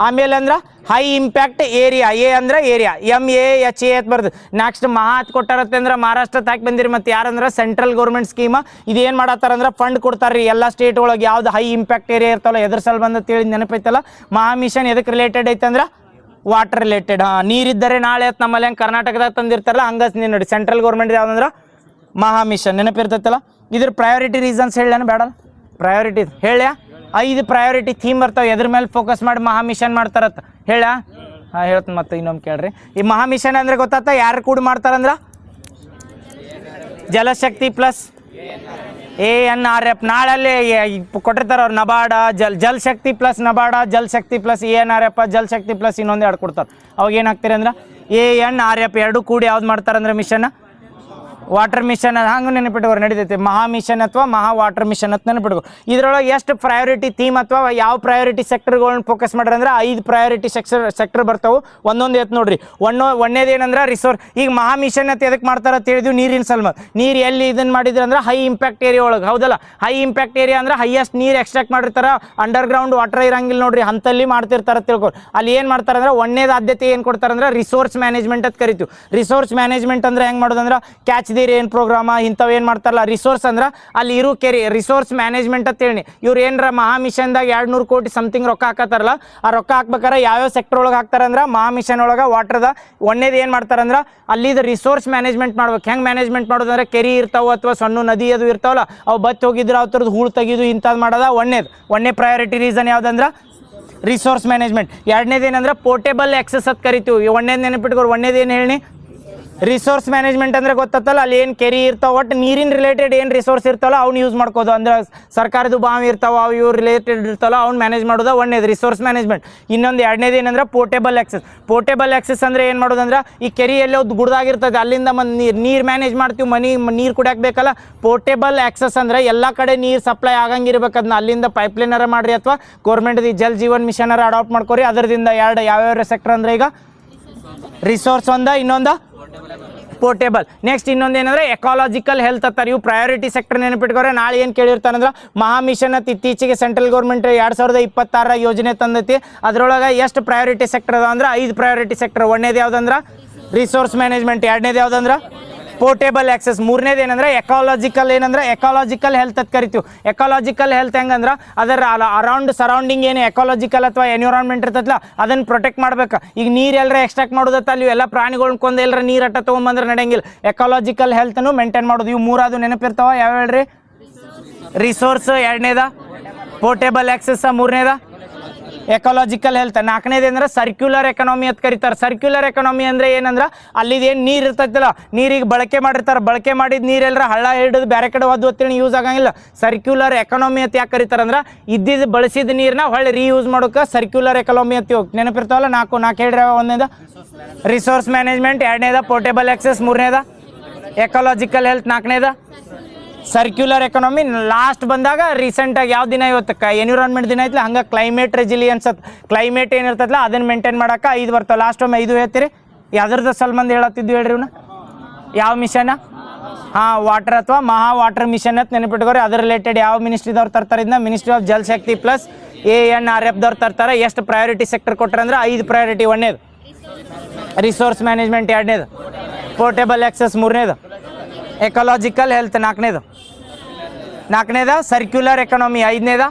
ಆಮೇಲೆ ಅಂದ್ರೆ ಹೈ ಇಂಪ್ಯಾಕ್ಟ್ ಏರಿಯಾ, ಎ ಅಂದ್ರೆ ಏರಿಯಾ, MAHA ಅಂತ ಬರ್ತದೆ. ನೆಕ್ಸ್ಟ್ ಮಹಾ ಅಂತ ಕೊಟ್ಟಾರತ್ತೆ ಅಂದ್ರೆ ಮಹಾರಾಷ್ಟ್ರ ತಾಕ್ ಬಂದಿರಿ. ಮತ್ತು ಯಾರಂದ್ರೆ ಸೆಂಟ್ರಲ್ ಗೌರ್ಮೆಂಟ್ ಸ್ಕೀಮ್, ಇದೇನು ಮಾಡತ್ತಾರಂದ್ರೆ ಫಂಡ್ ಕೊಡ್ತಾರೆ ರೀ ಎಲ್ಲ ಸ್ಟೇಟ್ ಒಳಗೆ ಯಾವ್ದು ಹೈ ಇಂಪ್ಯಾಕ್ಟ್ ಏರಿಯಾ ಇರ್ತಾವಲ್ಲ, ಎದ್ರ ಸಲ ಬಂದ ಹೇಳಿ ನೆನಪೈತಲ್ಲ. ಮಹಾ ಮಿಷನ್ ಎದಕ್ಕೆ ರಿಲೇಟೆಡ್ ಐತಂದ್ರೆ ವಾಟರ್ ರಿಲೇಟೆಡ್. ನೀರಿದ್ದರೆ ನಾಳೆ ಅಂತ ನಮ್ಮಲ್ಲಿ ಹೆಂಗೆ ಕರ್ನಾಟಕದಾಗ ತಂದಿರ್ತಾರಲ್ಲ ಹಂಗೆ ನೋಡಿ ಸೆಂಟ್ರಲ್ ಗೌರ್ಮೆಂಟ್ ಯಾವ್ದಂದ್ರೆ ಮಹಾ ಮಿಷನ್ ನೆನಪಿರ್ತೈತಲ್ಲ. ಇದ್ರ ಪ್ರಯಾರಿಟಿ ರೀಸನ್ಸ್ ಹೇಳೇನು ಬೇಡ, ಪ್ರಯಾರಿಟಿ ಹೇಳ್ಯಾ 5 ಪ್ರಯಾರಿಟಿ ಥೀಮ್ ಬರ್ತಾವೆ, ಎದ್ರ ಮೇಲೆ ಫೋಕಸ್ ಮಾಡಿ ಮಹಾ ಮಿಷನ್ ಮಾಡ್ತಾರತ್ತ ಹೇಳ. ಹಾಂ ಹೇಳ್ತೀನಿ ಮತ್ತೆ ಇನ್ನೊಮ್ಮೆ ಕೇಳ್ರಿ. ಈ ಮಹಾ ಮಿಷನ್ ಅಂದರೆ ಗೊತ್ತಾತ ಯಾರು ಕೂಡ ಮಾಡ್ತಾರಂದ್ರೆ ಜಲಶಕ್ತಿ ಪ್ಲಸ್ ANRF. ನಾಳಲ್ಲಿ ಕೊಟ್ಟಿರ್ತಾರೆ ಅವ್ರು ನಬಾರ್ಡ ಜಲಶಕ್ತಿ ಪ್ಲಸ್ ನಬಾರ್ಡ, ಜಲಶಕ್ತಿ ಪ್ಲಸ್ ANRF, ಜಲಶಕ್ತಿ ಪ್ಲಸ್ ಇನ್ನೊಂದು ಎರಡು ಕೊಡ್ತಾರೆ. ಅವಾಗ ಏನಾಗ್ತೀರಿ ಅಂದ್ರೆ ANRF ಎರಡು ಕೂಡಿ ಯಾವ್ದು ಮಾಡ್ತಾರಂದ್ರೆ ಮಿಷನ್ ವಾಟರ್ ಮಿಷನ್. ಹಂಗೆ ನೆನಪಿಟ್ಕೋರು ನಡೀತೈತಿ. ಮಹಾ ಮಿಷನ್ ಅಥವಾ ಮಹಾ ವಾಟರ್ ಮಿಷನ್ ಅಂತ ನೆನಪಿಟ್ಕೋ. ಇದ್ರೊಳಗೆ ಎಷ್ಟು ಪ್ರಯಾರಿಟಿ ಥೀಮ್ ಅಥವಾ ಯಾವ ಪ್ರಯಾರಿಟಿ ಸೆಕ್ಟರ್ಗಳನ್ನ ಫೋಕಸ್ ಮಾಡ್ರಿ ಅಂದ್ರೆ 5 ಪ್ರಯಾರಿಟಿ ಸೆಕ್ಟರ್ ಬರ್ತಾವೆ. ಒಂದೊಂದು ಎತ್ತು ನೋಡ್ರಿ. ಒಂದೇದು ಏನಂದ್ರೆ ರಿಸೋರ್ಸ್. ಈಗ ಮಹಾ ಮಿಷನ್ ಅಂತ ಎದಕ್ಕೆ ಮಾಡ್ತಾರೆ ಅಂತ ಹೇಳಿದ್ವಿ, ನೀರಿನ ಸಲ್ಮ. ನೀರು ಎಲ್ಲಿ ಇದನ್ನು ಮಾಡಿದ್ರೆ ಅಂದ್ರೆ ಹೈ ಇಂಪ್ಯಾಕ್ಟ್ ಏರಿಯಾ ಒಳಗೆ, ಹೌದಲ್ಲ. ಹೈ ಇಂಪ್ಯಾಕ್ಟ್ ಏರಿಯಾ ಅಂದ್ರೆ ಹೈಯೆಸ್ಟ್ ನೀರು ಎಕ್ಸ್ಟ್ರಾಕ್ಟ್ ಮಾಡಿರ್ತಾರೆ, ಅಂಡರ್ ಗ್ರೌಂಡ್ ವಾಟರ್ ಇರಂಗಿಲ್ಲ ನೋಡ್ರಿ, ಅಂತಲ್ಲಿ ಮಾಡ್ತಿರ್ತಾರೆ ತಿಳ್ಕೊ. ಅಲ್ಲಿ ಏನು ಮಾಡ್ತಾರೆ ಅಂದ್ರೆ ಒಂದೇದು ಆದ್ಯತೆ ಏನು ಕೊಡ್ತಾರೆ ಅಂದ್ರೆ ರಿಸೋರ್ಸ್ ಮ್ಯಾನೇಜ್ಮೆಂಟ್ ಅಂತ ಕರಿತೀವಿ. ರಿಸೋರ್ಸ್ ಮ್ಯಾನೇಜ್ಮೆಂಟ್ ಅಂದ್ರೆ ಹೆಂಗೆ ಮಾಡೋದಂದ್ರೆ ಕ್ಯಾಚ್ ದಿ ರೇನ್ ಪ್ರೋಗ್ರಾಮ ಇಂಥವು ಏನು ಮಾಡ್ತಾರಲ್ಲ. ರಿಸೋರ್ಸ್ ಅಂದ್ರೆ ಅಲ್ಲಿ ಇರೋ ಕೆರೆ ರಿಸೋರ್ಸ್ ಮ್ಯಾನೇಜ್ಮೆಂಟ್ ಅಂತ ಹೇಳಿ. ಇವ್ರು ಏನರ ಮಹಾ ಮಿಷನ್ದಾಗ 200 ಕೋಟಿ ಸಮಥಿಂಗ್ ರೊಕ್ಕ ಹಾಕತ್ತಾರಲ್ಲ, ಆ ರೊಕ್ಕ ಹಾಕ್ಬೇಕಾರೆ ಯಾವ್ಯಾವ ಸೆಕ್ಟರ್ ಒಳಗೆ ಹಾಕ್ತಾರೆ ಅಂದ್ರೆ ಮಹಾ ಮಿಷನ್ ಒಳಗೆ ವಾಟರ್ದ ಒಂದೇದು ಏನು ಮಾಡ್ತಾರಂದ್ರೆ ಅಲ್ಲಿದು ರಿಸೋರ್ಸ್ ಮ್ಯಾನೇಜ್ಮೆಂಟ್ ಮಾಡ್ಬೇಕು. ಹೆಂಗೆ ಮ್ಯಾನೇಜ್ಮೆಂಟ್ ಮಾಡೋದಂದ್ರೆ ಕೆರೆ ಇರ್ತಾವೆ ಅಥವಾ ಸಣ್ಣ ನದಿ ಅದು ಇರ್ತಾವಲ್ಲ, ಅವು ಬತ್ತಿ ಹೋಗಿದ್ರೆ ಅವ್ ಥರದ್ದು ಹೂಳು ತೆಗಿದು ಇಂಥದ್ದು ಮಾಡೋದ ಒಂದೇ ಪ್ರಯಾರಿಟಿ ರೀಸನ್ ಯಾವುದಂದ್ರೆ ರಿಸೋರ್ಸ್ ಮ್ಯಾನೇಜ್ಮೆಂಟ್. ಎರಡನೇದು ಏನಂದ್ರೆ ಪೋರ್ಟೇಬಲ್ ಆಕ್ಸೆಸ್ ಅಂತ ಕರಿತೀವಿ. ಒಂದೇದು ನೆನಪಿಟ್ಕೋರು. ಒಂದೇದು ಏನು ಹೇಳಿ ರಿಸೋರ್ಸ್ ಮ್ಯಾನೇಜ್ಮೆಂಟ್ ಅಂದರೆ ಗೊತ್ತಲ್ಲ, ಅಲ್ಲಿ ಏನು ಕೆರೆ ಇರ್ತಾವೆ ಒಟ್ಟು ನೀರಿನ ರಿಲೇಟೆಡ್ ಏನು ರಿಸೋರ್ಸ್ ಇರ್ತಾವಲ್ಲ ಅವ್ನು ಯೂಸ್ ಮಾಡ್ಕೋದು. ಅಂದ್ರೆ ಸರ್ಕಾರದ ಬಾವಿ ಇರ್ತಾವೆ ಅವು ಇವ್ರು ರಿಲೇಟೆಡ್ ಇರ್ತಾವಲ್ಲ ಅವ್ನು ಮ್ಯಾನೇಜ್ ಮಾಡೋದು ಒಂದೇದು ರಿಸೋರ್ಸ್ ಮ್ಯಾನೇಜ್ಮೆಂಟ್. ಇನ್ನೊಂದು ಎರಡನೇದು ಏನಂದ್ರೆ ಪೋರ್ಟೇಬಲ್ ಆಕ್ಸೆಸ್. ಪೋರ್ಟೇಬಲ್ ಆಕ್ಸೆಸ್ ಅಂದರೆ ಏನು ಮಾಡೋದಂದ್ರೆ ಈ ಕೆರೆ ಎಲ್ಲೋ ಗುಡ್ದಾಗಿರ್ತದೆ ಅಲ್ಲಿಂದ ನೀರು ಮ್ಯಾನೇಜ್ ಮಾಡ್ತೀವಿ, ನೀರು ಕುಡಿಯಕ್ಕೆ ಬೇಕಲ್ಲ. ಪೋರ್ಟೇಬಲ್ ಆಕ್ಸೆಸ್ ಅಂದರೆ ಎಲ್ಲ ಕಡೆ ನೀರು ಸಪ್ಲೈ ಆಗಂಗಿರ್ಬೇಕು, ಅದನ್ನ ಅಲ್ಲಿಂದ ಪೈಪ್ಲೈನರ ಮಾಡಿರಿ ಅಥವಾ ಗೌರ್ಮೆಂಟ್ದು ಜಲ್ ಜೀವನ್ ಮಿಷನರ ಅಡಾಪ್ಟ್ ಮಾಡ್ಕೊರಿ. ಅದರಿಂದ ಯಾವ್ಯಾವ ಸೆಕ್ಟರ್ ಅಂದರೆ ಈಗ ರಿಸೋರ್ಸ್ ಒಂದ, ಇನ್ನೊಂದು ಪೋರ್ಟೇಬಲ್. ನೆಕ್ಸ್ಟ್ ಇನ್ನೊಂದು ಏನಂದ್ರೆ ಎಕಾಲಜಿಕಲ್ ಹೆಲ್ತ್ ಅಂತಾರೆ. ಇವು ಪ್ರಯಾರಿಟಿ ಸೆಕ್ಟರ್ ನೆನಪಿಟ್ಕೋರೆ. ನಾಳೆ ಏನು ಕೇಳಿರ್ತಾರಂದ್ರೆ ಮಹಾ ಮಿಷನ್ ಅಂತ ಇತ್ತೀಚೆಗೆ ಸೆಂಟ್ರಲ್ ಗೌರ್ಮೆಂಟ್ 2026 ಯೋಜನೆ ತಂದೈತಿ. ಅದರೊಳಗೆ ಎಷ್ಟು ಪ್ರಯಾರಿಟಿ ಸೆಕ್ಟರ್ ಅದಾವ ಅಂದ್ರೆ 5 ಪ್ರಯಾರಿಟಿ ಸೆಕ್ಟರ್. ಒಂದೇದು ಯಾವುದಂದ್ರೆ ರಿಸೋರ್ಸ್ ಮ್ಯಾನೇಜ್ಮೆಂಟ್, ಎರಡನೇದು ಯಾವುದಂದ್ರೆ ಪೋರ್ಟೇಬಲ್ ಆಕ್ಸೆಸ್, ಮೂರನೇದು ಏನಂದ್ರೆ ಎಕಾಲಜಿಕಲ್ ಎಕಾಲಜಿಕಲ್ ಹೆಲ್ತ್ ಅಂತ ಕರಿತೀವಿ. ಎಕಾಲಜಿಕಲ್ ಹೆಲ್ತ್ ಹೆಂಗಂದ್ರೆ ಅದರ ಅರೌಂಡ್ ಸರೌಂಡಿಂಗ್ ಏನು ಎಕಾಲಜಿಕಲ್ ಅಥವಾ ಎನ್ವಿರಾನ್ಮೆಂಟ್ ಇರ್ತೈತಲ್ಲ ಅದನ್ನು ಪ್ರೊಟೆಕ್ಟ್ ಮಾಡ್ಬೇಕು. ಈಗ ನೀರು ಎಲ್ಲರ ಎಕ್ಸ್ಟ್ರಾಕ್ಟ್ ಮಾಡೋದತ್ತ ಅಲ್ಲಿ ಎಲ್ಲ ಪ್ರಾಣಿಗಳನ್ನ ಕೊಂದು ಎಲ್ಲರ ನೀರು ಅಟ್ಟ ತೊಗೊಂಬಂದ್ರೆ ನಡೆಯಂಗಿಲ್ಲ. ಎಕಾಲಜಿಕಲ್ ಹೆಲ್ತನ್ನು ಮೇಂಟೈನ್ ಮಾಡೋದು. ಇವು ಮೂರಾದು ನೆನಪಿರ್ತಾವ. ಯಾವ ಹೇಳ್ರಿ? ರಿಸೋರ್ಸ್ ಎರಡನೇದ, ಪೋರ್ಟೇಬಲ್ ಆಕ್ಸೆಸ್ ಮೂರನೇದ, ಎಕಾಲಜಿಕಲ್ ಹೆಲ್ತ್ ನಾಲ್ಕನೇದು ಅಂದ್ರೆ ಸರ್ಕ್ಯುಲರ್ ಎಕನಾಮಿ ಅಂತ ಕರೀತಾರೆ. ಸರ್ಕ್ಯುಲರ್ ಎಕನಾಮಿ ಅಂದ್ರೆ ಏನಂದ್ರೆ ಅಲ್ಲಿದೇನು ನೀರು ಇರ್ತೈತಲ್ಲ, ನೀರಿಗೆ ಬಳಕೆ ಮಾಡಿರ್ತಾರೆ, ಬಳಕೆ ಮಾಡಿದ ನೀರೆಲ್ಲರ ಹಳ್ಳ ಹಿಡಿದು ಬೇರೆ ಕಡೆ ಒದ್ದು ಹೊತ್ತೇಳಿ ಯೂಸ್ ಆಗಂಗಿಲ್ಲ. ಸರ್ಕ್ಯುಲರ್ ಎಕನಾಮಿ ಅಂತ ಯಾಕೆ ಕರೀತಾರೆ ಅಂದ್ರೆ ಇದ್ದಿದ್ದು ಬಳಸಿದ ನೀರನ್ನ ಹೊಳ್ಳಿ ರೀಯೂಸ್ ಮಾಡೋಕೆ ಸರ್ಕ್ಯುಲರ್ ಎಕನಾಮಿ ಅಂತ ನೆನಪಿರ್ತಾವಲ್ಲ. ನಾಲ್ಕು ಹೇಳ್ರಿ. ಒಂದೇದ ರಿಸೋರ್ಸ್ ಮ್ಯಾನೇಜ್ಮೆಂಟ್, ಎರಡನೇದ ಪೋರ್ಟೇಬಲ್ ಆಕ್ಸೆಸ್, ಮೂರನೇದ ಎಕಾಲಜಿಕಲ್ ಹೆಲ್ತ್, ನಾಲ್ಕನೇದ ಸರ್ಕ್ಯುಲರ್ ಎಕನಾಮಿ. ಲಾಸ್ಟ್ ಬಂದಾಗ ರೀಸೆಂಟಾಗಿ ಯಾವ ದಿನ ಇವತ್ತು ಎನ್ವಿರಾನ್ಮೆಂಟ್ ದಿನ ಐತಲ್ಲ, ಹಂಗೆ ಕ್ಲೈಮೇಟ್ ರೆಸಿಲಿಯನ್ಸ್ ಅಂತ. ಕ್ಲೈಮೇಟ್ ಏನಿರ್ತೈತಲ್ಲ ಅದನ್ನು ಮೇಂಟೈನ್ ಮಾಡೋಕೆ 5 ಬರ್ತಾವೆ. ಲಾಸ್ಟ್ ಒಮ್ಮೆ 5 ಹೇಳ್ತೀರಿ. ಯಾವ್ದ್ರದ್ದು ಸಲ್ಮಂದ್ ಹೇಳತ್ತಿದ್ವಿ ಹೇಳ್ರಿ ಇವನು? ಯಾವ ಮಿಷನ್? ಹಾಂ, ವಾಟರ್ ಅಥವಾ ಮಹಾ ವಾಟರ್ ಮಿಷನ್ ಅಂತ ನೆನಪಿಟ್ಕೋರಿ. ಅದ್ರ ರಿಲೇಟೆಡ್ ಯಾವ ಮಿನಿಸ್ಟ್ರಿದವ್ರು ತರ್ತಾರೆ ಇದನ್ನ? Ministry of Jalshakti plus ANRF ದವ್ರು ತರ್ತಾರೆ. ಎಷ್ಟು ಪ್ರಯಾರಿಟಿ ಸೆಕ್ಟರ್ ಕೊಟ್ಟರೆ ಅಂದ್ರೆ 5 ಪ್ರಯಾರಿಟಿ. ಒಂದೇದು ರಿಸೋರ್ಸ್ ಮ್ಯಾನೇಜ್ಮೆಂಟ್, ಎರಡನೇದು ಪೋರ್ಟೇಬಲ್ ಆಕ್ಸೆಸ್, ಮೂರನೇದು ಎಕಾಲಜಿಕಲ್ ಹೆಲ್ತ್, ನಾಲ್ಕನೇದ ಸರ್ಕ್ಯುಲರ್ ಎಕನಾಮಿ, ಐದನೇದ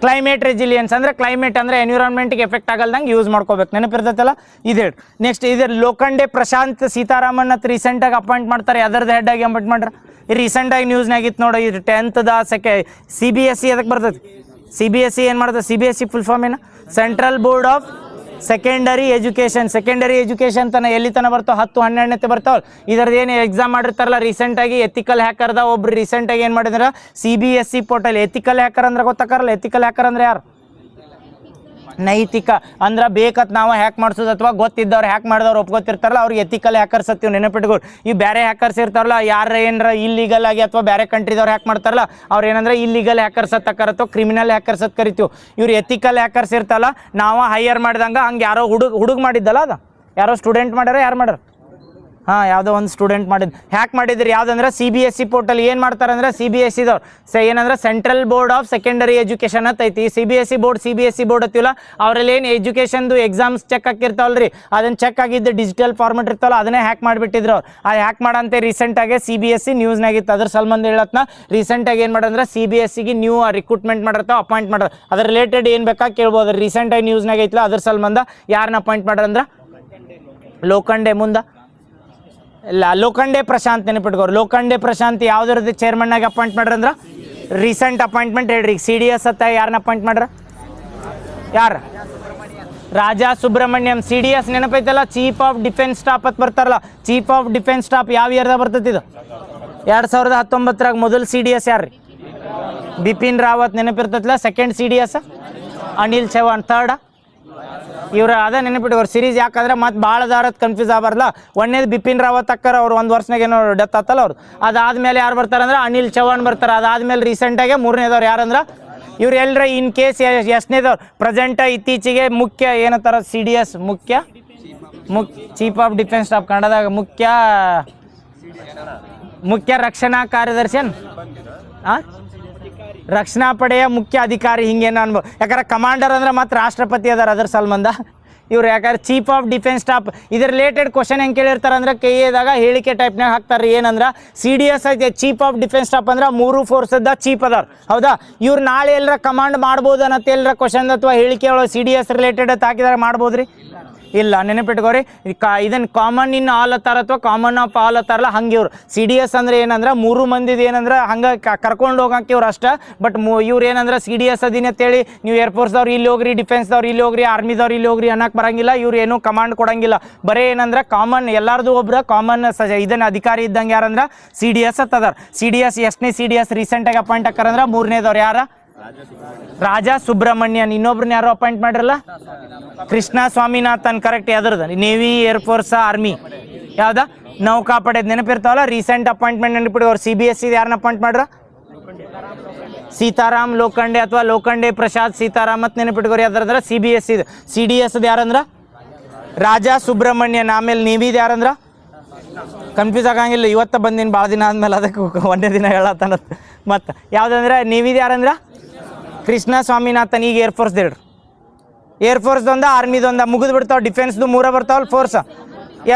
ಕ್ಲೈಮೇಟ್ ರೆಸಿಲಿಯನ್ಸ್. ಅಂದರೆ ಕ್ಲೈಮೇಟ್ ಅಂದರೆ ಎನ್ವಿರಾನ್ಮೆಂಟ್ಗೆ ಎಫೆಕ್ಟ್ ಆಗಲ್ದಂಗೆ ಯೂಸ್ ಮಾಡ್ಕೋಬೇಕು. ನೆನಪಿರ್ತೈತಲ್ಲ ಇದು. ನೆಕ್ಸ್ಟ್ ಇದು ಲೋಖಂಡೆ ಪ್ರಶಾಂತ್ ಸೀತಾರಾಮನ್ ಅಂತ ರೀಸೆಂಟಾಗಿ ಅಪಾಯಿಂಟ್ ಮಾಡ್ತಾರೆ. ಅದರದ್ದು ಹೆಡ್ಡಾಗಿ ಅಪಾಯಿಂಟ್ ಮಾಡ್ರೆ ರೀಸೆಂಟಾಗಿ ನ್ಯೂಸ್ನಾಗಿತ್ತು ನೋಡಿ. ಇದು 10th CBSE ಅದಕ್ಕೆ ಬರ್ತೈತಿ. CBSE ಏನು ಮಾಡ್ತದೆ? CBSE ಫುಲ್ ಫಾರ್ಮ್ ಏನು? Central board of secondary education. Secondary education ತನ ಎಲ್ಲಿ ತನ ಬರ್ತಾವೆ? 10, 12ನೇ ಬರ್ತಾವಲ್ಲ. ಇದರದ್ದು ಏನು ಎಕ್ಸಾಮ್ ಮಾಡಿರ್ತಾರಲ್ಲ ರೀಸೆಂಟಾಗಿ ಎಥಿಕಲ್ ಹ್ಯಾಕರ್ದ ಒಬ್ರು ರೀಸೆಂಟಾಗಿ ಏನು ಮಾಡಿದ್ರೆ CBSE ಪೋರ್ಟಲ್. ಎಥಿಕಲ್ ಹ್ಯಾಕರ್ ಅಂದ್ರೆ ಗೊತ್ತಾಕಾರಲ್ಲ? ಎಥಿಕಲ್ ಹ್ಯಾಕರ್ ಅಂದ್ರೆ ಯಾರು? ನೈತಿಕ ಅಂದ್ರೆ ಬೇಕತ್ ನಾವು ಹ್ಯಾಕ್ ಮಾಡಿಸೋದು ಅಥವಾ ಗೊತ್ತಿದ್ದವ್ರು ಹ್ಯಾಕ್ ಮಾಡಿದವ್ರು ಒಪ್ಕೊತಿರ್ತಾರಲ್ಲ ಅವ್ರಿಗೆ ಎಥಿಕಲ್ ಹ್ಯಾಕರ್ಸ್ ಹತ್ತೀವಿ. ನೆನಪಿಟ್ಕೊಂಡು ಈ ಬೇರೆ ಹ್ಯಾಕರ್ಸ್ ಇರ್ತಾರಲ್ಲ, ಯಾರು ಏನಾರ ಇಲ್ಲಿಗಲ್ ಆಗಿ ಅಥವಾ ಬೇರೆ ಕಂಟ್ರಿದವ್ರು ಹ್ಯಾಕ್ ಮಾಡ್ತಾರಲ್ಲ ಅವ್ರು ಏನಂದ್ರೆ ಇಲ್ಲಿಗಲ್ ಹ್ಯಾಕರ್ಸ್ ಅಂತ ಕರತ್ತೋ, ಕ್ರಿಮಿನಲ್ ಹ್ಯಾಕರ್ಸ್ ಅಂತ ಕರಿತೀವಿ. ಇವ್ರು ಎಥಿಕಲ್ ಹ್ಯಾಕರ್ಸ್ ಇರ್ತಲ್ಲ, ನಾವು ಹೈಯರ್ ಮಾಡಿದಂಗೆ ಹಂಗೆ ಯಾರೋ ಹುಡುಗ ಮಾಡಿದ್ದಲ್ಲ, ಅದು ಯಾರೋ ಸ್ಟೂಡೆಂಟ್ ಮಾಡ್ಯಾರ, ಯಾರು ಮಾಡ್ಯಾರ? ಹಾಂ ಯಾವುದೋ ಒಂದು ಸ್ಟೂಡೆಂಟ್ ಮಾಡಿದ್ದು ಹ್ಯಾಕ್ ಮಾಡಿದ್ರಿ ಯಾವುದಂದ್ರೆ CBSE ಪೋರ್ಟಲ್ ಏನು ಮಾಡ್ತಾರಂದ್ರೆ CBSE ದವ್ರು ಏನಂದ್ರೆ central board of secondary education ಅಂತ ಐತಿ CBSE ಬೋರ್ಡ್ ಅತ್ತಿಲ್ಲ ಅವರಲ್ಲಿ ಏನು ಎಜುಕೇಷನ್ದು ಎಕ್ಸಾಮ್ಸ್ ಚೆಕ್ ಹಾಕಿರ್ತಾವಲ್ರಿ ಅದನ್ನು ಚೆಕ್ ಆಗಿದ್ದು ಡಿಜಿಟಲ್ ಫಾರ್ಮೆಟ್ ಇರ್ತಾವಲ್ಲ ಅದನ್ನೇ ಹ್ಯಾಕ್ ಮಾಡಿಬಿಟ್ಟಿದ್ರು ಅವ್ರು ಆ ಹ್ಯಾಕ್ ಮಾಡಂತೆ ರೀಸೆಂಟಾಗಿ CBSE ನ್ಯೂಸ್ನಾಗಿತ್ತು ಅದ್ರ ಸಂಬಂಧ ಹೇಳತ್ನ ರೀಸೆಂಟಾಗಿ ಏನು ಮಾಡಂದ್ರೆ CBSEಗೆ ನ್ಯೂ ರಿಕ್ರೂಟ್ಮೆಂಟ್ ಮಾಡಿರ್ತಾವೆ ಅಪಾಯಿಂಟ್ ಮಾಡೋದು ಅದ್ರ ರಿಲೇಟೆಡ್ ಏನು ಬೇಕಾ ಕೇಳ್ಬೋದು ರೀಸೆಂಟಾಗಿ ನ್ಯೂಸ್ನಾಗ ಐತಿಲ್ಲ ಅದ್ರ ಸಂಬಂಧ ಯಾರನ್ನ ಅಪಾಯಿಂಟ್ ಮಾಡ್ರಂದ್ರೆ ಲೋಖಂಡೆ ಮುಂದೆ ಇಲ್ಲ ಲೋಖಂಡೆ ಪ್ರಶಾಂತ್ ನೆನಪಿಟ್ಕೋರು ಲೋಖಂಡೆ ಪ್ರಶಾಂತ್ ಯಾವ್ದ್ರದ್ದು ಚೇರ್ಮನ್ನಾಗಿ ಅಪಾಯಿಂಟ್ ಮಾಡ್ರಂದ್ರೆ ರೀಸೆಂಟ್ ಅಪಾಯಿಂಟ್ಮೆಂಟ್ ಹೇಳ್ರಿ CDS ಅತ್ತ ಯಾರನ್ನ ಅಪಾಯಿಂಟ್ ಮಾಡ್ರ ಯಾರು ರಾಜಾ ಸುಬ್ರಹ್ಮಣ್ಯಂ CDS ನೆನಪೈತಲ್ಲ ಚೀಫ್ ಆಫ್ ಡಿಫೆನ್ಸ್ ಸ್ಟಾಫ್ ಅಂತ ಬರ್ತಾರಲ್ಲ ಚೀಫ್ ಆಫ್ ಡಿಫೆನ್ಸ್ ಸ್ಟಾಫ್ ಯಾವ ಇಯರ್ದಾಗ ಬರ್ತೈತಿ ಇದು 2019 ಮೊದಲು CDS ಯಾರು ರೀ ಬಿಪಿನ್ ರಾವತ್ ನೆನಪಿರ್ತೈತಲ್ಲ second CDS Anil Chauhan third ಇವ್ರು ಅದ ನೆನಪಿಟ್ಟವ್ರು ಸೀರೀಸ್ ಯಾಕಂದ್ರೆ ಮತ್ತೆ ಭಾಳ ದಾರತ್ ಕನ್ಫ್ಯೂಸ್ ಆಗಬಾರ್ದಲ್ಲ ಒಂದೇದು ಬಿಪಿನ್ ರಾವತ್ ಅಕ್ಕರ್ ಅವ್ರು ಒಂದು ವರ್ಷನಾಗ ಏನೋ ಡೆತ್ ಆತಲ್ಲ ಅವ್ರು ಅದಾದ್ಮೇಲೆ ಯಾರು ಬರ್ತಾರಂದ್ರೆ ಅನಿಲ್ ಚೌಹಾಣ್ ಬರ್ತಾರೆ ಅದಾದ್ಮೇಲೆ ರೀಸೆಂಟಾಗೆ ಮೂರನೇದವ್ರು ಯಾರಂದ್ರೆ ಇವ್ರು ಎಲ್ಲರ ಇನ್ ಕೇಸ್ ಎಷ್ಟನೇದವ್ರು ಪ್ರೆಸೆಂಟ್ ಇತ್ತೀಚೆಗೆ ಮುಖ್ಯ ಏನಂತಾರ CDS ಮುಖ್ಯ ಚೀಫ್ ಆಫ್ ಡಿಫೆನ್ಸ್ ಸ್ಟಾಫ್ ಕನ್ನಡದಾಗ ಮುಖ್ಯ ರಕ್ಷಣಾ ಕಾರ್ಯದರ್ಶಿ ರಕ್ಷಣಾ ಪಡೆಯ ಮುಖ್ಯ ಅಧಿಕಾರಿ ಹಿಂಗೇನು ಅನ್ಬೋದು ಯಾಕಂದ್ರೆ ಕಮಾಂಡರ್ ಅಂದ್ರೆ ಮತ್ತೆ ರಾಷ್ಟ್ರಪತಿ ಅದಾರ ಅದರ ಸಂಬಂಧ ಇವ್ರು ಯಾಕಂದ್ರೆ ಚೀಫ್ ಆಫ್ ಡಿಫೆನ್ಸ್ ಸ್ಟಾಫ್ ಇದ್ರ ರಿಲೇಟೆಡ್ ಕ್ವಶನ್ ಹೆಂಗೆ ಕೇಳಿರ್ತಾರೆ ಅಂದ್ರೆ KAದಾಗ ಹೇಳಿಕೆ ಟೈಪ್ನಾಗ ಹಾಕ್ತಾರೆ ಏನಂದ್ರೆ CDS ಐತೆ ಚೀಫ್ ಆಫ್ ಡಿಫೆನ್ಸ್ ಸ್ಟಾಫ್ ಅಂದ್ರೆ 3 ಫೋರ್ಸದ ಚೀಫ್ ಅದಾರ ಹೌದಾ ಇವ್ರು ನಾಳೆ ಎಲ್ಲರ ಕಮಾಂಡ್ ಮಾಡ್ಬೋದು ಅನ್ನತ್ತೆ ಎಲ್ಲರ ಕ್ವಶನ್ ಅಥವಾ ಹೇಳಿಕೆ ಒಳಗೆ CDS ರಿಲೇಟೆಡ್ ಅಂತ ಹಾಕಿದಾರೆ ಮಾಡ್ಬೋದ್ರಿ ಇಲ್ಲ ನೆನಪಿಟ್ಕೋರಿ ಇದನ್ನು ಕಾಮನ್ ಇನ್ ಆಲ್ ಅತ್ತಾರ ಅಥವಾ ಕಾಮನ್ ಆಫ್ ಆಲ್ ಅತ್ತಾರಲ್ಲ ಹಂಗೆ ಇವ್ರು CDS ಅಂದ್ರೆ ಏನಂದ್ರೆ 3 ಮಂದಿದು ಏನಂದ್ರೆ ಹಂಗೆ ಕರ್ಕೊಂಡು ಹೋಗಕ್ಕೆ ಇವ್ರು ಅಷ್ಟೇ ಬಟ್ ಇವ್ರು ಏನಂದ್ರೆ CDS ಅದೀನಿ ಅಂತೇಳಿ ನೀವು ಏರ್ಫೋರ್ಸ್ದವ್ರು ಇಲ್ಲಿ ಹೋಗ್ರಿ ಡಿಫೆನ್ಸ್ದವ್ರು ಇಲ್ಲಿ ಹೋಗ್ರಿ ಆರ್ಮಿದವ್ರು ಇಲ್ಲಿ ಹೋಗ್ರಿ ಅನ್ನಕ್ಕೆ ಬರಂಗಿಲ್ಲ ಇವ್ರು ಏನೂ ಕಮಾಂಡ್ ಕೊಡಂಗಿಲ್ಲ ಬರೀ ಏನಂದ್ರೆ ಕಾಮನ್ ಎಲ್ಲರದು ಒಬ್ರು ಕಾಮನ್ ಇದನ್ನ ಅಧಿಕಾರಿ ಇದ್ದಂಗೆ ಯಾರಂದ್ರೆ CDS ಅತ್ತದಾರ CDS ಎಷ್ಟನೇ CDS ರೀಸೆಂಟಾಗಿ ಅಪಾಯಿಂಟ್ ಆಕಾರಂದ್ರೆ 3ನೇದವ್ರು ಯಾರ ರಾಜಾ ಸುಬ್ರಹ್ಮಣ್ಯನ್ ಇನ್ನೊಬ್ರನ್ನ ಯಾರು ಅಪಾಯಿಂಟ್ ಮಾಡಿರಲ್ಲ ಕೃಷ್ಣ ಸ್ವಾಮಿನಾಥನ್ ಕರೆಕ್ಟ್ ಯಾವ್ದ್ರದ ನೇವಿ ಏರ್ಫೋರ್ಸ್ ಆರ್ಮಿ ಯಾವ್ದ ನೌಕಾಪಡೆ ನೆನಪಿರ್ತಾವಲ್ಲ ರೀಸೆಂಟ್ ಅಪಾಯಿಂಟ್ಮೆಂಟ್ ನೆನಪಿಡ್ರಿ CBSE ಯಾರನ್ನ ಅಪಾಯಿಂಟ್ ಮಾಡ್ರ ಸೀತಾರಾಮ್ ಲೋಖಂಡೆ ಅಥವಾ ಲೋಖಂಡೆ ಪ್ರಸಾದ್ ಸೀತಾರಾಮ್ ಅಂತ ನೆನಪಿಟ್ಕೋರಿ ಯಾವ್ದಾರ CBSE CDS ಯಾರಂದ್ರ ರಾಜಾ ಸುಬ್ರಹ್ಮಣ್ಯನ್ ಆಮೇಲೆ ನೇವಿದ್ ಯಾರಂದ್ರ ಕನ್ಫ್ಯೂಸ್ ಆಗಂಗಿಲ್ಲ ಇವತ್ತ ಬಂದಿನ ಭಾಳ ದಿನ ಆದ್ಮೇಲೆ ಅದಕ್ಕೆ ಒಂದೇ ದಿನ ಹೇಳತ್ತಾನ ಮತ್ತು ಯಾವುದಂದ್ರೆ ನೇವಿದ್ ಯಾರಂದ್ರ ಕೃಷ್ಣ ಸ್ವಾಮಿನಾಥನ್ ಈಗ ಏರ್ಫೋರ್ಸ್ ಹೇಳ್ರಿ ಏರ್ಫೋರ್ಸ್ದೊಂದ ಆರ್ಮಿದೊಂದ ಮುಗಿದು ಬಿಡ್ತಾವೆ ಡಿಫೆನ್ಸ್ದು 3 ಬರ್ತಾವಲ್ಲ ಫೋರ್ಸ್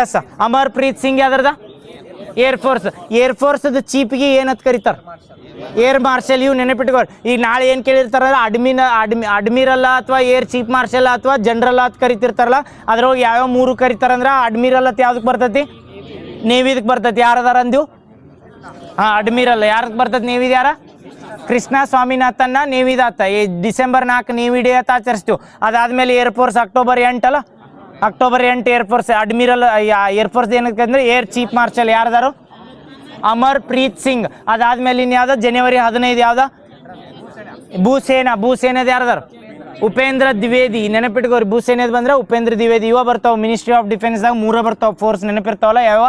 ಎಸ್ ಅಮರ್ ಪ್ರೀತ್ ಸಿಂಗ್ ಯಾವ್ದ್ರದ ಏರ್ಫೋರ್ಸ್ದ ಚೀಫ್ಗೆ ಏನಂತ ಕರೀತಾರೆ ಏರ್ ಮಾರ್ಷಲ್ ಇವು ನೆನಪಿಟ್ಕೊಳ್ಳಿ ಈಗ ನಾಳೆ ಏನು ಕೇಳಿರ್ತಾರಲ್ಲ ಅಡ್ಮಿರಲ್ಲ ಅಥವಾ ಏರ್ ಚೀಫ್ ಮಾರ್ಷಲ್ ಅಥವಾ ಜನರಲ್ ಅಂತ ಕರಿತಿರ್ತಾರಲ್ಲ ಅದ್ರೊಳಗೆ ಯಾವ್ಯಾವ 3 ಕರಿತಾರಂದ್ರೆ ಅಡ್ಮಿರಲ್ ಅಂತ ಯಾವ್ದಕ್ಕೆ ಬರ್ತೈತಿ ನೇವಿದಕ್ಕೆ ಬರ್ತೈತಿ ಯಾರದಾರ ಅಂದಿವು ಹಾಂ ಅಡ್ಮಿರಲ್ ಯಾರಕ್ಕೆ ಬರ್ತೈತಿ ನೇವಿದ್ ಯಾರ ಕೃಷ್ಣ ಸ್ವಾಮಿನಾಥನ್ನ ನೇವಿದಾತ ಡಿಸೆಂಬರ್ 4 ನೇವಿ ಡೇ ಅಂತ ಆಚರಿಸ್ತೀವಿ ಅದಾದಮೇಲೆ ಏರ್ಫೋರ್ಸ್ ಅಕ್ಟೋಬರ್ 8 ಅಲ್ಲ ಅಕ್ಟೋಬರ್ 8 ಏರ್ಫೋರ್ಸ್ ಅಡ್ಮಿರಲ್ ಏರ್ಫೋರ್ಸ್ ಏನಕ್ಕೆ ಅಂದರೆ ಏರ್ ಚೀಫ್ ಮಾರ್ಷಲ್ ಯಾರದಾರು ಅಮರ್ ಪ್ರೀತ್ ಸಿಂಗ್ ಅದಾದ್ಮೇಲೆ ಇನ್ಯಾವ್ದು ಜನವರಿ 15 ಯಾವ್ದ ಭೂಸೇನದ ಯಾರದಾರು ಉಪೇಂದ್ರ ದ್ವಿವೇದಿ ನೆನಪಿಟ್ಕೋರಿ ಭೂಸೇನದ್ ಬಂದ್ರೆ ಉಪೇಂದ್ರ ದ್ವಿವೇದಿ ಇವ ಬರ್ತಾವೆ ಮಿನಿಸ್ಟ್ರಿ ಆಫ್ ಡಿಫೆನ್ಸ್ದಾಗ 3 ಬರ್ತಾವೆ ಫೋರ್ಸ್ ನೆನಪಿರ್ತಾವಲ್ಲ ಯಾವ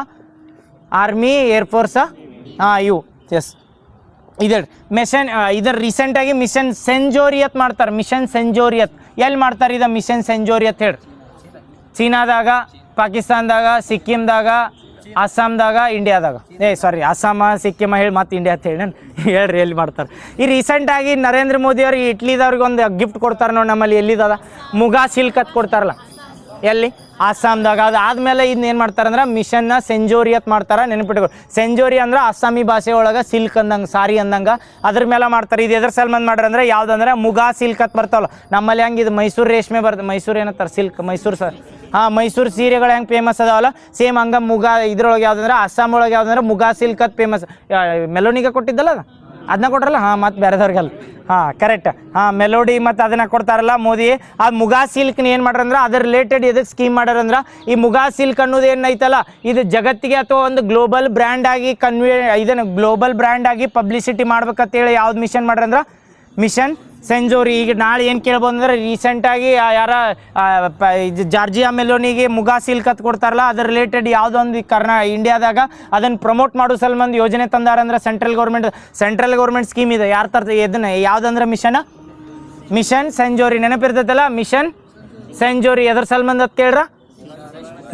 ಆರ್ಮಿ ಏರ್ಫೋರ್ಸ ಇವು ಎಸ್ ಇದೆ ಮಿಷನ್ ಇದರ ರೀಸೆಂಟಾಗಿ ಮಿಷನ್ ಸೆಂಜೋರಿಯತ್ ಮಾಡ್ತಾರೆ ಮಿಷನ್ ಸೆಂಜೋರಿಯತ್ ಎಲ್ಲಿ ಮಾಡ್ತಾರೆ ಇದು ಮಿಷನ್ ಸೆಂಜೋರಿಯತ್ ಹೇಳಿ ಚೀನಾದಾಗ ಪಾಕಿಸ್ತಾನದಾಗ ಸಿಕ್ಕಿಮ್ದಾಗ ಅಸ್ಸಾಂದಾಗ ಇಂಡಿಯಾದಾಗ ಸಾರಿ ಅಸ್ಸಾಮ ಸಿಕ್ಕಿಮ ಹೇಳಿ ಮತ್ತೆ ಇಂಡಿಯಾ ಅಂತ ಹೇಳಿ ನಾನು ಹೇಳ್ರಿ ಎಲ್ಲಿ ಮಾಡ್ತಾರೆ ಈ ರೀಸೆಂಟಾಗಿ ನರೇಂದ್ರ ಮೋದಿ ಅವ್ರಿಗೆ ಇಟ್ಲಿದವ್ರಿಗೆ ಒಂದು ಗಿಫ್ಟ್ ಕೊಡ್ತಾರೆ ನೋಡಿ ನಮ್ಮಲ್ಲಿ ಎಲ್ಲಿದದ ಮುಗಾ ಸಿಲ್ಕ್ ಅಂತ ಕೊಡ್ತಾರಲ್ಲ ಎಲ್ಲಿ ಅಸ್ಸಾಂದಾಗ ಅದು ಆದಮೇಲೆ ಇದನ್ನೇನು ಮಾಡ್ತಾರೆ ಅಂದ್ರೆ ಮಿಷನ್ನ ಸೆಂಜೋರಿ ಅಂತ ಮಾಡ್ತಾರೆ ನೆನಪಿಟ್ಕೊಂಡು ಸೆಂಜೋರಿ ಅಂದ್ರೆ ಅಸ್ಸಾಮಿ ಭಾಷೆ ಒಳಗೆ ಸಿಲ್ಕ್ ಅಂದಂಗೆ ಸಾರಿ ಅಂದಂಗೆ ಅದ್ರ ಮೇಲೆ ಮಾಡ್ತಾರೆ ಇದು ಎದ್ರ ಸಲ್ಮಂದ್ ಮಾಡ್ರಿ ಅಂದ್ರೆ ಯಾವುದಂದ್ರೆ ಮುಗಾ ಸಿಲ್ಕ್ ಅಂತ ಬರ್ತಾವಲ್ಲ ನಮ್ಮಲ್ಲಿ ಹೆಂಗೆ ಇದು ಮೈಸೂರು ರೇಷ್ಮೆ ಬರ್ತದೆ ಮೈಸೂರು ಏನಂತಾರೆ ಸಿಲ್ಕ್ ಮೈಸೂರು ಮೈಸೂರು ಸೀರೆಗಳು ಹೆಂಗೆ ಫೇಮಸ್ ಅದಾವಲ್ಲ ಸೇಮ್ ಹಂಗೆ ಮುಗಾ ಇದ್ರೊಳಗೆ ಯಾವುದಂದ್ರೆ ಅಸ್ಸಾಂ ಒಳಗೆ ಯಾವುದಂದ್ರೆ ಮುಗಾ ಸಿಲ್ಕ್ ಅಂತ ಫೇಮಸ್ ಮೆಲೋನಿಗೆ ಕೊಟ್ಟಿದ್ದಲ್ಲ ಅದನ್ನ ಕೊಟ್ರಲ್ಲ ಮತ್ತು ಬೇರೆದವ್ರಿಗಲ್ಲ ಕರೆಕ್ಟ್ ಮೆಲೋಡಿ ಮತ್ತು ಅದನ್ನು ಕೊಡ್ತಾರಲ್ಲ ಮೋದಿ ಆ ಮುಗಾ ಸಿಲ್ಕ್ನ ಏನು ಮಾಡ್ರಂದ್ರೆ ಅದ್ರ ರಿಲೇಟೆಡ್ ಇದಕ್ಕೆ ಸ್ಕೀಮ್ ಮಾಡ್ಯಾರಂದ್ರೆ ಈ ಮುಗಾ ಸಿಲ್ಕ್ ಅನ್ನೋದು ಏನೈತಲ್ಲ ಇದು ಜಗತ್ತಿಗೆ ಅಥವಾ ಒಂದು ಗ್ಲೋಬಲ್ ಬ್ರ್ಯಾಂಡ್ ಆಗಿ ಇದನ್ನು ಗ್ಲೋಬಲ್ ಬ್ರ್ಯಾಂಡ್ ಆಗಿ ಪಬ್ಲಿಸಿಟಿ ಮಾಡ್ಬೇಕಂತೇಳಿ ಯಾವ್ದು ಮಿಷನ್ ಮಾಡ್ರಂದ್ರೆ ಮಿಷನ್ ಸೆಂಜೋರಿ ಈಗ ನಾಳೆ ಏನು ಕೇಳ್ಬೋದು ಅಂದ್ರೆ ರೀಸೆಂಟಾಗಿ ಯಾರ ಜಾರ್ಜಿಯಾ ಮೆಲೋನಿಗೆ ಮುಗಾ ಸಿಲ್ಕ್ ಅಂತ ಕೊಡ್ತಾರಲ್ಲ ಅದ್ರ ರಿಲೇಟೆಡ್ ಯಾವುದೊಂದು ಇಂಡಿಯಾದಾಗ ಅದನ್ನು ಪ್ರಮೋಟ್ ಮಾಡೋ ಸಲ್ಮಂದ್ ಯೋಜನೆ ತಂದಾರಂದ್ರೆ ಸೆಂಟ್ರಲ್ ಗೌರ್ಮೆಂಟ್ ಸ್ಕೀಮ್ ಇದೆ ಯಾರು ತರ್ತಾರೆ ಇದನ್ನ ಯಾವುದಂದ್ರೆ ಮಿಷನ್ ಸೆಂಜೋರಿ ನೆನಪಿರ್ತೈತಲ್ಲ ಮಿಷನ್ ಸೆಂಜೋರಿ ಎದ್ರ ಸಲ್ಮಂದ್ ಅಂತ ಕೇಳ್ರ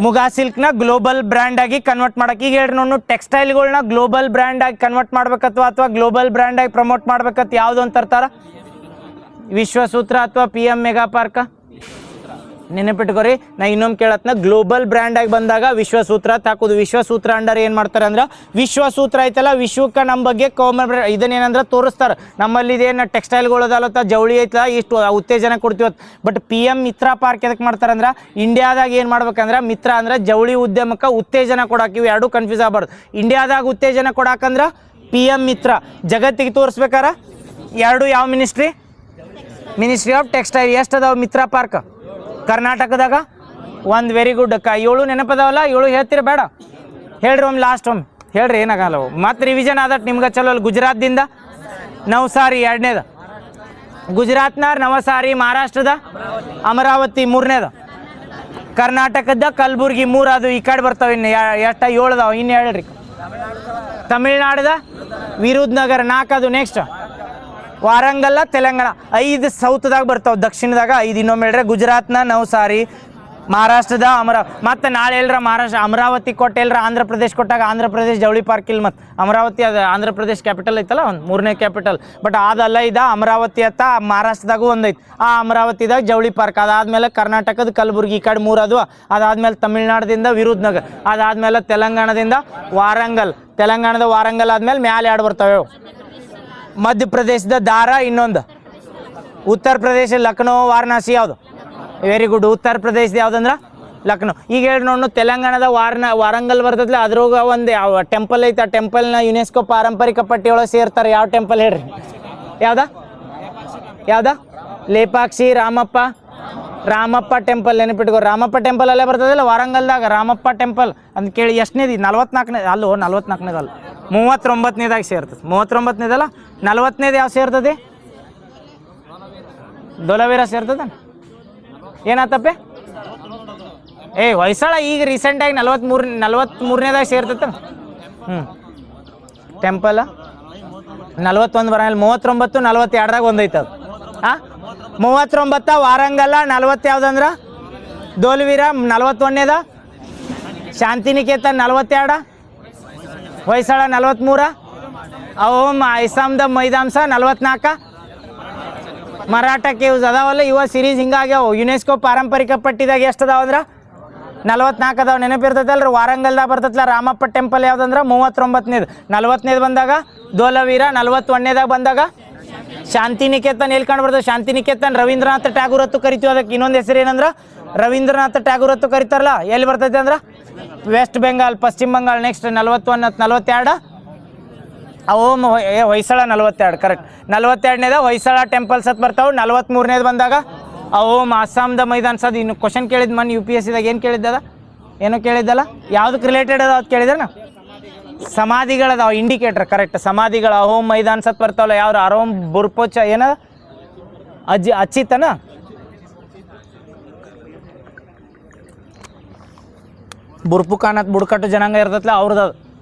ಮುಗಾ ಸಿಲ್ಕ್ನ ಗ್ಲೋಬಲ್ ಬ್ರ್ಯಾಂಡ್ ಆಗಿ ಕನ್ವರ್ಟ್ ಮಾಡಕ್ಕೆ. ಈಗ ಹೇಳ್ರಿ ನಾನು ಟೆಕ್ಸ್ಟೈಲ್ಗಳನ್ನ ಗ್ಲೋಬಲ್ ಬ್ರ್ಯಾಂಡ್ ಆಗಿ ಕನ್ವರ್ಟ್ ಮಾಡ್ಬೇಕತ್ವ ಅಥವಾ ಗ್ಲೋಬಲ್ ಬ್ರ್ಯಾಂಡ್ ಆಗಿ ಪ್ರಮೋಟ್ ಮಾಡ್ಬೇಕತ್ ಯಾವುದು ಅಂತ ತರ್ತಾರ? ವಿಶ್ವಸೂತ್ರ ಅಥವಾ PM ಮೆಗಾ ಪಾರ್ಕ? ನೆನಪಿಟ್ಕೋರಿ. ನಾ ಇನ್ನೊಮ್ಮೆ ಕೇಳತ್ನ, ಗ್ಲೋಬಲ್ ಬ್ರ್ಯಾಂಡ್ ಆಗಿ ಬಂದಾಗ ವಿಶ್ವಸೂತ್ರ ಹಾಕೋದು. ವಿಶ್ವಸೂತ್ರ ಅಂಡರ್ ಏನು ಮಾಡ್ತಾರೆ ಅಂದ್ರೆ, ವಿಶ್ವಸೂತ್ರ ಐತಲ್ಲ, ವಿಶ್ವಕ್ಕೆ ನಮ್ಮ ಬಗ್ಗೆ ಇದನ್ನೇನಂದ್ರೆ ತೋರಿಸ್ತಾರೆ. ನಮ್ಮಲ್ಲಿ ಇದೇನು ಟೆಕ್ಸ್ಟೈಲ್ಗಳದಲ್ಲ, ಜವಳಿ ಐತಲ್ಲ, ಇಷ್ಟು ಉತ್ತೇಜನ ಕೊಡ್ತೀವತ್ತು. ಬಟ್ PM ಮಿತ್ರ ಪಾರ್ಕ್ ಎದಕ್ಕೆ ಮಾಡ್ತಾರೆ ಅಂದ್ರೆ, ಇಂಡಿಯಾದಾಗ ಏನು ಮಾಡ್ಬೇಕಂದ್ರೆ, ಮಿತ್ರ ಅಂದ್ರೆ ಜವಳಿ ಉದ್ಯಮಕ್ಕೆ ಉತ್ತೇಜನ ಕೊಡಾಕ. ಇವು ಎರಡು ಕನ್ಫ್ಯೂಸ್ ಆಗಬಾರ್ದು. ಇಂಡಿಯಾದಾಗ ಉತ್ತೇಜನ ಕೊಡಾಕಂದ್ರೆ PM ಮಿತ್ರ, ಜಗತ್ತಿಗೆ ತೋರಿಸ್ಬೇಕಾರ ಎರಡು ಯಾವ ಮಿನಿಸ್ಟ್ರಿ ಆಫ್ ಟೆಕ್ಸ್ಟೈಲ್. ಎಷ್ಟು ಅದಾವ ಮಿತ್ರ ಪಾರ್ಕ್ ಕರ್ನಾಟಕದಾಗ? ಒಂದು ವೆರಿ ಗುಡ್. 7 ನೆನಪದಾವಲ್ಲ, 7 ಹೇಳ್ತೀರ ಬೇಡ? ಹೇಳ್ರಿ ಒಮ್ಮೆ, ಲಾಸ್ಟ್ ಒಮ್ಮೆ ಹೇಳ್ರಿ, ಏನಾಗಲ್ಲ. ಮತ್ತೆ ರಿವಿಷನ್ ಆದಟ್ಟು ನಿಮ್ಗೆ ಚಲೋ. ಗುಜರಾತ್ದಿಂದ ನವಸಾರಿ 2ನೇದು, ಗುಜರಾತ್ನ ನವಸಾರಿ, ಮಹಾರಾಷ್ಟ್ರದ ಅಮರಾವತಿ 3ನೇದು, ಕರ್ನಾಟಕದ ಕಲಬುರ್ಗಿ 3. ಅದು ಈ ಕಡೆ ಬರ್ತಾವೆ. ಇನ್ನು 7 ಅದಾವ. ಇನ್ನು ಹೇಳ್ರಿ. ತಮಿಳ್ನಾಡದ ವಿರುದ್ನಗರ್ 4. ಅದು ನೆಕ್ಸ್ಟ್ ವಾರಂಗಲ್ಲ, ತೆಲಂಗಾಣ 5. ಸೌತ್ದಾಗ ಬರ್ತಾವೆ, ದಕ್ಷಿಣದಾಗ 5. ಇನ್ನೊಮ್ಮೆ ಹೇಳ್ರೆ, ಗುಜರಾತ್ನ ನವಸಾರಿ, ಮಹಾರಾಷ್ಟ್ರದ ಮತ್ತು ನಾಳೆ ಹೇಳ್ರ ಮಹಾರಾಷ್ಟ್ರ ಅಮರಾವತಿ ಕೊಟ್ಟು ಹೇಳ್ರ ಆಂಧ್ರ ಪ್ರದೇಶ್ ಕೊಟ್ಟಾಗ ಆಂಧ್ರ ಪ್ರದೇಶ್ ಜವಳಿ ಪಾರ್ಕ್ ಇಲ್ಲ. ಮತ್ತು ಅಮರಾವತಿ ಅದು ಆಂಧ್ರ ಪ್ರದೇಶ್ ಕ್ಯಾಪಿಟಲ್ ಐತಲ್ಲ, ಒಂದು 3ನೇ ಕ್ಯಾಪಿಟಲ್. ಬಟ್ ಅದಲ್ಲ, ಅಮರಾವತಿ ಅತ್ತ ಮಹಾರಾಷ್ಟ್ರದಾಗೂ ಒಂದೈತಿ. ಆ ಅಮರಾವತಿದಾಗ ಜವಳಿ ಪಾರ್ಕ್. ಅದಾದ್ಮೇಲೆ ಕರ್ನಾಟಕದ ಕಲಬುರ್ಗಿ, ಈ ಕಡೆ 3 ಅದು. ಅದಾದ್ಮೇಲೆ ತಮಿಳ್ನಾಡದಿಂದ ವಿರುದ್ನಗರ್, ಅದಾದ್ಮೇಲೆ ತೆಲಂಗಾಣದಿಂದ ವಾರಂಗಲ್, ತೆಲಂಗಾಣದ ವಾರಂಗಲ್ ಆದ್ಮೇಲೆ ಮ್ಯಾಲೆ 2 ಬರ್ತವೆ. ಮಧ್ಯಪ್ರದೇಶದ ದಾರಾ ಇನ್ನೊಂದು, ಉತ್ತರ ಪ್ರದೇಶ ಲಕ್ನೋ, ವಾರಣಾಸಿ. ಯಾವುದು? Very good. ಉತ್ತರ ಪ್ರದೇಶದ ಯಾವುದಂದ್ರೆ ಲಕ್ನೋ. ಈಗ ಹೇಳಿ ನೋಡು, ತೆಲಂಗಾಣದ ವಾರಂಗಲ್ ಬರ್ತದಲ್ಲ, ಅದ್ರಾಗ ಒಂದು ಯಾವ ಟೆಂಪಲ್ ಐತೆ. ಆ ಟೆಂಪಲ್ನ ಯುನೆಸ್ಕೋ ಪಾರಂಪರಿಕ ಪಟ್ಟಿಯೊಳಗೆ ಸೇರ್ತಾರೆ. ಯಾವ ಟೆಂಪಲ್ ಹೇಳ್ರಿ? ಯಾವ್ದ? ಲೇಪಾಕ್ಷಿ ರಾಮಪ್ಪ ಟೆಂಪಲ್. ನೆನಪಿಟ್ಕೋ, ರಾಮಪ್ಪ ಟೆಂಪಲ್ ಅಲ್ಲೇ ಬರ್ತದಲ್ಲ ವಾರಂಗಲ್ದಾಗ, ರಾಮಪ್ಪ ಟೆಂಪಲ್ ಅಂತ ಕೇಳಿ. ಎಷ್ಟನೇದು? 44ನೇ ಅಲ್ಲೋ, 44ನೇದಲ್ಲ, 39ನೇದಾಗ ಸೇರ್ತದೆ. 39ನೇದಲ್ಲ, 40ನೇದು ಯಾವ ಸೇರ್ತದೆ? ದೊಲವೀರ ಸೇರ್ತದೆ. ಏನಾತಪ್ಪೆ? ಹೊಯ್ಸಳ ಈಗ ರೀಸೆಂಟಾಗಿ 43ನೇದಾಗ ಸೇರ್ತೈತೆ. ಟೆಂಪಲ್ 41 ಬರಂಗಿಲ್ಲ. 39, 42ದಾಗ ಒಂದೈತೆ ಅದು. 39 ವಾರಂಗಲ್ಲ, 40 ಯಾವ್ದಂದ್ರೆ ದೋಲ್ವೀರ, 41ನೇದ ಶಾಂತಿನಿಕೇತನ್, 42 ಹೊಯ್ಸಳ, 43 ಓಂ ಐಸಾಮ್ದ ಮೈದಾಂಸ, 44 ಮರಾಠ ಕೇವ್ಸ್ ಅದಾವಲ್ಲ. ಇವ ಸಿರೀಸ್ ಹಿಂಗಾಗ್ಯಾವ. ಯುನೆಸ್ಕೋ ಪಾರಂಪರಿಕ ಪಟ್ಟಿದಾಗ ಎಷ್ಟು ಅದಾವ ಅಂದ್ರೆ 44 ಅದಾವ. ನೆನಪಿರ್ತೈತಲ್ರಿ? ವಾರಂಗಲ್ದಾಗ ಬರ್ತೈತಲ್ಲ ರಾಮಪ್ಪ ಟೆಂಪಲ್ ಯಾವ್ದಂದ್ರೆ 39ನೇದು. 40ನೇದು ಬಂದಾಗ ದೋಲವೀರ, 41ನೇದಾಗ ಬಂದಾಗ ಶಾಂತಿನಿಕೇತನ್. ಎಲ್ಲಿ ಕಂಡು ಬರ್ತದೆ ಶಾಂತಿನಿಕೇತನ್? ರವೀಂದ್ರನಾಥ ಟ್ಯಾಗೂರ್ ಹತ್ತು ಕರಿತೀವಿ. ಅದಕ್ಕೆ ಇನ್ನೊಂದು ಹೆಸರು ಏನಂದ್ರೆ ರವೀಂದ್ರನಾಥ ಟ್ಯಾಗೂರ್ ಹತ್ತು ಕರಿತಾರಲ್ಲ. ಎಲ್ಲಿ ಬರ್ತೈತೆ ಅಂದ್ರೆ ವೆಸ್ಟ್ ಬೆಂಗಾಲ್, ಪಶ್ಚಿಮ ಬಂಗಾಳ. ನೆಕ್ಸ್ಟ್ 41, 42 ಓಂ ಹೊಯ್ಸಳ, 42 ಕರೆಕ್ಟ್. 42ನೇದ ಹೊಯ್ಸಳ ಟೆಂಪಲ್ಸ್ ಹತ್ತು ಬರ್ತಾವೆ. 43ನೇದು ಬಂದಾಗ ಓಂ ಅಸ್ಸಾಂದ ಮೈದಾನ್ಸದ್. ಇನ್ನು ಕ್ವಶನ್ ಕೇಳಿದ್ ಮನ್ UPSCದಾಗ ಏನು ಕೇಳಿದ್ದದ? ಏನೋ ಕೇಳಿದ್ದಲ್ಲ, ಯಾವುದಕ್ಕೆ ರಿಲೇಟೆಡ್ ಅದ ಅದು ಕೇಳಿದ್ರನ? ಸಮಾಧಿಗಳದಾವ, ಇಂಡಿಕೇಟರ್ ಕರೆಕ್ಟ್. ಸಮಾಧಿಗಳ ಅಹೋಮ್ ಮೈದಾನ್ಸತ್ ಬರ್ತಾವಲ್ಲ, ಯಾವ್ದು? ಅರೋಮ್ ಬುರ್ಪೋಚ ಏನ ಅಚ್ಚಿತನ ಬುರ್ಪುಖಾನತ್ ಬುಡಕಟ್ಟು ಜನಾಂಗ ಇರ್ತೈತಲ್ಲ ಅವ್ರದ್ದು.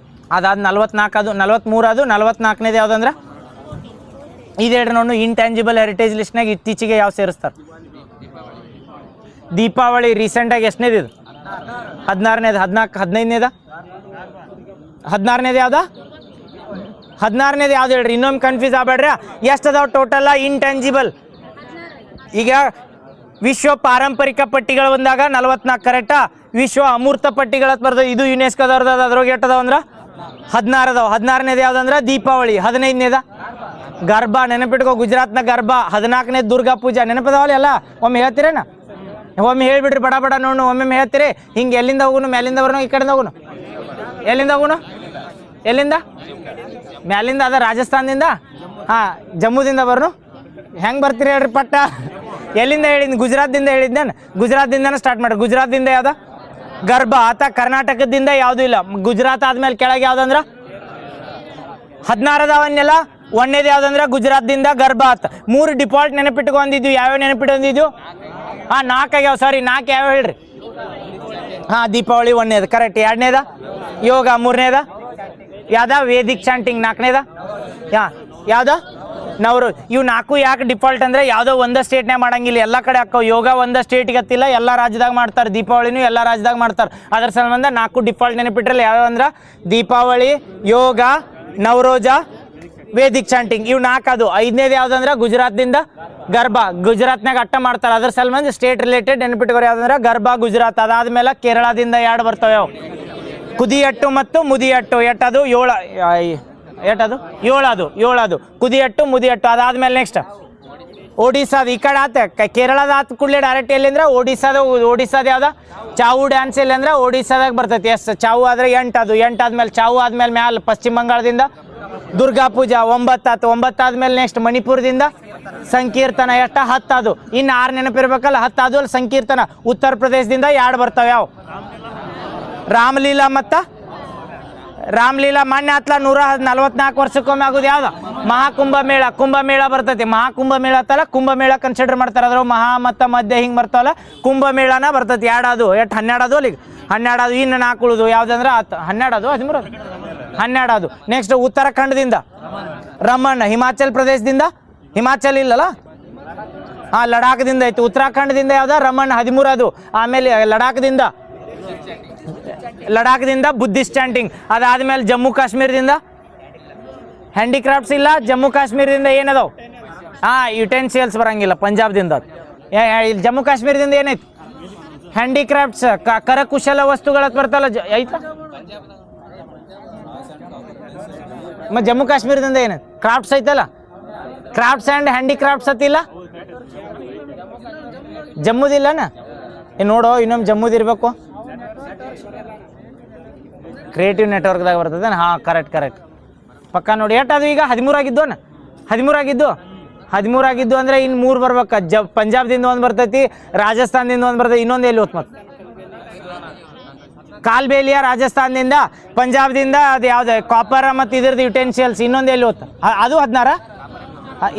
ಅದಾದ 44 ಅದು, 43 ಅದು. 44ನೇದು ಯಾವ್ದಂದ್ರೆ ಇದು ಹೇಳ್ರಿ ನೋಡು, ಇಂಟ್ಯಾಂಜಿಬಲ್ ಹೆರಿಟೇಜ್ ಲಿಸ್ಟ್ನಾಗ ಇತ್ತೀಚೆಗೆ ಯಾವ ಸೇರಿಸ್ತಾರೆ? ದೀಪಾವಳಿ ರೀಸೆಂಟಾಗಿ ಎಷ್ಟನೇದು ಇದು? 16ನೇದು. 15ನೇದ 16ನೇದು ಯಾವ್ದ? 16ನೇದು ಯಾವ್ದು ಹೇಳ್ರಿ? ಇನ್ನೊಮ್ಮೆ ಕನ್ಫ್ಯೂಸ್ ಆಗ್ಬೇಡ್ರಿ. ಎಷ್ಟು ಅದಾವ ಟೋಟಲ್ಲ ಇಂಟ್ಯಾಂಜಿಬಲ್? ಈಗ ವಿಶ್ವ ಪಾರಂಪರಿಕ ಪಟ್ಟಿಗಳು ಬಂದಾಗ 44 ಕರೆಕ್ಟಾ? ವಿಶ್ವ ಅಮೂರ್ತ ಪಟ್ಟಿಗಳ ಬರ್ತದೆ. ಇದು ಯುನೆಸ್ಕೋದವ್ರದ. ಅದ್ರಾಗ ಎಷ್ಟು ಅದಾವ ಅಂದ್ರೆ 16 ಅದಾವ. 16ನೇದು ಯಾವ್ದಂದ್ರೆ ದೀಪಾವಳಿ. 15ನೇದ ಗರ್ಭ. ನೆನಪಿಟ್ಕೋ, ಗುಜರಾತ್ನ ಗರ್ಭ. 14ನೇದು ದುರ್ಗಾ ಪೂಜಾ. ನೆನಪದಾವಲ್ಲ ಎಲ್ಲ? ಒಮ್ಮೆ ಹೇಳ್ತೀರೇನ? ಒಮ್ಮೆ ಹೇಳ್ಬಿಡ್ರಿ ಬಡ ಬಡ ನೋಡು. ಒಮ್ಮೆ ಹೇಳ್ತೀರಿ. ಹಿಂಗೆ ಎಲ್ಲಿಂದ ಹೋಗುನು? ಮ್ಯಾಲಿಂದ ಬರೋನು, ಈ ಕಡೆಯಿಂದ ಹೋಗುನು? ಎಲ್ಲಿಂದ ಹೋಗುನು? ಎಲ್ಲಿಂದ? ಮ್ಯಾಲಿಂದ ಅದ ರಾಜಸ್ಥಾನದಿಂದ. ಜಮ್ಮುದಿಂದ ಬರೋನು. ಹೆಂಗೆ ಬರ್ತೀರಿ ಹೇಳ್ರಿ ಪಟ್ಟ? ಎಲ್ಲಿಂದ ಹೇಳಿದ್? ಗುಜರಾತ್ದಿಂದ ಹೇಳಿದ್ದೇನೆ. ಗುಜರಾತ್ದಿಂದನೇ ಸ್ಟಾರ್ಟ್ ಮಾಡಿ. ಗುಜರಾತ್ದಿಂದ ಯಾವ್ದ? ಗರ್ಭ. ಆತ ಕರ್ನಾಟಕದಿಂದ ಯಾವುದೂ ಇಲ್ಲ. ಗುಜರಾತ್ ಆದ್ಮೇಲೆ ಕೆಳಗೆ ಯಾವ್ದಂದ್ರೆ 16 ಅದಾವನ್ನೆಲ್ಲ. 1ನೇದು ಯಾವ್ದಂದ್ರೆ ಗುಜರಾತ್ದಿಂದ ಗರ್ಭ ಆತ. 3 ಡಿಫಾಲ್ಟ್ ನೆನಪಿಟ್ಕೊಂಡಿದ್ವಿ. ಯಾವ್ಯಾವ ನೆನಪಿಟ್ಕೊಂಡಿದ್ವು? 4 ಆಗ್ಯಾವ. ಸಾರಿ 4 ಯಾವ್ಯಾವ ಹೇಳ್ರಿ? ದೀಪಾವಳಿ 1ನೇದು ಕರೆಕ್ಟ್. 2ನೇದ ಯೋಗ. 3ನೇದ ಯಾವ್ದ? Vedic chanting. 4ನೇದ ಯಾವ್ದ? ಇವು 4 ಯಾಕೆ ಡಿಫಾಲ್ಟ್ ಅಂದರೆ ಯಾವುದೋ ಒಂದೇ ಸ್ಟೇಟ್ನಾಗ ಮಾಡಂಗಿಲ್ಲ, ಎಲ್ಲ ಕಡೆ ಹಾಕೋ. ಯೋಗ ಒಂದೇ ಸ್ಟೇಟ್ಗೆ ಹತ್ತಿಲ್ಲ, ಎಲ್ಲ ರಾಜ್ಯದಾಗ ಮಾಡ್ತಾರೆ. ದೀಪಾವಳಿನೂ ಎಲ್ಲ ರಾಜ್ಯದಾಗ ಮಾಡ್ತಾರೆ. ಅದ್ರ ಸಂಬಂಧ 4 ಡಿಫಾಲ್ಟ್ ನೆನಪಿಟ್ರಲ್ಲ ಯಾವ್ಯಾವ ಅಂದ್ರೆ ದೀಪಾವಳಿ, ಯೋಗ, ನವರೋಜ, ವೇದಿಕ್ ಚಾಂಟಿಂಗ್. ಇವು 4 ಅದು. 5ನೇದು ಯಾವ್ದಂದ್ರೆ ಗುಜರಾತ್ದಿಂದ ಗರ್ಬಾ, ಗುಜರಾತ್ನಾಗ ಅಟ್ಟ ಮಾಡ್ತಾರೆ. ಅದ್ರ ಸಲುವಾಗಿ ಸ್ಟೇಟ್ ರಿಲೇಟೆಡ್ ನೆನಪಿಟ್ಕೋರಿ ಯಾವ್ದಂದ್ರೆ ಗರ್ಬಾ ಗುಜರಾತ್. ಅದಾದ್ಮೇಲೆ ಕೇರಳದಿಂದ 2 ಬರ್ತಾವೆ ಅವು, ಕುದಿಯಟ್ಟು ಮತ್ತು ಮುದಿಯಟ್ಟು. ಎಟ್ಟದು 7, ಎಟ್ಟದು 7 ಅದು ಕುದಿಯಟ್ಟು ಮುದಿಯಟ್ಟು. ಅದಾದ್ಮೇಲೆ ನೆಕ್ಸ್ಟ್ ಒಡಿಸ್ಸಾದ ಈ ಕಡೆ ಆತ, ಕೇರಳದ ಆತ ಕೂಡಲೇ ಡೈರೆಕ್ಟ್ ಎಲ್ಲಿಂದ್ರೆ ಒಡಿಸ್ಸಾದ ಯಾವ್ದ ಚಾವು ಡ್ಯಾನ್ಸ್ ಎಲ್ಲಿ ಅಂದ್ರೆ ಒಡಿಸ್ಸಾದಾಗ ಬರ್ತೈತಿ. ಎಸ್ ಚಾವು ಆದ್ರೆ 8 ಅದು. 8 ಆದ್ಮೇಲೆ ಚಾವು ಆದ್ಮೇಲೆ ಮ್ಯಾಲ ಪಶ್ಚಿಮ ಬಂಗಾಳದಿಂದ ದುರ್ಗಾ ಪೂಜಾ 9 ಆತು. 9 ಆದ್ಮೇಲೆ ನೆಕ್ಸ್ಟ್ ಮಣಿಪುರದಿಂದ ಸಂಕೀರ್ತನ. 10 ಅದು. ಇನ್ನು 6 ನೆನಪಿರ್ಬೇಕಲ್ಲ, 10 ಅದು ಅಲ್ಲಿ ಸಂಕೀರ್ತನ. ಉತ್ತರ ಪ್ರದೇಶದಿಂದ 2 ಬರ್ತಾವೆ ಯಾವ ರಾಮಲೀಲಾ ಮತ್ತು ರಾಮಲೀಲಾ. ಮಾನ್ಯ ಆತ್ಲ 144 ವರ್ಷಕ್ಕೊಮ್ಮೆ ಆಗೋದು ಯಾವ್ದು ಮಹಾಕುಂಭಮೇಳ. ಕುಂಭಮೇಳ ಬರ್ತೈತಿ. ಮಹಾಕುಂಭಮೇಳ ಆತಲ್ಲ ಕುಂಭಮೇಳ ಕನ್ಸಿಡರ್ ಮಾಡ್ತಾರೆ. ಅದ್ರ ಮಹಾ ಮತ್ತು ಮಧ್ಯ ಹಿಂಗೆ ಬರ್ತಾವಲ್ಲ ಕುಂಭಮೇಳನ ಬರ್ತೈತಿ. 2 ಅದು. 12 ಅದು ಅಲ್ಲಿಗೆ 12 ಅದು. ಇನ್ನು 4 ಉಳಿದು ಯಾವ್ದಂದ್ರೆ 12 ಅದು 13 ಅದು 12 ಅದು. ನೆಕ್ಸ್ಟ್ ಉತ್ತರಾಖಂಡದಿಂದ ರಮಣ್. ಹಿಮಾಚಲ್ ಪ್ರದೇಶದಿಂದ ಹಿಮಾಚಲ್ ಇಲ್ಲಲ್ಲ, ಹಾಂ ಲಡಾಖ್ದಿಂದ ಐತಿ. ಉತ್ತರಾಖಂಡದಿಂದ ಯಾವ್ದು ರಮಣ್ 13 ಅದು. ಆಮೇಲೆ ಲಡಾಖ್ದಿಂದ ಬುದ್ಧಿಸ್ಟ್ ಚಾಂಟಿಂಗ್. ಅದಾದ್ಮೇಲೆ ಜಮ್ಮು ಕಾಶ್ಮೀರದಿಂದ ಹ್ಯಾಂಡಿಕ್ರಾಫ್ಟ್ಸ್ ಇಲ್ಲ. ಜಮ್ಮು ಕಾಶ್ಮೀರದಿಂದ ಏನದಾವ್ ಯುಟೆನ್ಸಿಯಲ್ಸ್ ಬರಂಗಿಲ್ಲ. ಪಂಜಾಬ್ದಿಂದ ಇಲ್ಲಿ ಜಮ್ಮು ಕಾಶ್ಮೀರದಿಂದ ಏನೈತಿ ಹ್ಯಾಂಡಿಕ್ರಾಫ್ಟ್ಸ್, ಕರಕುಶಲ ವಸ್ತುಗಳ ಬರ್ತಲ್ಲ ಐತಾ. ಮತ್ತು ಜಮ್ಮು ಕಾಶ್ಮೀರದಿಂದ ಏನೈತಿ ಕ್ರಾಫ್ಟ್ಸ್ ಐತಲ್ಲ, ಕ್ರಾಫ್ಟ್ಸ್ ಆ್ಯಂಡ್ ಹ್ಯಾಂಡಿಕ್ರಾಫ್ಟ್ಸ್ ಅತ್ತಿಲ್ಲ ಜಮ್ಮುದಿಲ್ಲನ. ನೋಡೋ ಇನ್ನೊಮ್ಮೆ ಜಮ್ಮುದಿರ್ಬೇಕು. ಕ್ರಿಯೇಟಿವ್ ನೆಟ್ವರ್ಕ್ದಾಗ ಬರ್ತದೆ. ಹಾಂ ಕರೆಕ್ಟ್ ಪಕ್ಕ ನೋಡಿ. ಅದು ಈಗ 13 ಆಗಿದ್ದು 13 ಆಗಿದ್ದು ಅಂದರೆ ಇನ್ನು 3 ಬರ್ಬೇಕು. ಪಂಜಾಬ್ದಿಂದ 1 ಬರ್ತೈತಿ, ರಾಜಸ್ಥಾನದಿಂದ 1 ಬರ್ತೈತಿ. ಇನ್ನೊಂದು ಎಲ್ಲಿ ಹೋತ್ ಮತ್ತೆ ಕಾಲ್ಬೇಲಿಯಾ ರಾಜಸ್ಥಾನದಿಂದ, ಪಂಜಾಬ್ದಿಂದ ಅದು ಯಾವ್ದು ಕಾಪರ್ ಮತ್ತು ಇದ್ರದ್ದು ಯುಟೆನ್ಸಿಯಲ್ಸ್. ಇನ್ನೊಂದು ಎಲ್ಲಿ ಹೋತ ಅದು 16.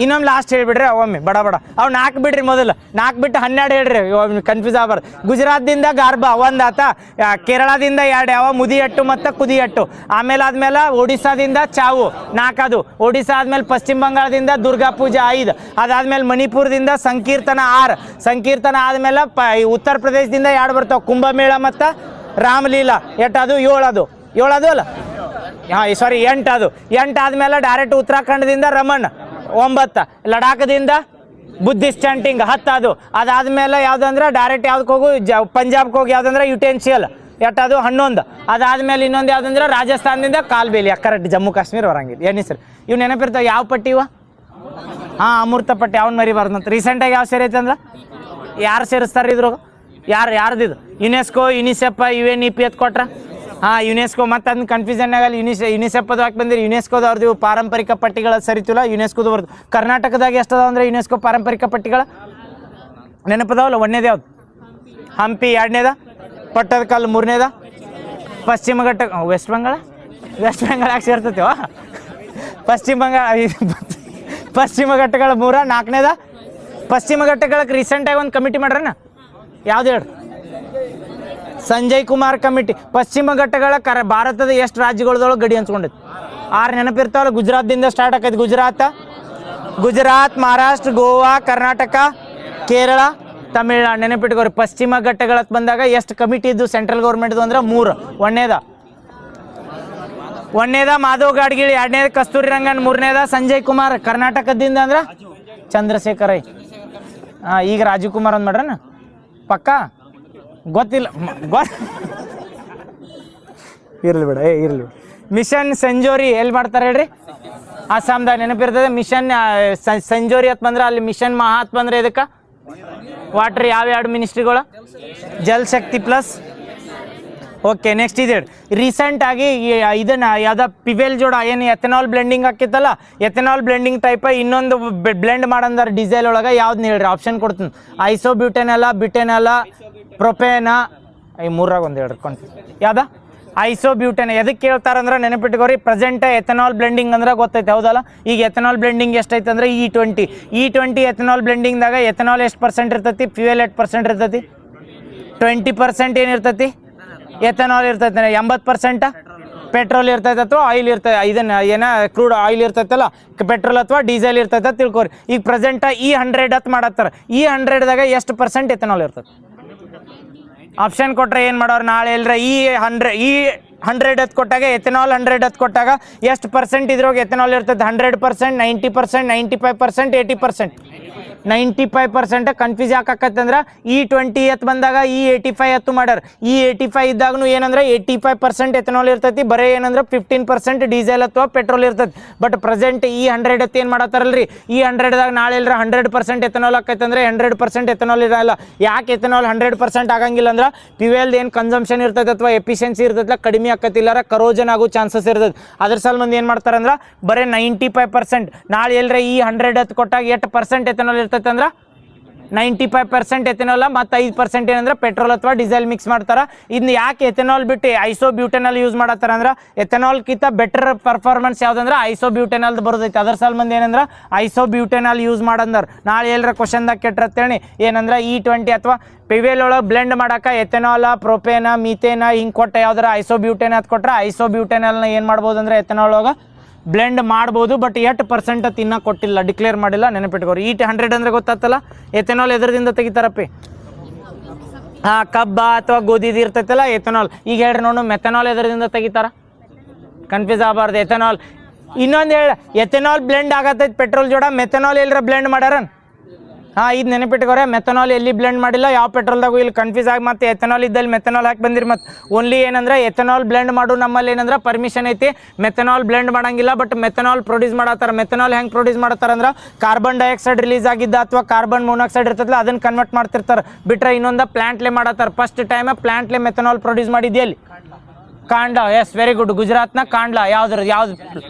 ಇನ್ನೊಮ್ಮೆ ಲಾಸ್ಟ್ ಹೇಳಿಬಿಡ್ರಿ ಒಮ್ಮೆ ಬಡ ಅವು 4 ಬಿಡ್ರಿ. ಮೊದಲು 4 ಬಿಟ್ಟು 12 ಹೇಳ್ರಿ, ಕನ್ಫ್ಯೂಸ್ ಆಗ್ಬಾರ್ದು. ಗುಜರಾತ್ದಿಂದ ಗಾರ್ಬಾ 1 ಆತ. ಕೇರಳದಿಂದ 2 ಯಾವ ಮುದಿಯಟ್ಟು ಮತ್ತು ಕುದಿಯಟ್ಟು. ಆದ್ಮೇಲೆ ಒಡಿಸ್ಸಾದಿಂದ ಚಾವು 4 ಅದು. ಒಡಿಸ್ಸಾ ಆದ್ಮೇಲೆ ಪಶ್ಚಿಮ ಬಂಗಾಳದಿಂದ ದುರ್ಗಾ ಪೂಜಾ 5. ಅದಾದ್ಮೇಲೆ ಮಣಿಪುರದಿಂದ ಸಂಕೀರ್ತನ 6. ಸಂಕೀರ್ತನ ಆದ್ಮೇಲೆ ಉತ್ತರ ಪ್ರದೇಶದಿಂದ 2 ಬರ್ತಾವೆ, ಕುಂಭಮೇಳ ಮತ್ತು ರಾಮಲೀಲಾ. ಅದು 7 ಅದು. 7 ಅದು ಅಲ್ಲ, ಹಾಂ ಸಾರಿ 8 ಅದು. 8 ಆದ್ಮೇಲೆ ಡೈರೆಕ್ಟ್ ಉತ್ತರಾಖಂಡದಿಂದ ರಮಣ್ 9. ಲಡಾಖ್ದಿಂದ ಬುದ್ಧಿಸ್ಟ್ ಚಾಂಟಿಂಗ್ 10 ಅದು. ಅದಾದ್ಮೇಲೆ ಯಾವುದಂದ್ರೆ ಡೈರೆಕ್ಟ್ ಯಾವ್ದಕ್ಕೆ ಹೋಗು ಪಂಜಾಬ್ಗೆ ಹೋಗಿ ಯಾವುದಂದ್ರೆ ಯುಟೆನ್ಸಿಯಲ್ ಅದು 11. ಅದಾದ್ಮೇಲೆ ಇನ್ನೊಂದು ಯಾವುದಂದ್ರೆ ರಾಜಸ್ಥಾನದಿಂದ ಕಾಲ್ಬೇಲಿಯಾ. ಕರೆಕ್ಟ್ ಜಮ್ಮು ಕಾಶ್ಮೀರ ಬರಂಗಿಲ್ಲ. ಏನು ಹೆಸರು ಇವು ನೆನಪಿರ್ತಾವೆ. ಯಾವ ಪಟ್ಟಿ ಇವ? ಹಾಂ ಅಮೃತ ಪಟ್ಟಿ. ಅವ್ನು ಮರಿಬಾರ್ದಂತ. ರೀಸೆಂಟಾಗಿ ಯಾವ ಸೇರೈತೆ ಅಂದ್ರೆ ಯಾರು ಸೇರಿಸ್ತಾರೆ ಇದ್ರು? ಯಾರ್ದಿದು? ಯುನೆಸ್ಕೋ, ಯುನಿಸೆಫ್, UNEP ಎತ್ ಕೊಟ್ರ. ಹಾಂ ಯುನೆಸ್ಕೋ. ಮತ್ತು ಅದನ್ನ ಕನ್ಫ್ಯೂಷನ್ ಆಗಲ್ಲ. ಯುನಿಸೆಫ್ ಅದು ಹಾಕಿ ಬಂದಿರಿ. ಯುನೆಸ್ಕೋದವ್ರದ್ದು ಪಾರಂಪರಿಕ ಪಟ್ಟಿಗಳ ಸರಿತಿಲ್ಲ. ಯುನೆಸ್ಕೋದು ಬರ್ದು. ಕರ್ನಾಟಕದಾಗ ಎಷ್ಟದಾವ ಅಂದರೆ ಯುನೆಸ್ಕೋ ಪಾರಂಪರಿಕ ಪಟ್ಟಿಗಳ ನೆನಪದಾವಲ್ಲ. 1ನೇದು ಯಾವ್ದು? ಹಂಪಿ. 2ನೇದ ಪಟ್ಟದಕಲ್ಲು. 3ನೇದ ಪಶ್ಚಿಮ ಘಟ್ಟ. ವೆಸ್ಟ್ ಬೆಂಗಾಳ ಯಾಕೆ ಸೇರ್ತೈತಿವ? ಪಶ್ಚಿಮ ಘಟ್ಟಗಳ 3. 4ನೇದ ಪಶ್ಚಿಮ ಘಟ್ಟಗಳಕ್ಕೆ ರೀಸೆಂಟಾಗಿ ಒಂದು ಕಮಿಟಿ ಮಾಡ್ರಣ್ಣ. ಯಾವ್ದು ಹೇಳ್ರಿ? ಸಂಜಯ್ ಕುಮಾರ್ ಕಮಿಟಿ. ಪಶ್ಚಿಮ ಘಟ್ಟಗಳ ಭಾರತದ ಎಷ್ಟು ರಾಜ್ಯಗಳದೊಳಗೆ ಗಡಿ ಹಂಚ್ಕೊಂಡೈತಿ? 6 ನೆನಪಿರ್ತಾವಲ್ಲ. ಗುಜರಾತ್ದಿಂದ ಸ್ಟಾರ್ಟ್ ಆಕೈತಿ. ಗುಜರಾತ್, ಮಹಾರಾಷ್ಟ್ರ, ಗೋವಾ, ಕರ್ನಾಟಕ, ಕೇರಳ, ತಮಿಳ್ನಾಡು. ನೆನಪಿಟ್ಕೋರಿ. ಪಶ್ಚಿಮ ಘಟ್ಟಗಳತ್ ಬಂದಾಗ ಎಷ್ಟು ಕಮಿಟಿ ಇದ್ದು ಸೆಂಟ್ರಲ್ ಗೌರ್ಮೆಂಟ್ದು ಅಂದ್ರೆ 3. 1ನೇದ ಮಾಧವ್ ಗಾಡ್ಗಿಳಿ. 2ನೇದ ಕಸ್ತೂರಿ ರಂಗನ್. 3ನೇದ ಸಂಜಯ್ ಕುಮಾರ್. ಕರ್ನಾಟಕದಿಂದ ಅಂದ್ರೆ ಚಂದ್ರಶೇಖರ್ ಐ. ಈಗ ರಾಜೀವ್ ಕುಮಾರ್ ಅಂದ್ ಮಾಡ್ರನ ಪಕ್ಕ ಗೊತ್ತಿಲ್ಲ. ಇರ್ಲಿ ಬಿಡ. ಮಿಷನ್ ಸಂಜೋರಿ ಎಲ್ಲಿ ಮಾಡ್ತಾರೆ ಹೇಳ್ರಿ? ಅಸ್ಸಾಂದಾಗ. ನೆನಪಿರ್ತದೆ. ಮಿಷನ್ ಸಂಜೋರಿ ಅಂತ ಬಂದ್ರೆ ಅಲ್ಲಿ ಮಿಷನ್ ಮಹಾತ್ ಬಂದ್ರೆ ಇದಕ್ಕೆ ವಾಟ್ರ್ ಯಾವ 2 ಮಿನಿಸ್ಟ್ರಿಗಳು? Jal Shakti plus. Okay next ಇದೆ ರೀಸೆಂಟಾಗಿ ಇದನ್ನು ಯಾವುದೋ ಪಿವೆಲ್ ಜೋಡ ಏನು ಎಥೆನಾಲ್ ಬ್ಲೆಂಡಿಂಗ್ ಹಾಕಿತ್ತಲ್ಲ, ಎಥೆನಾಲ್ ಬ್ಲೆಂಡಿಂಗ್ ಟೈಪ ಇನ್ನೊಂದು ಬ್ಲೆಂಡ್ ಮಾಡಂದಾರ ಡೀಸೆಲ್ ಒಳಗೆ. ಯಾವ್ದು ಹೇಳ್ರಿ? ಆಪ್ಷನ್ ಕೊಡ್ತೀನಿ. ಐಸೋಬ್ಯೂಟೆನಲ್ಲ, ಬಿಟೆನಲ್ಲ, ಪ್ರೊಪೇನ. ಈ 3ರಾಗ ಒಂದು ಹೇಳ್ರಿ ಕನ್ಫ್ಯೂಸ್. ಯಾವ್ದ? ಐಸೋಬ್ಯೂಟೆನ್. ಎದಕ್ಕೆ ಕೇಳ್ತಾರಂದ್ರೆ ನೆನಪಿಟ್ಕೋರಿ. ಪ್ರೆಸೆಂಟ್ ಎಥೆನಾಲ್ ಬ್ಲೆಂಡಿಂಗ್ ಅಂದ್ರೆ ಗೊತ್ತೈತೆ ಹೌದಲ್ಲ. ಈಗ ಎಥೆನಾಲ್ ಬ್ಲೆಂಡಿಂಗ್ ಎಷ್ಟೈತೆ ಅಂದ್ರೆ E20 ಎಥೆನಾಲ್ ಬ್ಲೆಂಡಿಂಗ್ದಾಗ ಎಥೆನಾಲ್ ಎಷ್ಟು % ಇರ್ತೈತಿ? ಫ್ಯೂಯಲ್ 8% ಇರ್ತೈತಿ. 20% ಏನಿರ್ತೈತಿ? ಎಥೆನಾಲ್ ಇರ್ತೈತಿ. 80% ಪೆಟ್ರೋಲ್ ಇರ್ತೈತೆ ಅಥವಾ ಆಯಿಲ್ ಇರ್ತೈತೆ, ಇದನ್ನು ಏನೋ ಕ್ರೂಡ್ ಆಯಿಲ್ ಇರ್ತೈತಲ್ಲ, ಪೆಟ್ರೋಲ್ ಅಥವಾ ಡೀಸೆಲ್ ಇರ್ತೈತೆ ತಿಳ್ಕೊರಿ. ಈಗ ಪ್ರೆಸೆಂಟ E100 ಹತ್ತು ಮಾಡತ್ತಾರ. E100ದಾಗ ಎಷ್ಟು ಪರ್ಸೆಂಟ್ ಎಥನಾಲ್ ಇರ್ತದೆ? ಆಪ್ಷನ್ ಕೊಟ್ಟರೆ ಏನು ಮಾಡೋರು ನಾಳೆ ಎಲ್ಲರ E100 ಹತ್ತು ಕೊಟ್ಟಾಗ ಎಥನಾಲ್ 100 ಹತ್ತು ಕೊಟ್ಟಾಗ ಎಷ್ಟು ಪರ್ಸೆಂಟ್ ಇದ್ರೊಳಗೆ ಎಥನಾಲ್ ಇರ್ತದೆ? 100%, 90%, 95%, 80%. 95% ಕನ್ಫ್ಯೂಸ್ ಯಾಕಂದ್ರೆ E20 ಎತ್ತು ಬಂದಾಗ E85 ಎತ್ತು ಮಾಡ್ಯಾರ. E85 ಇದ್ದಾಗೂ ಏನಂದ್ರೆ 85% ಎಥನಾಲ್ ಇರ್ತೈತಿ, ಬರೀ ಏನಂದ್ರೆ 15% ಡೀಸೆಲ್ ಅಥವಾ ಪೆಟ್ರೋಲ್ ಇರ್ತೈತಿ. ಬಟ್ ಪ್ರೆಸೆಂಟ್ E100 ಎತ್ತು ಏನು ಮಾಡತ್ತಾರಲ್ರಿ, E100ದಾಗ ನಾಳೆ ಎಲ್ಲರ 100% ಎಥನಾಲ್ ಆಕೈತೆ ಅಂದ್ರೆ 100% ಎಥನಾಲ್ ಇರಲ್ಲ. ಯಾಕೆ ಎಥನಾಲ್ 100% ಆಗಂಗಿಲ್ಲ ಅಂದ್ರೆ ಫ್ಯೂಯಲ್ದು ಏನು ಕನ್ಸಂಪ್ಷನ್ ಇರ್ತೈತೆ ಅಥವಾ ಎಫಿಷಿಯನ್ಸಿ ಇರ್ತೈತಲ್ಲ ಕಡಿಮೆ ಆಕೈತಿ, ಇಲ್ಲಾರ ಕರೋಜನ್ ಆಗೋ ಚಾನ್ಸಸ್ ಇರ್ತದೆ. ಅದ್ರ ಸಲ ಮಂದಿ ಏನು ಮಾಡ್ತಾರಂದ್ರೆ ಬರೀ 95%. ನಾಳೆ ಎಲ್ಲರ E100 ಎತ್ತು ಕೊಟ್ಟಾಗ ಎಷ್ಟು ಪರ್ಸೆಂಟ್ ಎಥನಾಲ್ ಇರ್ತೈತೆ ಅಂದ್ರೆ 95% ಎಥನಾಲ್ ಮತ್ತು 5% ಏನಂದ್ರೆ ಪೆಟ್ರೋಲ್ ಅಥವಾ ಡೀಸೆಲ್ ಮಿಕ್ಸ್ ಮಾಡ್ತಾರೆ. ಇದನ್ನ ಯಾಕೆ ಎಥನಾಲ್ ಬಿಟ್ಟು ಐಸೋಬ್ಯೂಟೆನಾಲ್ ಯೂಸ್ ಮಾಡತ್ತಾರ ಅಂದ್ರೆ ಎಥನಾಲ್ಕಿಂತ ಬೆಟರ್ ಪರ್ಫಾರ್ಮೆನ್ಸ್ ಯಾವುದಂದ್ರೆ ಐಸೋಬ್ಯೂಟೆನಾಲ್ದು ಬರೋದೈತೆ. ಅದರ ಸಲ ಮಂದಿ ಏನಂದ್ರೆ ಐಸೋಬ್ಯೂಟೆನಾಲ್ ಯೂಸ್ ಮಾಡಂದ್ರೆ ನಾಳೆ ಎಲ್ಲರ ಕ್ವಶನ್ದಾಗ ಕೆಟ್ಟಿರ್ತೇಳಿ ಏನಂದ್ರೆ E20 ಅಥವಾ ಪಿವೇಲ್ ಒಳಗೆ ಬ್ಲೆಂಡ್ ಮಾಡೋಕೆ ಎಥನಾಲ, ಪ್ರೊಪೇನ, ಮೀಥೇನ ಹಿಂಗೆ ಕೊಟ್ಟ ಯಾವ್ದಾರ ಐಸೋಬ್ಯೂಟೆನ್ ಅದು ಕೊಟ್ಟರೆ ಐಸೋಬ್ಯೂಟೆನಾಲ್ನ ಏನು ಮಾಡ್ಬೋದು ಅಂದರೆ ಎಥನಾಲ್ ಒಳಗೆ ಬ್ಲೆಂಡ್ ಮಾಡ್ಬೋದು. ಬಟ್ ಎಷ್ಟು ಪರ್ಸೆಂಟ್ ಅಂತ ಇನ್ನೂ ಕೊಟ್ಟಿಲ್ಲ, ಡಿಕ್ಲೇರ್ ಮಾಡಿಲ್ಲ, ನೆನಪಿಟ್ಕೋರಿ. E100 ಅಂದರೆ ಗೊತ್ತಾಗ್ತಲ್ಲ, ಎಥನಾಲ್ ಎದರದಿಂದ ತೆಗಿತಾರಪ್ಪಿ? ಕಬ್ಬ ಅಥವಾ ಗೋಧಿದು ಇರ್ತೈತಲ್ಲ ಎಥನಾಲ್. ಈಗ ಹೇಳ್ರಿ ನೋಡು, ಮೆಥನಾಲ್ ಎದರದಿಂದ ತೆಗಿತಾರ? ಕನ್ಫ್ಯೂಸ್ ಆಗಬಾರ್ದು. ಎಥನಾಲ್ ಇನ್ನೊಂದು ಹೇಳ, ಎಥನಾಲ್ ಬ್ಲೆಂಡ್ ಆಗತ್ತೈತೆ ಪೆಟ್ರೋಲ್ ಜೋಡ, ಮೆಥನಾಲ್ ಎಲ್ಲರ ಬ್ಲೆಂಡ್ ಮಾಡ್ಯಾರನ್? ಇದು ನೆನಪಿಟ್ಕೋರೆ, ಮೆಥನಾಲ್ ಎಲ್ಲಿ ಬ್ಲೆಂಡ್ ಮಾಡಿಲ್ಲ, ಯಾವ ಪೆಟ್ರೋಲ್ದಾಗೂ ಇಲ್ಲಿ ಕನ್ಫ್ಯೂಸ್ ಆಗಿ ಮತ್ತೆ ಎಥನಾಲ್ ಇದ್ದಲ್ಲಿ ಮೆಥನಾಲ್ ಹಾಕಿ ಬಂದಿರಿ. ಮತ್ತು ಓನ್ಲಿ ಏನಂದ್ರೆ ಎಥನಾಲ್ ಬ್ಲೆಂಡ್ ಮಾಡು ನಮ್ಮಲ್ಲಿ ಏನಂದ್ರೆ ಪರ್ಮಿಷನ್ ಐತಿ, ಮೆಥನಾಲ್ ಬ್ಲೆಂಡ್ ಮಾಡಂಗಿಲ್ಲ. ಬಟ್ ಮೆಥನಾಲ್ ಪ್ರೊಡ್ಯೂಸ್ ಮಾಡತ್ತಾರ. ಮೆಥನಾಲ್ ಹೆಂಗೆ ಪ್ರೊಡ್ಯೂಸ್ ಮಾಡತ್ತಾರ ಅಂದ್ರೆ ಕಾರ್ಬನ್ ಡೈಆಕ್ಸೈಡ್ ರಿಲೀಸ್ ಆಗಿದ್ದ ಅಥವಾ ಕಾರ್ಬನ್ ಮೊನಾಕ್ಸೈಡ್ ಇರ್ತದಲ್ಲ ಅದನ್ನು ಕನ್ವರ್ಟ್ ಮಾಡ್ತಿರ್ತಾರೆ. ಬಿಟ್ರೆ ಇನ್ನೊಂದು ಪ್ಲಾಂಟ್ಲೆ ಮಾಡತ್ತಾರ. ಫಸ್ಟ್ ಟೈಮ್ ಪ್ಲಾಂಟ್ಲೆ ಮೆಥನಾಲ್ ಪ್ರೊಡ್ಯೂಸ್ ಮಾಡಿದ್ಯಲ್ಲಿ ಕಾಂಡ್ಲಾ. Yes, very good. ಗುಜರಾತ್ನ ಕಾಂಡ್ಲಾ ಯಾವ್ದು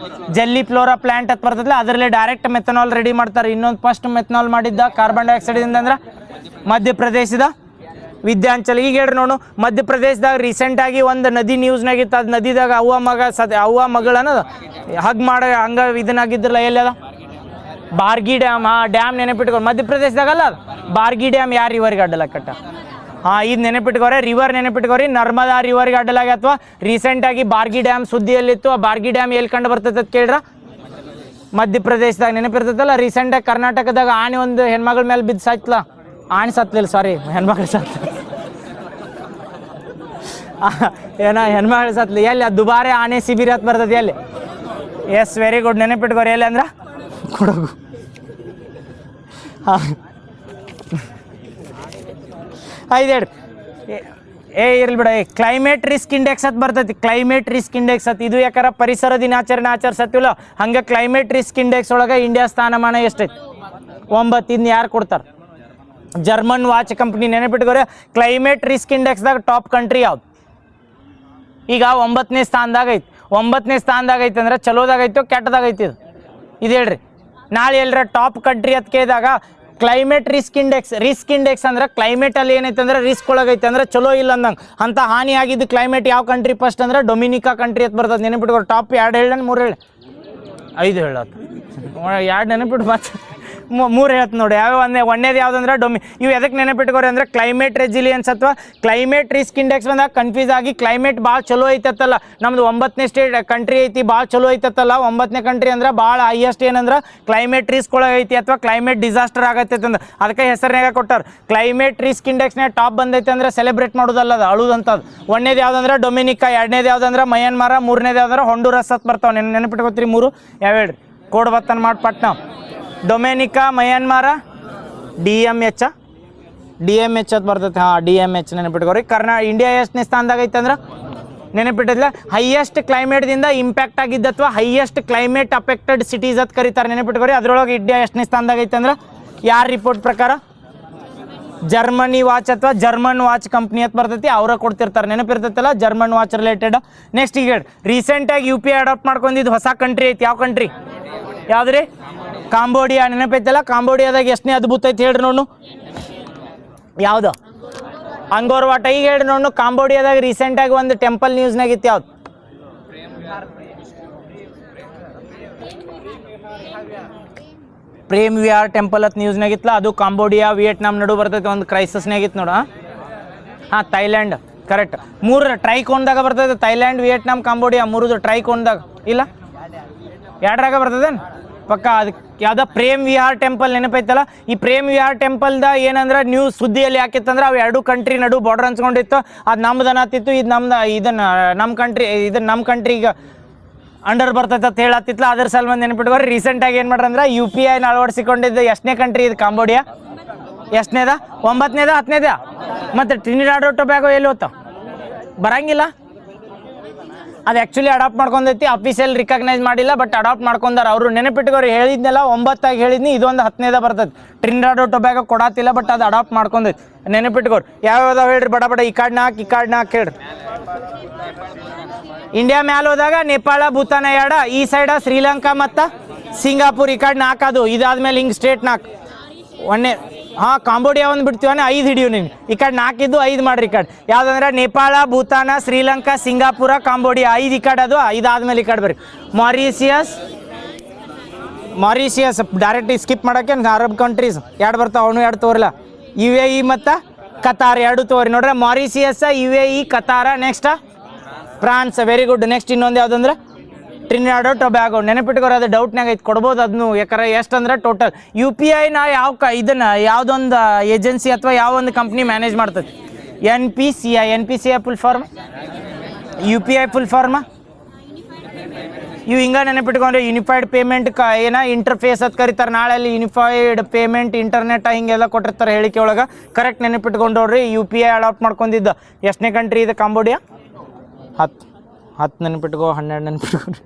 ಜಲ್ಲಿ ಫ್ಲೋರಾ ಪ್ಲಾಂಟ್ ಅಂತ ಬರ್ತದಲ್ಲ ಅದರಲ್ಲೇ ಡೈರೆಕ್ಟ್ ಮೆಥನಾಲ್ ರೆಡಿ ಮಾಡ್ತಾರೆ. ಇನ್ನೊಂದು ಫಸ್ಟ್ ಮೆಥನಾಲ್ ಮಾಡಿದ್ದ ಕಾರ್ಬನ್ ಡೈಆಕ್ಸೈಡ್ ಅಂದ್ರೆ ಮಧ್ಯಪ್ರದೇಶದ ವಿದ್ಯಾಂಚಲ್. ಈಗ ಹೇಳ್ರಿ ನೋಡು, ಮಧ್ಯಪ್ರದೇಶದಾಗ ರೀಸೆಂಟಾಗಿ ಒಂದು ನದಿ ನ್ಯೂಸ್ನಾಗಿತ್ತು. ಅದು ನದಿದಾಗ ಅವ್ವ ಮಗಳನ್ನ ಹಗ್ ಮಾಡೋ ಹಂಗ ಇದನ್ನಾಗಿದ್ರಲ್ಲ, ಎಲ್ಲಿ ಅದ? ಬಾರ್ಗಿ ಡ್ಯಾಮ್. ಡ್ಯಾಮ್ ನೆನಪಿಟ್ಕೊಂಡು ಮಧ್ಯಪ್ರದೇಶದಾಗಲ್ಲ ಅದು ಬಾರ್ಗಿ ಡ್ಯಾಮ್. ಯಾರು ರಿವರ್ಗೆ ಅಡ್ಡಲ ಕಟ್ಟ? ಇದು ನೆನಪಿಟ್ಕೋರೆ, ರಿವರ್ ನೆನಪಿಟ್ಕೋರಿ, ನರ್ಮದಾ ರಿವರ್ಗೆ ಅಡ್ಡಲಾಗಿ. ಅಥವಾ ರೀಸೆಂಟಾಗಿ ಬಾರ್ಗಿ ಡ್ಯಾಮ್ ಸುದ್ದಿಯಲ್ಲಿತ್ತು. ಆ ಬಾರ್ಗಿ ಡ್ಯಾಮ್ ಎಲ್ಲಿ ಕಂಡು ಬರ್ತೈತೆ ಅಂತ ಕೇಳ್ರ? ಮಧ್ಯಪ್ರದೇಶದಾಗ. ನೆನಪಿರ್ತೈತಲ್ಲ, ರೀಸೆಂಟಾಗಿ ಕರ್ನಾಟಕದಾಗ ಆನೆ ಒಂದು ಹೆಣ್ಮಗಳ ಮೇಲೆ ಬಿದ್ದು ಸಾಯ್ತಲ್ಲ. ಆನೆ ಸತ್ಲಿಲ್ಲ, ಸಾರಿ, ಹೆಣ್ಮಗಳು ಸತ್ ಏನೋ ಹೆಣ್ಮಗಳು ಸತ್ಲಿ. ಎಲ್ಲಿ? ದುಬಾರೆ ಆನೆ ಶಿಬಿರ ಅಂತ ಬರ್ತದೆ ಎಲ್ಲಿ? S, very good. ನೆನಪಿಟ್ಕೋರಿ, ಎಲ್ಲಿ ಅಂದ್ರೆ ಕೊಡಗು. ಐದೇಳು ಇರ್ಲಿ ಬಿಡ. ಕ್ಲೈಮೇಟ್ ರಿಸ್ಕ್ ಇಂಡೆಕ್ಸ್ ಅಂತ ಬರ್ತೈತಿ. ಕ್ಲೈಮೇಟ್ ರಿಸ್ಕ್ ಇಂಡೆಕ್ಸ್ ಅಂತ ಇದು ಯಾಕಾರ ಪರಿಸರ ದಿನಾಚರಣೆ ಆಚರಿಸತ್ತಿಲ್ಲ ಹಂಗೆ ಕ್ಲೈಮೇಟ್ ರಿಸ್ಕ್ ಇಂಡೆಕ್ಸ್ ಒಳಗೆ ಇಂಡಿಯಾ ಸ್ಥಾನಮಾನ ಎಷ್ಟೈತಿ? 9. ಇದನ್ನ ಯಾರು ಕೊಡ್ತಾರೆ? German watch company. ನೆನಪಿಟ್ಕೋರೆ, ಕ್ಲೈಮೇಟ್ ರಿಸ್ಕ್ ಇಂಡೆಕ್ಸ್ದಾಗ ಟಾಪ್ ಕಂಟ್ರಿ ಯಾವ್ದು? ಈಗ 9ನೇ ಸ್ಥಾನದಾಗ ಐತಿ. 9ನೇ ಸ್ಥಾನದಾಗ ಐತಿ ಅಂದ್ರೆ ಚಲೋದಾಗೈತೋ ಕೆಟ್ಟದಾಗೈತಿ? ಇದು ಹೇಳ್ರಿ. ನಾಳೆ ಎಲ್ಲರ ಟಾಪ್ ಕಂಟ್ರಿ ಅಂತ ಕೇಳಿದಾಗ ಕ್ಲೈಮೇಟ್ ರಿಸ್ಕ್ ಇಂಡೆಕ್ಸ್ ಅಂದ್ರೆ ಕ್ಲೈಮೇಟಲ್ಲಿ ಏನೈತೆ ಅಂದ್ರೆ ರಿಸ್ಕ್ ಒಳಗೈತೆ ಅಂದ್ರೆ ಚಲೋ ಇಲ್ಲ ಅಂದಂಗೆ. ಅಂತ ಹಾನಿ ಆಗಿದ್ದು ಕ್ಲೈಮೇಟ್ ಯಾವ ಕಂಟ್ರಿ ಫಸ್ಟ್ ಅಂದ್ರೆ ಡೊಮಿನಿಕಾ ಕಂಟ್ರಿ ಅಂತ ಬರ್ತದೆ. ನೆನಪಿಟ್ಕೊಂಡು ಟಾಪ್ 2 ಹೇಳ 3 ಹೇಳಿ 5 ಹೇಳತ್ತು 2 ನೆನಪಿಟ್ಟು ಮತ್ತೆ 3 ಹೇಳ್ತು ನೋಡಿ. ಯಾವ ಒಂದೇದು ಯಾವುದಂದ್ರೆ ಇವು ಎದಕ್ಕೆ ನೆನಪಿಟ್ಕೋರಿ ಅಂದ್ರೆ ಕ್ಲೈಮೇಟ್ ರೆಸಿಲಿಯನ್ಸ್ ಅಥವಾ ಕ್ಲೈಮೇಟ್ ರಿಸ್ಕ್ ಇಂಡೆಕ್ಸ್ ಬಂದಾಗ ಕನ್ಫ್ಯೂಸ್ ಆಗಿ ಕ್ಲೈಮೇಟ್ ಭಾಳ ಚಲೋ ಐತತ್ತಲ್ಲ. ನಮ್ದು 9ನೇ ಕಂಟ್ರಿ ಐತಿ, ಭಾಳ ಚಲೋ ಐತತ್ತಲ್ಲ. 9ನೇ ಕಂಟ್ರಿ ಅಂದ್ರೆ ಭಾಳ ಹೈಯೆಸ್ಟ್ ಏನಂದ್ರೆ ಕ್ಲೈಮೇಟ್ ರಿಸ್ಕ್ ಒಳಗೆ ಐತಿ ಅಥವಾ ಕ್ಲೈಮೇಟ್ ಡಿಸಾಸ್ಟರ್ ಆಗತ್ತೈತೆ ಅಂದ್ರೆ ಅದಕ್ಕೆ ಹೆಸರಿನಾಗ ಕೊಟ್ಟಾರೆ. ಕ್ಲೈಮೇಟ್ ರಿಸ್ಕ್ ಇಂಡೆಕ್ಸ್ನಾಗ ಟಾಪ್ ಬಂದೈತೆ ಅಂದ್ರೆ ಸೆಲೆಬ್ರೇಟ್ ಮಾಡೋದಲ್ಲ, ಅದು ಅಳುದಂಥದ್ದು. 1ನೇದು ಯಾವುದಂದ್ರೆ ಡೊಮಿನಿಕಾ, 2ನೇದು ಯಾವುದಂದ್ರೆ ಮಯನ್ಮಾರ, 3ನೇದು ಯಾವ್ದಂದ್ರೆ ಹೊಂಡುರಸ್ ಅಂತ ಬರ್ತಾವೆ. ನೆನಪಿಟ್ಕೋತೀರಿ 3 ಯಾವ ಹೇಳ್ರಿ? ಕೋಡ್ ಬತ್ತನ್ ಮಾಡಿ ಪಟ್ನ. ಡೊಮಿನಿಕಾ, ಮಯನ್ಮಾರ, DMH ಅಂತ ಬರ್ತೈತೆ. DMH ನೆನಪಿಟ್ಕೋರಿ. ಇಂಡಿಯಾ ಎಷ್ಟನೇ ಸ್ಥಾನದಾಗ ಐತೆ ಅಂದ್ರೆ ನೆನಪಿಟ್ಟಿದ್ಲ ಹೈಯೆಸ್ಟ್ ಕ್ಲೈಮೇಟ್ದಿಂದ ಇಂಪ್ಯಾಕ್ಟ್ ಆಗಿದ್ದು ಅಥವಾ ಹೈಯೆಸ್ಟ್ ಕ್ಲೈಮೇಟ್ ಅಫೆಕ್ಟೆಡ್ ಸಿಟೀಸ್ ಅಂತ ಕರೀತಾರೆ. ನೆನಪಿಟ್ಕೋರಿ. ಅದರೊಳಗೆ ಇಂಡಿಯಾ ಎಷ್ಟನೇ ಸ್ಥಾನದಾಗ ಐತೆ ಅಂದ್ರೆ ಯಾರ ರಿಪೋರ್ಟ್ ಪ್ರಕಾರ? ಜರ್ಮನಿ ವಾಚ್ ಅಥವಾ ಜರ್ಮನ್ ವಾಚ್ ಕಂಪ್ನಿ ಅಂತ ಬರ್ತೈತಿ, ಅವರ ಕೊಡ್ತಿರ್ತಾರೆ. ನೆನಪಿರ್ತೈತಲ್ಲ ಜರ್ಮನ್ ವಾಚ್ ರಿಲೇಟೆಡ್. ನೆಕ್ಸ್ಟ್ ಈಗ ರೀಸೆಂಟಾಗಿ UPI ಅಡಾಪ್ಟ್ ಮಾಡ್ಕೊಂಡಿದ್ದು ಹೊಸ ಕಂಟ್ರಿ ಐತಿ. ಯಾವ ಕಂಟ್ರಿ? ಯಾವ್ದು ರೀ? ಕಾಂಬೋಡಿಯಾ. ನೆನಪೈತಲ್ಲ ಕಾಂಬೋಡಿಯಾದಾಗ ಎಷ್ಟನೇ ಅದ್ಭುತ ಐತಿ ಹೇಳ್ರಿ ನೋಡು? ಯಾವುದು? ಅಂಗೋರ್ ವಾಟ. ಈಗ ಹೇಳ್ರಿ ನೋಡು, ಕಾಂಬೋಡಿಯಾದಾಗ ರೀಸೆಂಟಾಗಿ ಒಂದು ಟೆಂಪಲ್ ನ್ಯೂಸ್ನಾಗ ಇತ್ತು. ಯಾವ್ದು? ಪ್ರೇಮ್ ವಿಹಾರ್ ಟೆಂಪಲ್ ಅಂತ ನ್ಯೂಸ್ನಾಗಿತ್ತಲ್ಲ, ಅದು ಕಾಂಬೋಡಿಯಾ ವಿಯೆಟ್ನಾಂ ನಡು ಬರ್ತೈತೆ. ಒಂದು ಕ್ರೈಸಿಸ್ನಾಗಿತ್ತು ನೋಡು. Thailand correct. 3 ಟ್ರೈಕೋನ್ದಾಗ ಬರ್ತದೆ, ಥೈಲ್ಯಾಂಡ್, ವಿಯೆಟ್ನಾಂ, ಕಾಂಬೋಡಿಯಾ 3 ಟ್ರೈಕೋನ್ದಾಗ ಇಲ್ಲ, 2ರಾಗ ಬರ್ತದೇನು ಪಕ್ಕ. ಅದಕ್ಕೆ ಯಾವ್ದೋ ಪ್ರೇಮ್ ವಿಹಾರ್ ಟೆಂಪಲ್ ನೆನಪೈತಲ್ಲ, ಈ ಪ್ರೇಮ್ ವಿಹಾರ್ ಟೆಂಪಲ್ದ ಏನಂದ್ರೆ ನ್ಯೂಸ್ ಸುದ್ದಿಯಲ್ಲಿ ಯಾಕಿತ್ತಂದ್ರೆ ಅವು 2 ಕಂಟ್ರಿ ನಡು ಬಾರ್ಡರ್ ಹಂಚ್ಕೊಂಡಿತ್ತು, ಅದು ನಮ್ದು ಅನ್ನತ್ತಿತ್ತು, ಇದು ನಮ್ದು, ಇದನ್ನು ನಮ್ಮ ಕಂಟ್ರಿಗೆ ಅಂಡರ್ ಬರ್ತೈತೆ ಅಂತ ಹೇಳತ್ತಿತ್ತಲ್ಲ, ಅದ್ರ ಸಲುವಾಗಿ ನೆನಪಿಟ್ಕೋರಿ. ರೀಸೆಂಟಾಗಿ ಏನು ಮಾಡ್ರಂದ್ರೆ UPI ಅಳವಡಿಸಿಕೊಂಡಿದ್ದು ಎಷ್ಟನೇ ಕಂಟ್ರಿ ಇದು? ಕಾಂಬೋಡಿಯಾ. ಎಷ್ಟನೇದ? 9ನೇದ 10ನೇದ? ಮತ್ತು ಟ್ರಿನಿಡಾಡ್ ಟೊಬ್ಯಾಗೊ ಎಲ್ಲಿ ಹೋಗ್ತಾವ? ಬರಂಗಿಲ್ಲ. ಅದು ಆ್ಯಕ್ಚುಲಿ ಅಡಾಪ್ಟ್ ಮಾಡ್ಕೊಂಡೈತಿ, ಅಫಿಷಿಯಲ್ ರಿಕಗ್ನೈಸ್ ಮಾಡಿಲ್ಲ, ಬಟ್ ಅಡಾಪ್ಟ್ ಮಾಡ್ಕೊಂಡಾರ ಅವರು. ನೆನಪಿಟ್ಕೋರಿ, ಹೇಳಿದ್ನೆಲ್ಲ 9ಆಗಿ ಹೇಳಿದ್ನಿ, ಇದೊಂದು 10ನೇದ ಬರ್ತೈತಿ. ಟ್ರಿನಿಡಾಡ್ ಟೊಬ್ಯಾಗೊ ಕೊಡತ್ತಿಲ್ಲ, ಬಟ್ ಅದು ಅಡಾಪ್ಟ್ ಮಾಡ್ಕೊಂಡೈತಿ. ನೆನಪಿಟ್ಕೋರಿ. ಯಾವ್ಯಾವ ಹೇಳ್ರಿ ಬಡ ಈ ಕಾರ್ಡ್ನ ಹಾಕಿ ಹೇಳ್ರಿ. ಇಂಡಿಯಾ ಮ್ಯಾಲ ಹೋದಾಗ ನೇಪಾಳ, ಭೂತಾನ 2, ಈ ಸೈಡ ಶ್ರೀಲಂಕಾ ಮತ್ತು ಸಿಂಗಾಪುರ್, ಈ ಕಡೆ 4 ಅದು. ಇದಾದ್ಮೇಲೆ ಹಿಂಗೆ ಸ್ಟೇಟ್ 4 ಒಂದೇ. ಹಾಂ, ಕಾಂಬೋಡಿಯಾ ಒಂದು ಬಿಡ್ತೀವನೇ 5 ಹಿಡಿಯು ನೀನು. ಈ ಕಡೆ 4 ಇದ್ದು 5 ಮಾಡ್ರಿ. ಈ ಕಡೆ ಯಾವುದಂದ್ರೆ ನೇಪಾಳ, ಭೂತಾನ, ಶ್ರೀಲಂಕಾ, ಸಿಂಗಾಪುರ, ಕಾಂಬೋಡಿಯಾ 5 ಈ ಕಡೆ ಅದು. ಇದಾದ್ಮೇಲೆ ಈ ಕಡೆ ಬರ್ರಿ ಮಾರಿಷಿಯಸ್ ಡೈರೆಕ್ಟ್ ಸ್ಕಿಪ್ ಮಾಡೋಕ್ಕೆ ಅರಬ್ ಕಂಟ್ರೀಸ್ 2 ಬರ್ತಾವೆ, ಅವನು 2 ತೋರಿಲ್ಲ. UAE ಮತ್ತು ಕತಾರ್ 2 ತೋರಿ ನೋಡ್ರಿ. Mauritius, UAE, Qatar. Next France. Very good. Next ಇನ್ನೊಂದು ಯಾವುದಂದ್ರೆ ಟ್ರಿನಿಡಾಡ್ ಟೊಬ್ಯಾಗೊ. ನೆನಪಿಟ್ಕೋರಿ, ಅದು ಡೌಟ್ನಾಗ ಐತೆ, ಕೊಡ್ಬೋದು ಅದನ್ನು. ಯಾಕಂದ್ರೆ ಎಷ್ಟು ಅಂದ್ರೆ ಟೋಟಲ್ UPIನ ಇದನ್ನು ಯಾವುದೊಂದು ಏಜೆನ್ಸಿ ಅಥವಾ ಯಾವ ಒಂದು ಕಂಪ್ನಿ ಮ್ಯಾನೇಜ್ ಮಾಡ್ತದೆ? NPCI full form, UPI full form. ಇವು ಹಿಂಗೆ ನೆನಪಿಟ್ಕೊಂಡ್ರೆ ಯೂನಿಫೈಡ್ ಪೇಮೆಂಟ್ ಇಂಟರ್ಫೇಸ್ ಅಂತ ಕರೀತಾರೆ. ನಾಳೆ ಅಲ್ಲಿ ಯೂನಿಫೈಡ್ ಪೇಮೆಂಟ್ ಇಂಟರ್ನೆಟ್ ಹಿಂಗೆಲ್ಲ ಕೊಟ್ಟಿರ್ತಾರೆ ಹೇಳಿಕೆ ಒಳಗೆ. ಕರೆಕ್ಟ್ ನೆನಪಿಟ್ಕೊಂಡವ್ರಿ. UPI ಅಡಾಪ್ಟ್ ಮಾಡ್ಕೊಂಡಿದ್ದು ಎಷ್ಟನೇ ಕಂಟ್ರಿ ಇದೆ? ಕಾಂಬೋಡಿಯಾ. 10 ನೆನಪಿಟ್ಕೋ, 12 ನೆನಪಿಟ್ಕೊಂಡ್ರಿ.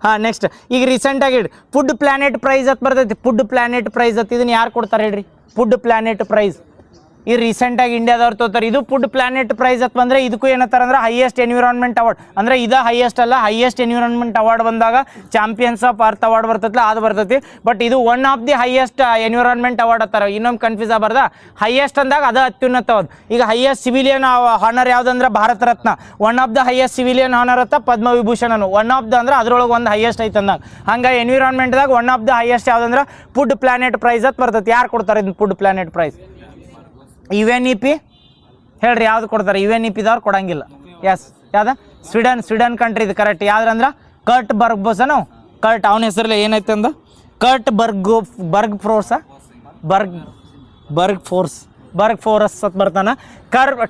ಹಾಂ, ನೆಕ್ಸ್ಟ್ ಈಗ ರೀಸೆಂಟಾಗಿ ಹೇಳ್ರಿ ಫುಡ್ ಪ್ಲಾನೆಟ್ ಪ್ರೈಸ್ ಅಂತ ಬರ್ತೈತಿ. ಫುಡ್ ಪ್ಲಾನೆಟ್ ಪ್ರೈಸ್ ಅಂತ ಇದನ್ನು ಯಾರು ಕೊಡ್ತಾರೆ ಹೇಳ್ರಿ? ಫುಡ್ ಪ್ಲಾನೆಟ್ ಪ್ರೈಸ್ ಈ ರೀಸೆಂಟಾಗಿ ಇಂಡಿಯಾದವ್ರು ತೋತಾರೆ. ಇದು ಫುಡ್ ಪ್ಲಾನೆಟ್ ಪ್ರೈಸ್ ಅಂತ ಬಂದರೆ ಇದಕ್ಕೂ ಏನಂತಾರೆ ಅಂದ್ರೆ ಹೈಯೆಸ್ಟ್ ಎನ್ವಿರಾನ್ಮೆಂಟ್ ಅವಾರ್ಡ್. ಅಂದರೆ ಇದು ಹೈಯೆಸ್ಟ್ ಅಲ್ಲ, ಹೈಯೆಸ್ಟ್ ಎನ್ವಿರಾನ್ಮೆಂಟ್ ಅವಾರ್ಡ್ ಬಂದಾಗ ಚಾಂಪಿಯನ್ಸ್ ಆಫ್ ಅರ್ತ್ ಅವಾರ್ಡ್ ಬರ್ತೈತಲ್ಲ, ಅದು ಬರ್ತೈತಿ. ಬಟ್ ಇದು one of the highest environment award ಅಂತಾರೆ. ಇನ್ನೊಂದು ಕನ್ಫ್ಯೂಸ್ ಆಗಬಾರ್ದ. ಹೈಯೆಸ್ಟ್ ಅಂದಾಗ ಅದು ಅತ್ಯುನ್ನತವಾದ. ಈಗ ಹೈಯೆಸ್ಟ್ ಸಿವಿಲಿಯನ್ ಹಾನರ್ ಯಾವುದಂದ್ರೆ Bharat Ratna. One of the highest civilian honour ಅಂತ ಪದ್ಮವಿಭೂಷಣನು. ಒನ್ ಆಫ್ ದ ಅಂದ್ರೆ ಅದ್ರೊಳಗೆ ಒಂದು ಹೈಯೆಸ್ಟ್ ಐತೆ ಅಂದಾಗ. ಹಂಗೆ ಎನ್ವಿರಾನ್ಮೆಂಟ್ದಾಗ ಒನ್ ಆಫ್ ದ ಹೈಯೆಸ್ಟ್ ಯಾವುದಂದ್ರೆ ಫುಡ್ ಪ್ಲಾನೆಟ್ ಪ್ರೈಸ್ ಅಂತ ಬರ್ತೈತಿ. ಯಾರು ಕೊಡ್ತಾರೆ ಇದನ್ನ ಫುಡ್ ಪ್ಲಾನೆಟ್ ಪ್ರೈಸ್? UNEP ಹೇಳ್ರಿ, ಯಾವ್ದು ಕೊಡ್ತಾರೆ? UNEPದವ್ರು ಕೊಡಂಗಿಲ್ಲ. ಎಸ್, ಯಾವ್ದು? ಸ್ವೀಡನ್ ಕಂಟ್ರಿ ಇದು. ಕರೆಕ್ಟ್. ಯಾವ್ದಂದ್ರೆ ಕರ್ಟ್ ಬರ್ಗ್ಬೋಸನು. ಕರ್ಟ್ ಅವನ ಹೆಸರಲ್ಲಿ ಏನೈತೆ ಅಂದ? ಕರ್ಟ್ ಬರ್ಗ್ ಫೋರಸ್ ಅಂತ ಬರ್ತಾನೆ.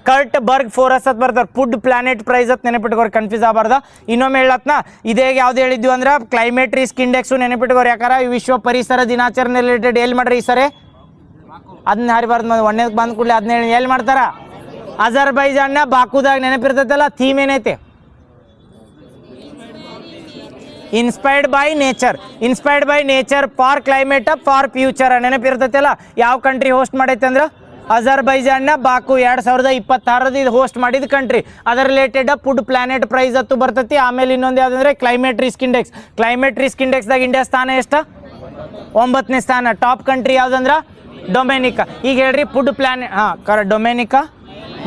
ಕರ್ಟ್ ಬರ್ಗ್ ಫೋರಸ್ ಅಂತ ಬರ್ತಾರೆ. ಫುಡ್ ಪ್ಲಾನೆಟ್ ಪ್ರೈಸ್ ಅಂತ ನೆನಪಿಟ್ಕೋರಿ, ಕನ್ಫ್ಯೂಸ್ ಆಗಬಾರ್ದ. ಇನ್ನೊಮ್ಮೆ ಹೇಳತ್ನ ಇದೇ ಯಾವ್ದು ಹೇಳಿದ್ವಿ ಅಂದ್ರೆ ಕ್ಲೈಮೇಟ್ ರಿಸ್ಕ್ ಇಂಡೆಕ್ಸು ನೆನಪಿಟ್ಕೋರಿ. ಯಾಕಂದ್ರೆ ವಿಶ್ವ ಪರಿಸರ ದಿನಾಚರಣೆ ರಿಲೇಟೆಡ್ ಎಲ್ಲಿ ಮಾಡ್ರಿ ಈ ಸರಿ? ಅದನ್ನ ಹರಿಬಾರ್ದು. ಒಂದೇದಕ್ಕೆ ಬಂದ ಕೂಡಲೇ ಅದನ್ನ ಎಲ್ಲಿ ಮಾಡ್ತಾರ? ಅಜರ್ಬೈಜಾನ್ನ ಬಾಕುದಾಗ. ನೆನಪಿರ್ತೈತಲ್ಲ ಥೀಮ್ ಏನೈತೆ? Inspired by nature for climate for future. ನೆನಪಿರ್ತೈತಲ್ಲ. ಯಾವ ಕಂಟ್ರಿ ಹೋಸ್ಟ್ ಮಾಡೈತೆ ಅಂದ್ರೆ ಅಜರ್ಬೈಜಾನ್ನ ಬಾಕು 2026 ಇದು ಹೋಸ್ಟ್ ಮಾಡಿದ ಕಂಟ್ರಿ. ಅದರ ರಿಲೇಟೆಡ್ ಫುಡ್ ಪ್ಲಾನೆಟ್ ಪ್ರೈಸ್ ಹತ್ತು ಬರ್ತೈತಿ. ಆಮೇಲೆ ಇನ್ನೊಂದು ಯಾವುದಂದ್ರೆ ಕ್ಲೈಮೇಟ್ ರಿಸ್ಕ್ ಇಂಡೆಕ್ಸ್ದಾಗ ಇಂಡಿಯಾ ಸ್ಥಾನ ಎಷ್ಟು? 9ನೇ ಸ್ಥಾನ. ಟಾಪ್ ಕಂಟ್ರಿ ಯಾವುದಂದ್ರೆ ಡೊಮೆನಿಕಾ. ಈಗ ಹೇಳ್ರಿ ಫುಡ್ ಪ್ಲಾನೆಟ್. ಹಾಂ, correct. Dominica,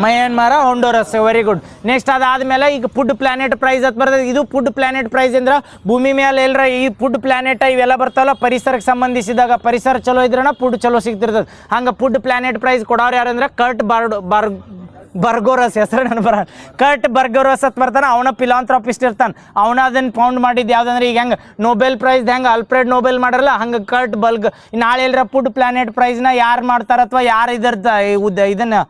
Myanmar, Honduras. Very good. Next ಅದಾದಮೇಲೆ ಈಗ ಫುಡ್ ಪ್ಲಾನೆಟ್ ಪ್ರೈಸ್ ಅಂತ ಬರ್ತದೆ. ಇದು ಫುಡ್ ಪ್ಲಾನೆಟ್ ಪ್ರೈಸ್ ಅಂದ್ರೆ ಭೂಮಿ ಮೇಲೆ ಎಲ್ಲರ ಈ ಫುಡ್ ಪ್ಲಾನೆಟ್ ಇವೆಲ್ಲ ಬರ್ತಾವಲ್ಲ ಪರಿಸರಕ್ಕೆ ಸಂಬಂಧಿಸಿದಾಗ. ಪರಿಸರ ಚಲೋ ಇದ್ರಣ ಫುಡ್ ಚಲೋ ಸಿಗ್ತಿರ್ತದೆ. ಹಂಗೆ ಫುಡ್ ಪ್ಲಾನೆಟ್ ಪ್ರೈಸ್ ಕೊಡೋರು ಯಾರಂದ್ರೆ ಕರ್ಟ್ ಬರ್ಗೋರಸ್. ಹೆಸರು ನಾನು ಕರ್ಟ್ ಬರ್ಗೋರಸ್ ಅಂತ ಬರ್ತಾನೆ. ಅವನ ಫಿಲಾಂಥ್ರಾಪಿಸ್ಟ್ ಇರ್ತಾನೆ. ಅವನ ಅದನ್ನು ಫೌಂಡ್ ಮಾಡಿದ್ದು ಯಾವುದಂದ್ರೆ ಈಗ ಹೆಂಗೆ ನೊಬೆಲ್ ಪ್ರೈಸ್ ಹೆಂಗೆ ಅಲ್ಫ್ರೆಡ್ ನೊಬೆಲ್ ಮಾಡರಲ್ಲ, ಹಂಗೆ ಕರ್ಟ್ ನಾಳೆ ಎಲ್ಲರ ಫುಡ್ ಪ್ಲಾನೆಟ್ ಪ್ರೈಸ್ನ ಯಾರು ಮಾಡ್ತಾರ ಅಥವಾ ಯಾರು ಇದನ್ನು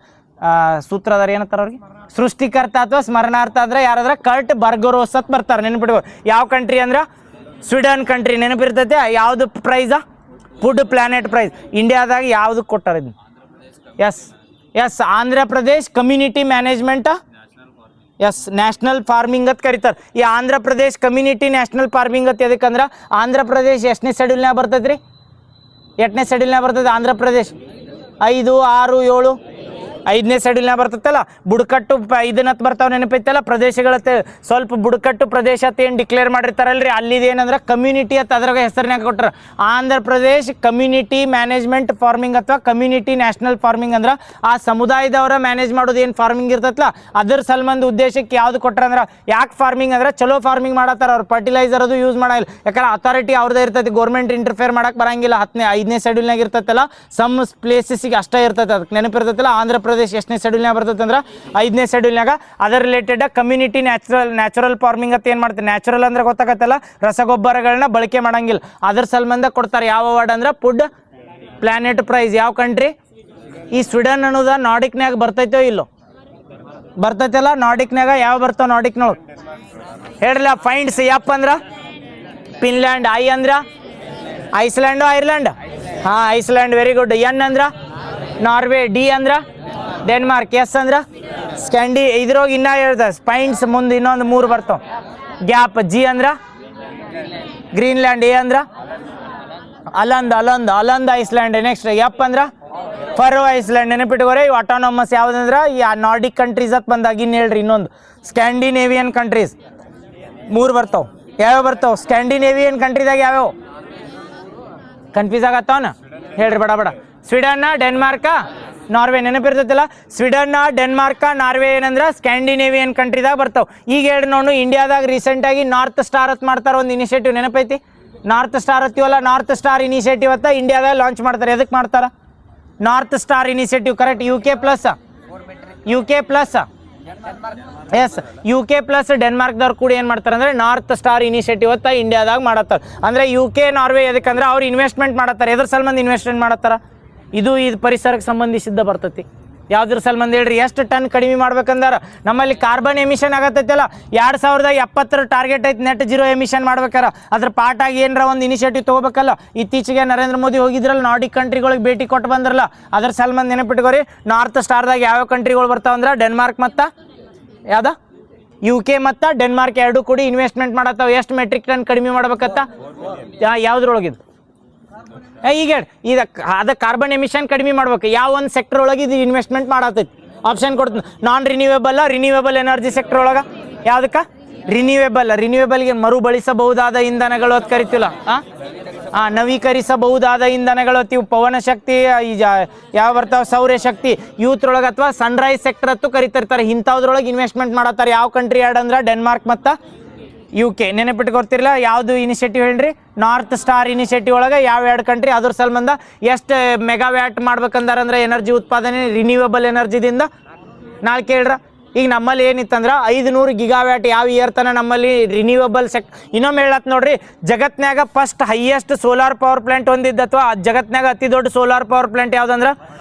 ಸೂತ್ರಧಾರ ಏನಂತಾರ ಅವ್ರಿಗೆ? ಸೃಷ್ಟಿಕರ್ತ ಅಥವಾ ಸ್ಮರಣಾರ್ಥ ಆದ್ರೆ ಯಾರಾದ್ರೆ ಕರ್ಟ್ ಬರ್ಗೋರೋಸ್ ಅಂತ ಬರ್ತಾರೆ. ನೆನಪಿಡ್ಕೋ. ಯಾವ ಕಂಟ್ರಿ ಅಂದ್ರೆ ಸ್ವೀಡನ್ ಕಂಟ್ರಿ. ನೆನಪಿರ್ತೈತೆ. ಯಾವುದು ಪ್ರೈಸಾ? Food planet price. ಇಂಡಿಯಾದಾಗ ಯಾವ್ದು ಕೊಟ್ಟಾರ ಇದನ್ನ? Yes Andhra Pradesh community management. Yes, national farming ಅಂತ ಕರೀತಾರೆ. ಈ Andhra Pradesh community national farming ಅಂತ ಎದಕ್ಕಂದ್ರೆ ಆಂಧ್ರ ಪ್ರದೇಶ್ ಎಷ್ಟನೇ ಶೆಡ್ಯೂಲ್ನಾಗ ಬರ್ತೈತೆ ರೀ? 8ನೇ ಶೆಡ್ಯೂಲ್ನಾಗ ಬರ್ತೈತೆ ಆಂಧ್ರ ಪ್ರದೇಶ್. 5, 6, 7 5ನೇ ಶೆಡ್ಯೂಲ್ನಾಗ ಬರ್ತೈತಲ್ಲ. ಬುಡಕಟ್ಟು ಇದನ್ನತ್ ಬರ್ತಾವೆ. ನೆನಪೈತಲ್ಲ ಪ್ರದೇಶಗಳತ್ತೆ. ಸ್ವಲ್ಪ ಬುಡಕಟ್ಟು ಪ್ರದೇಶ ಅಂತ ಏನು ಡಿಕ್ಲೇರ್ ಮಾಡಿರ್ತಾರಲ್ರಿ, ಅಲ್ಲಿದು ಏನಂದ್ರೆ ಕಮ್ಯುನಿಟಿ ಅಂತ ಅದ್ರಾಗ ಹೆಸರಿನಾಗ ಕೊಟ್ಟಾರ. Andhra Pradesh community management farming ಅಥವಾ ಕಮ್ಯುನಿಟಿ ನ್ಯಾಷನಲ್ ಫಾರ್ಮಿಂಗ್ ಅಂದ್ರೆ ಆ ಸಮುದಾಯದವರ ಮ್ಯಾನೇಜ್ ಮಾಡೋದು ಏನು ಫಾರ್ಮಿಂಗ್ ಇರ್ತೈತಲ್ಲ ಅದ್ರ ಸಲ್ಮಂದ್ ಉದ್ದೇಶಕ್ಕೆ ಯಾವ್ದು ಕೊಟ್ಟಾರ ಅಂದ್ರೆ ಯಾಕೆ ಫಾರ್ಮಿಂಗ್ ಅಂದ್ರೆ ಚಲೋ ಫಾರ್ಮಿಂಗ್ ಮಾಡತ್ತಾರ. ಅವ್ರು ಫರ್ಟಿಲೈಸರ್ ಅದು ಯೂಸ್ ಮಾಡಲ್ಲ. ಯಾಕಂದ್ರೆ ಅಥಾರಿಟಿ ಅವ್ರದ್ದೇ ಇರ್ತೈತಿ. ಗೌರ್ಮೆಂಟ್ ಇಂಟರ್ಫೇರ್ ಮಾಡಕ್ಕೆ ಬರಂಗಿಲ್ಲ. 5ನೇ ಶೆಡ್ಯೂಲ್ನಾಗ ಇರ್ತೈತಲ್ಲ. ಸಮ್ ಪ್ಲೇಸಸ್ಸಿಗೆ ಅಷ್ಟೇ ಇರ್ತೈತೆ. ಅದಕ್ಕೆ ನೆನಪಿರ್ತೈತಲ್ಲ. ಆಂಧ್ರ ಪ್ರದೇಶ್ ಪ್ರದೇಶ್ ಎಷ್ಟನೇ ಶೆಡ್ಯೂಲ್ನಾಗ ಬರ್ತೈತೆ ಅಂದ್ರೆ 5ನೇ ಶೆಡ್ಯೂಲ್ನಾಗ. ಅದರ್ ರಿಲೇಟೆಡ್ ಕಮ್ಯುನಿಟಿ ನ್ಯಾಚುರಲ್ ಫಾರ್ಮಿಂಗ್ ಅಂತ ಏನು ಮಾಡ್ತಾರೆ, ನ್ಯಾಚುರಲ್ ಅಂದ್ರೆ ಗೊತ್ತಾಗತ್ತಲ್ಲ, ರಸಗೊಬ್ಬರಗಳನ್ನ ಬಳಕೆ ಮಾಡಂಗಿಲ್ಲ, ಅದ್ರ ಸಂಬಂಧ ಕೊಡ್ತಾರೆ. ಯಾವ ಅವಾರ್ಡ್ ಅಂದ್ರೆ ಫುಡ್ ಪ್ಲಾನೆಟ್ ಪ್ರೈಸ್. ಯಾವ ಕಂಟ್ರಿ? ಈ ಸ್ವೀಡನ್ ಅನ್ನೋದ ನಾರ್ಡಿಕ್ನಾಗ ಬರ್ತೈತೋ ಇಲ್ಲೋ? ಬರ್ತೈತಲ್ಲ ನಾರ್ಡಿಕ್ನಾಗ. ಯಾವ ಬರ್ತಾವ ನಾರ್ಡಿಕ್ನೊಳಗೆ ಹೇಳ್ರಲ್ಲ? ಫೈಂಡ್ಸ್. ಎಫ್ ಅಂದ್ರ ಫಿನ್ಲ್ಯಾಂಡ್, ಐ ಅಂದ್ರ ಐಸ್ಲ್ಯಾಂಡು ಐರ್ಲ್ಯಾಂಡ್, ಹಾಂ ಐಸ್ಲ್ಯಾಂಡ್, ವೆರಿ ಗುಡ್. ಎನ್ ಅಂದ್ರ ನಾರ್ವೆ, ಡಿ ಅಂದ್ರ ಡೆನ್ಮಾರ್ಕ್, ಎಸ್ ಅಂದ್ರ ಸ್ಕ್ಯಾಂಡಿ. ಇದ್ರೊಳಗೆ ಇನ್ನೂ ಹೇಳ್ದ ಫೈಂಡ್ಸ್ ಮುಂದೆ ಇನ್ನೊಂದು 3 ಬರ್ತಾವ. ಗ್ಯಾಪ್. ಜಿ ಅಂದ್ರ ಗ್ರೀನ್ಲ್ಯಾಂಡ್, ಎ ಅಂದ್ರ ಅಲಂದ್ ಐಸ್ಲ್ಯಾಂಡ್. ನೆಕ್ಸ್ಟ್ ಎಫ್ ಅಂದ್ರ ಫರೋ ಐಸ್ಲ್ಯಾಂಡ್. ನೆನಪಿಟ್ಕೋರಿ. ಇವು ಅಟಾನಮಸ್ ಯಾವುದಂದ್ರೆ ಈ ನಾರ್ಡಿಕ್ ಕಂಟ್ರೀಸ್ ಅಂತ ಬಂದಾಗ ಇನ್ನು ಹೇಳ್ರಿ ಇನ್ನೊಂದು ಸ್ಕ್ಯಾಂಡಿನೇವಿಯನ್ ಕಂಟ್ರೀಸ್. 3 ಬರ್ತಾವ. ಯಾವ್ಯಾವ ಬರ್ತಾವ ಸ್ಕ್ಯಾಂಡಿನೇವಿಯನ್ ಕಂಟ್ರಿದಾಗ? ಯಾವ್ಯಾವ ಕನ್ಫ್ಯೂಸ್ ಆಗತ್ತವನ ಹೇಳ್ರಿ ಬಡ ಬಡ. ಸ್ವೀಡನ್ನ, ಡೆನ್ಮಾರ್ಕ, ನಾರ್ವೆ. ನೆನಪಿರ್ತೈತಿಲ್ಲ? ಸ್ವೀಡನ್ನ, ಡೆನ್ಮಾರ್ಕ, ನಾರ್ವೆ ಏನಂದ್ರೆ ಸ್ಕ್ಯಾಂಡಿನೇವಿಯನ್ ಕಂಟ್ರಿದಾಗ ಬರ್ತಾವ. ಈಗ ಹೇಳಿ ನೋಡು, ಇಂಡಿಯಾದಾಗ ರೀಸೆಂಟಾಗಿ ನಾರ್ತ್ ಸ್ಟಾರ್ ಅಂತ ಮಾಡ್ತಾರೆ ಒಂದು initiative. ನೆನಪೈತಿ? North star ಹತ್ತಿವಲ್ಲ, north star initiative ಅಂತ ಇಂಡಿಯಾದಾಗ ಲಾಂಚ್ ಮಾಡ್ತಾರೆ. ಎದಕ್ಕೆ ಮಾಡ್ತಾರೆ north star initiative? Correct. UK plus S, UK plus ಡೆನ್ಮಾರ್ಕ್ದವ್ರು ಕೂಡ ಏನು ಮಾಡ್ತಾರೆ ಅಂದರೆ ನಾರ್ತ್ ಸ್ಟಾರ್ ಇನಿಷಿಯೇಟಿವ್ ಅಂತ ಇಂಡಿಯಾದಾಗ ಮಾಡತ್ತಾರೆ. ಅಂದರೆ UK, ನಾರ್ವೆ ಎದಕ್ಕಂದ್ರೆ ಅವ್ರು ಇನ್ವೆಸ್ಟ್ಮೆಂಟ್ ಮಾಡತ್ತಾರೆ. ಎದ್ರ ಸಲ್ಮಂದ್ ಇನ್ವೆಸ್ಟ್ಮೆಂಟ್ ಮಾಡತ್ತಾರ? ಇದು ಪರಿಸರಕ್ಕೆ ಸಂಬಂಧಿಸಿದ್ದ ಬರ್ತೈತಿ. ಯಾವ್ದ್ರ ಸಲ್ಮಂದ್ ಹೇಳ್ರಿ? ಎಷ್ಟು ಟನ್ ಕಡಿಮೆ ಮಾಡ್ಬೇಕಂದ್ರೆ ನಮ್ಮಲ್ಲಿ ಕಾರ್ಬನ್ ಎಮಿಷನ್ ಆಗತ್ತೈತಲ್ಲ, 2070 ಟಾರ್ಗೆಟ್ ಐತಿ ನೆಟ್ ಜೀರೋ ಎಮಿಷನ್ ಮಾಡ್ಬೇಕಾರ. ಅದ್ರ ಪಾರ್ಟ್ ಆಗಿ ಏನರ ಒಂದು ಇನಿಷಿಯೇಟಿವ್ ತೊಗೋಬೇಕಲ್ಲ. ಇತ್ತೀಚೆಗೆ ನರೇಂದ್ರ ಮೋದಿ ಹೋಗಿದ್ರಲ್ಲ, ನಾರ್ಡಿಕ್ ಕಂಟ್ರಿಗಳಿಗೆ ಭೇಟಿ ಕೊಟ್ಟು ಬಂದ್ರಲ್ಲ, ಅದ್ರ ಸಲ್ಮಂದ್ ನೆನಪಿಟ್ಕೋರಿ. ನಾರ್ತ್ ಸ್ಟಾರ್ದಾಗ ಯಾವ್ಯಾವ ಕಂಟ್ರಿಗಳು ಬರ್ತಾವಂದ್ರೆ ಡೆನ್ಮಾರ್ಕ್ ಮತ್ತು ಯಾವ್ದ UK ಮತ್ತು ಡೆನ್ಮಾರ್ಕ್ ಎರಡೂ ಕೂಡಿ ಇನ್ವೆಸ್ಟ್ಮೆಂಟ್ ಮಾಡತ್ತಾವ. ಎಷ್ಟು ಮೆಟ್ರಿಕ್ ಟನ್ ಕಡಿಮೆ ಮಾಡ್ಬೇಕತ್ತ? ಯಾವ್ದ್ರೊಳಗಿದು ಈಗ ಹೇಳಿ. ಅದ ಕಾರ್ಬನ್ ಎಮಿಷನ್ ಕಡಿಮೆ ಮಾಡ್ಬೇಕು. ಯಾವ ಒಂದು ಸೆಕ್ಟರ್ ಒಳಗೆ ಇದು ಇನ್ವೆಸ್ಟ್ಮೆಂಟ್ ಮಾಡತ್ತೈತಿ? ಆಪ್ಷನ್ ಕೊಡ್ತೀನಿ. ನಾನ್ ರಿನ್ಯೂವೇಬಲ್ ಎನರ್ಜಿ ಸೆಕ್ಟರ್ ಒಳಗೆ ಯಾವುದಕ್ಕೆ? ರಿನ್ಯೂವೇಬಲ್ಗೆ ಮರುಬಳಿಸಬಹುದಾದ ಇಂಧನಗಳು ಅಂತ ಕರಿತೀವಲ್ಲ, ನವೀಕರಿಸಬಹುದಾದ ಇಂಧನಗಳು ಇವು ಪವನ ಶಕ್ತಿ, ಯಾವ ಬರ್ತಾವೆ ಸೌರಶಕ್ತಿ, ಯೂತ್ರೊಳಗೆ ಅಥವಾ ಸನ್ರೈಸ್ ಸೆಕ್ಟರ್ ಅಂತೂ ಕರಿತಿರ್ತಾರೆ. ಇಂಥದ್ರೊಳಗೆ ಇನ್ವೆಸ್ಟ್ಮೆಂಟ್ ಮಾಡತ್ತಾರೆ. ಯಾವ ಕಂಟ್ರಿ ಎರಡು ಅಂದ್ರೆ ಡೆನ್ಮಾರ್ಕ್ ಮತ್ತು UK. ನೆನಪಿಟ್ಕೊಡ್ತಿರಲ್ಲ? ಯಾವುದು ಇನಿಷಿಯೇಟಿವ್ ಹೇಳ್ರಿ? ನಾರ್ತ್ ಸ್ಟಾರ್ ಇನಿಷಿಯೇಟಿವ್ ಒಳಗೆ ಯಾವ 2 ಕಂಟ್ರಿ ಅದ್ರ ಸಂಬಂಧ ಎಷ್ಟು ಮೆಗಾವ್ಯಾಟ್ ಮಾಡ್ಬೇಕಂದ್ರೆ ಎನರ್ಜಿ ಉತ್ಪಾದನೆ ರಿನ್ಯೂವೇಬಲ್ ಎನರ್ಜಿದಿಂದ. ನಾಳೆ ಕೇಳ್ರ. ಈಗ ನಮ್ಮಲ್ಲಿ ಏನಿತ್ತಂದ್ರೆ 500 ಗಿಗಾವ್ಯಾಟ್ ಯಾವ ಇಯರ್ ತನ ನಮ್ಮಲ್ಲಿ ರಿನ್ಯೂವೇಬಲ್ ಇನ್ನೊಮ್ಮೆ ಹೇಳತ್ ನೋಡ್ರಿ, ಜಗತ್ನಾಗ first highest solar power plant ಹೊಂದಿದ್ದ ಅಥವಾ ಜಗತ್ನಾಗ ಅತಿ ದೊಡ್ಡ ಸೋಲಾರ್ ಪವರ್ ಪ್ಲಾಂಟ್ ಯಾವ್ದಂದ್ರೆ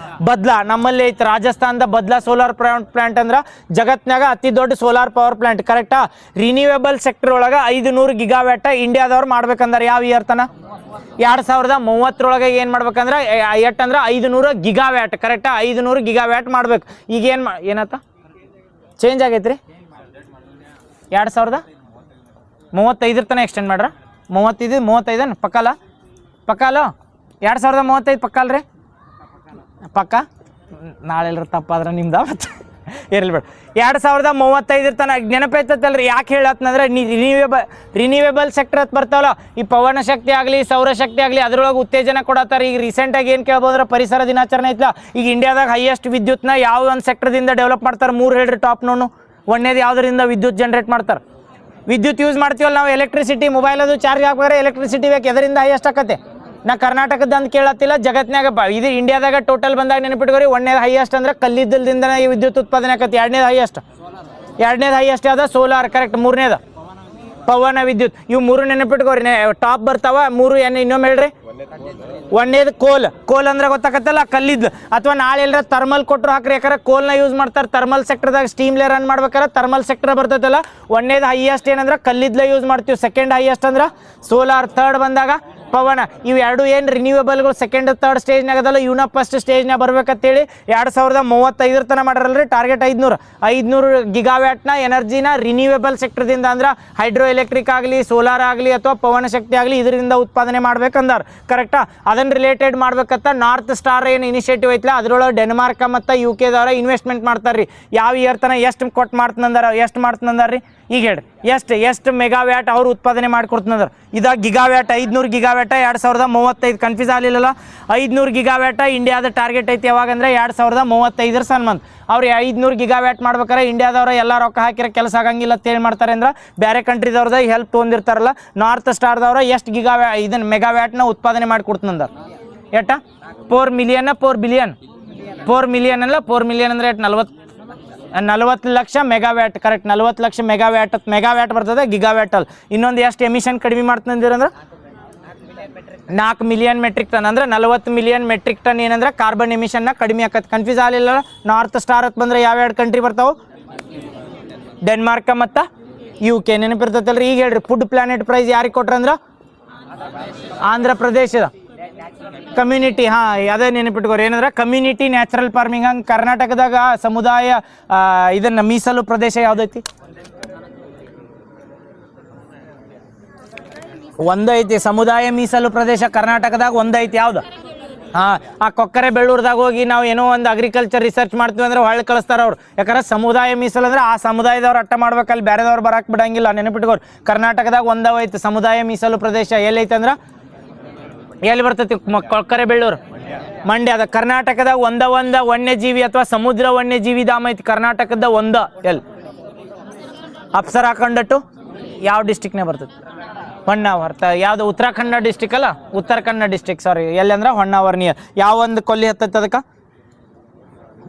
ಬದ್ಲಾ. ನಮ್ಮಲ್ಲಿ ಐತೆ ರಾಜಸ್ಥಾನದ ಬದ್ಲಾ ಸೋಲಾರ್ ಪ್ಲಾಂಟ್ ಅಂದ್ರೆ ಜಗತ್ನಾಗ ಅತಿ ದೊಡ್ಡ ಸೋಲಾರ್ ಪವರ್ ಪ್ಲಾಂಟ್. ಕರೆಕ್ಟಾ? ರಿನ್ಯೂವೇಬಲ್ ಸೆಕ್ಟರ್ ಒಳಗೆ 500 ಗಿಗಾವ್ಯಾಟ್ ಇಂಡಿಯಾದವ್ರು ಮಾಡ್ಬೇಕಂದ್ರೆ ಯಾವ ಇಯರ್ ತನ? 2030 ಏನು ಮಾಡ್ಬೇಕಂದ್ರೆ ಎಟ್ಟಂದ್ರೆ 500 ಗಿಗಾವ್ಯಾಟ್. ಕರೆಕ್ಟಾ? 500 ಗಿಗಾವ್ಯಾಟ್ ಮಾಡ್ಬೇಕು. ಈಗ ಏನತ್ತ ಚೇಂಜ್ ಆಗೈತ್ರಿ? 2035 ತನಕ ಎಕ್ಸ್ಟೆಂಡ್ ಮಾಡ್ರ? 35 ಪಕ್ಕಲ್ಲ 2035 ಪಕ್ಕಲ್ರಿ? ಪಕ್ಕ? ನಾಳೆ ಎಲ್ಲರೂ ತಪ್ಪಾದ್ರೆ ನಿಮ್ದ ಇರಲಿ ಬೇಡ. 2035 ತನಕ ನೆನಪೈತಲ್ರಿ. ಯಾಕೆ ಹೇಳತ್ತಂದ್ರೆ ರಿನ್ಯೂವೇಬಲ್ ಸೆಕ್ಟರ್ ಅಂತ ಬರ್ತಾವಲ್ಲ, ಈ ಪವನ ಶಕ್ತಿ ಆಗಲಿ ಸೌರಶಕ್ತಿ ಆಗಲಿ ಅದ್ರೊಳಗೆ ಉತ್ತೇಜನ ಕೊಡತ್ತಾರೆ. ಈಗ ರೀಸೆಂಟಾಗಿ ಏನು ಕೇಳ್ಬೋದ್ರೆ ಪರಿಸರ ದಿನಾಚರಣೆ ಐತಲ್ಲ, ಈಗ ಇಂಡಿಯಾದಾಗ ಹೈಯೆಸ್ಟ್ ವಿದ್ಯುತ್ನ ಯಾವ ಒಂದು ಸೆಕ್ಟರ್ದಿಂದ ಡೆವಲಪ್ ಮಾಡ್ತಾರೆ? 3 ಹೇಳ್ರಿ ಟಾಪ್ ನೋನು. ಒಂದೇದು ಯಾವುದರಿಂದ ವಿದ್ಯುತ್ ಜನರೇಟ್ ಮಾಡ್ತಾರೆ? ವಿದ್ಯುತ್ ಯೂಸ್ ಮಾಡ್ತೀವಲ್ಲ ನಾವು, ಎಲೆಕ್ಟ್ರಿಸಿಟಿ. ಮೊಬೈಲ್ ಅದು ಚಾರ್ಜ್ ಹಾಕ್ಬೇಕಾದ್ರೆ ಎಲೆಕ್ಟ್ರಿಸಿಟಿ ಬೇಕು. ಎದರಿಂದ ಹೈಯೆಸ್ಟ್ ಆಕತ್ತೆ? ನಾ ಕರ್ನಾಟಕದ ಅಂತ ಕೇಳತ್ತಿಲ್ಲ, ಜಗತ್ನಾಗ ಇದು ಇಂಡಿಯಾದಾಗ ಟೋಟಲ್ ಬಂದಾಗ ನೆನಪಿಟ್ಕೋರಿ. 1ನೇದು ಹೈಯೆಸ್ಟ್ ಅಂದ್ರೆ ಕಲ್ಲಿದ್ದಲ್ದಿಂದ ಈ ವಿದ್ಯುತ್ ಉತ್ಪಾದನೆ ಆಕತ್ತೆ. 2ನೇದು ಹೈಯೆಸ್ಟ್ ಯಾವ್ದು? ಸೋಲಾರ್. ಕರೆಕ್ಟ್. 3ನೇದು ಪವನ ವಿದ್ಯುತ್. ಇವು 3 ನೆನಪಿಟ್ಕೋರಿ. ಟಾಪ್ ಬರ್ತಾವ 3. ಇನ್ನೊಮ್ಮೆ ಹೇಳ್ರಿ. 1ನೇದು ಕೋಲ್ ಅಂದ್ರೆ ಗೊತ್ತಾಗತ್ತಲ್ಲ, ಕಲ್ಲಿದ್ದು. ಅಥವಾ ನಾಳೆ ಎಲ್ಲರ ಥರ್ಮಲ್ ಕೊಟ್ಟರು ಹಾಕ್ರಿ, ಯಾಕಂದ್ರೆ ಕೋಲ್ನ ಯೂಸ್ ಮಾಡ್ತಾರೆ ಥರ್ಮಲ್ ಸೆಕ್ಟರ್ದಾಗ. ಸ್ಟೀಮ್ಲೆ ರನ್ ಮಾಡ್ಬೇಕಾದ್ರೆ ಥರ್ಮಲ್ ಸೆಕ್ಟರ್ ಬರ್ತೈತಲ್ಲ. 1ನೇದು ಹೈಯೆಸ್ಟ್ ಏನಂದ್ರೆ ಕಲ್ಲಿದ್ಲ ಯೂಸ್ ಮಾಡ್ತೀವಿ. 2nd ಹೈಯೆಸ್ಟ್ ಅಂದ್ರೆ ಸೋಲಾರ್. 3rd ಬಂದಾಗ ಪವನ. ಇವು 2 ಏನು ರಿನ್ಯೂವೇಬಲ್ಗಳು 2nd 3rd ಸ್ಟೇಜ್ನಾಗ ಅದಲ್ಲ, ಇವನ್ನ ಫಸ್ಟ್ ಸ್ಟೇಜ್ನಾಗ ಬರ್ಬೇಕಂತೇಳಿ 2035 ತನಕ ಮಾಡ್ರಲ್ರಿ ಟಾರ್ಗೆಟ್. 500 ಗಿಗಾವ್ಯಾಟ್ನ ಎನರ್ಜಿನ ರಿನ್ಯೂವೇಬಲ್ ಸೆಕ್ಟರ್ದಿಂದ ಅಂದ್ರೆ ಹೈಡ್ರೋ ಎಲೆಕ್ಟ್ರಿಕ್ ಆಗಲಿ, ಸೋಲಾರ್ ಆಗಲಿ ಅಥವಾ ಪವನ ಶಕ್ತಿ ಆಗಲಿ ಇದರಿಂದ ಉತ್ಪಾದನೆ ಮಾಡ್ಬೇಕಂದಾರ. ಕರೆಕ್ಟಾ? ಅದನ್ನ ರಿಲೇಟೆಡ್ ಮಾಡ್ಬೇಕಂತ ನಾರ್ತ್ ಸ್ಟಾರ್ ಏನು ಇನಿಷಿಯೇಟಿವ್ ಐತಿಲ್ಲ, ಅದ್ರೊಳಗೆ ಡೆನ್ಮಾರ್ಕ್ ಮತ್ತು UKದವ್ರ ಇನ್ವೆಸ್ಟ್ಮೆಂಟ್ ಮಾಡ್ತಾರ್ರಿ. ಯಾವ ಇಯರ್ ತನ ಎಷ್ಟು ಕೊಟ್ಟು ಮಾಡ್ತಂದಾರ್ರಿ? ಈಗ ಹೇಳ್ರಿ ಎಷ್ಟು ಮೆಗಾವ್ಯಾಟ್ ಅವ್ರು ಉತ್ಪಾದನೆ ಮಾಡಿಕೊಡ್ತಂದ್ರೆ. ಇದಾಗ ಗಿಗಾವ್ಯಾಟ್ 500 ಗಿಗಾವ್ಯಾಟ 2035. ಕನ್ಫ್ಯೂಸ್ ಆಗಲಿಲ್ಲಲ್ಲ? 500 ಗಿಗಾವ್ಯಾಟ ಇಂಡಿಯಾದ ಟಾರ್ಗೆಟ್ ಐತಿ. ಯಾವಾಗಂದ್ರೆ 2035 ಸನ್ಮಂತ್. ಅವ್ರು 500 ಗಿಗಾವ್ಯಾಟ್ ಮಾಡ್ಬೇಕಾರೆ ಇಂಡಿಯಾದವ್ರ ಎಲ್ಲ ರೊಕ್ಕ ಹಾಕಿರೋ ಕೆಲಸ ಆಗಂಗಿಲ್ಲ ಅಂತ ಹೇಳಿ ಮಾಡ್ತಾರೆ ಅಂದ್ರೆ ಬೇರೆ ಕಂಟ್ರಿದವ್ರದ ಹೆಲ್ಪ್ ತೊಗೊಂಡಿರ್ತಾರಲ್ಲ. ನಾರ್ತ್ ಸ್ಟಾರ್ದವ್ರ ಎಷ್ಟು ಇದನ್ನು ಮೆಗಾವ್ಯಾಟ್ನ ಉತ್ಪಾದನೆ ಮಾಡಿ ಕೊಡ್ತಂದಾರ? 4 ಮಿಲಿಯನ್ 4 ಬಿಲಿಯನ್ 4 ಮಿಲಿಯನ್ ಅಲ್ಲ, 4 ಮಿಲಿಯನ್ ಅಂದರೆ 40 lakh megawatt. Correct, 40 lakh megawatt ಬರ್ತದೆ ಗಿಗಾವ್ಯಾಟ್ ಅಲ್ಲಿ. ಇನ್ನೊಂದು ಎಷ್ಟು ಎಮಿಷನ್ ಕಡಿಮೆ ಮಾಡ್ತಂದಿರಂದ್ರೆ 4 ಮಿಲಿಯನ್ ಮೆಟ್ರಿಕ್ ಟನ್ ಅಂದ್ರೆ 40 ಮಿಲಿಯನ್ ಮೆಟ್ರಿಕ್ ಟನ್ ಏನಂದ್ರೆ ಕಾರ್ಬನ್ ಎಮಿಷನ್ನ ಕಡಿಮೆ ಆಕತ್ತೆ. ಕನ್ಫ್ಯೂಸ್ ಆಗಲಿಲ್ಲ. ನಾರ್ತ್ ಸ್ಟಾರ್ ಅಂತ ಬಂದ್ರೆ ಯಾವ್ಯಾವ ಕಂಟ್ರಿ ಬರ್ತಾವೆ? ಡೆನ್ಮಾರ್ಕ್ ಮತ್ತು UK. ನೆನಪಿರ್ತೈತಲ್ರಿ. ಈಗ ಹೇಳ್ರಿ, ಫುಡ್ ಪ್ಲಾನೆಟ್ ಪ್ರೈಸ್ ಯಾರಿಗೆ ಕೊಟ್ರಂದ್ರೆ ಆಂಧ್ರ ಪ್ರದೇಶದ ಕಮ್ಯುನಿಟಿ. ಹಾಂ, ಅದೇ ನೆನಪಿಟ್ಕೋರಿ. ಏನಂದ್ರೆ ಕಮ್ಯುನಿಟಿ ನ್ಯಾಚುರಲ್ ಫಾರ್ಮಿಂಗ್. ಹಂಗೆ ಕರ್ನಾಟಕದಾಗ ಸಮುದಾಯ ಇದನ್ನು ಮೀಸಲು ಪ್ರದೇಶ ಯಾವುದೈತಿ? ಒಂದೈತಿ. ಸಮುದಾಯ ಮೀಸಲು ಪ್ರದೇಶ ಕರ್ನಾಟಕದಾಗ ಒಂದೈತಿ. ಯಾವ್ದು? ಹಾಂ, ಆ ಕೊಕ್ಕರೆ ಬೆಳ್ಳೂರ್ದಾಗ ಹೋಗಿ ನಾವು ಏನೋ ಒಂದು ಅಗ್ರಿಕಲ್ಚರ್ ರಿಸರ್ಚ್ ಮಾಡ್ತೀವಿ ಅಂದ್ರೆ ಹೊಳ್ಳಿ ಕಳಿಸ್ತಾರೆ ಅವ್ರು. ಯಾಕಂದ್ರೆ ಸಮುದಾಯ ಮೀಸಲು ಅಂದ್ರೆ ಆ ಸಮುದಾಯದವ್ರು ಅಟ್ಟ ಮಾಡ್ಬೇಕಲ್ಲಿ, ಬೇರೆದವ್ರು ಬರಕ್ಕೆ ಬಿಡಂಗಿಲ್ಲ. ನೆನಪಿಟ್ಕೋರಿ, ಕರ್ನಾಟಕದಾಗ ಒಂದವೈತಿ ಸಮುದಾಯ ಮೀಸಲು ಪ್ರದೇಶ. ಎಲ್ಲೈತೆ ಅಂದ್ರೆ ಎಲ್ಲಿ ಬರ್ತೈತಿ? ಕೊಕ್ಕರೆ ಬೆಳ್ಳೂರು, ಮಂಡ್ಯ. ಅದ ಕರ್ನಾಟಕದಾಗ ಒಂದ ವನ್ಯಜೀವಿ ಅಥವಾ ಸಮುದ್ರ ವನ್ಯಜೀವಿ ಧಾಮ ಐತಿ ಕರ್ನಾಟಕದ ಒಂದ. ಎಲ್ಲಿ? ಅಪ್ಸರಾ ಕಂಡಟ್ಟು ಯಾವ ಡಿಸ್ಟಿಕ್ನೇ ಬರ್ತೈತಿ? ಹೊನ್ನಾವರ್. ಯಾವುದು? ಉತ್ತರಾಖಂಡ ಡಿಸ್ಟಿಕ್ ಅಲ್ಲ, ಉತ್ತರ ಕನ್ನಡ ಡಿಸ್ಟಿಕ್. ಸಾರಿ, ಎಲ್ಲಿ ಅಂದ್ರೆ ಹೊನ್ನಾವರ್ ನಿಯರ್. ಯಾವ ಒಂದು ಕೊಲ್ಲಿ ಹತ್ತೈತೆ ಅದಕ್ಕೆ?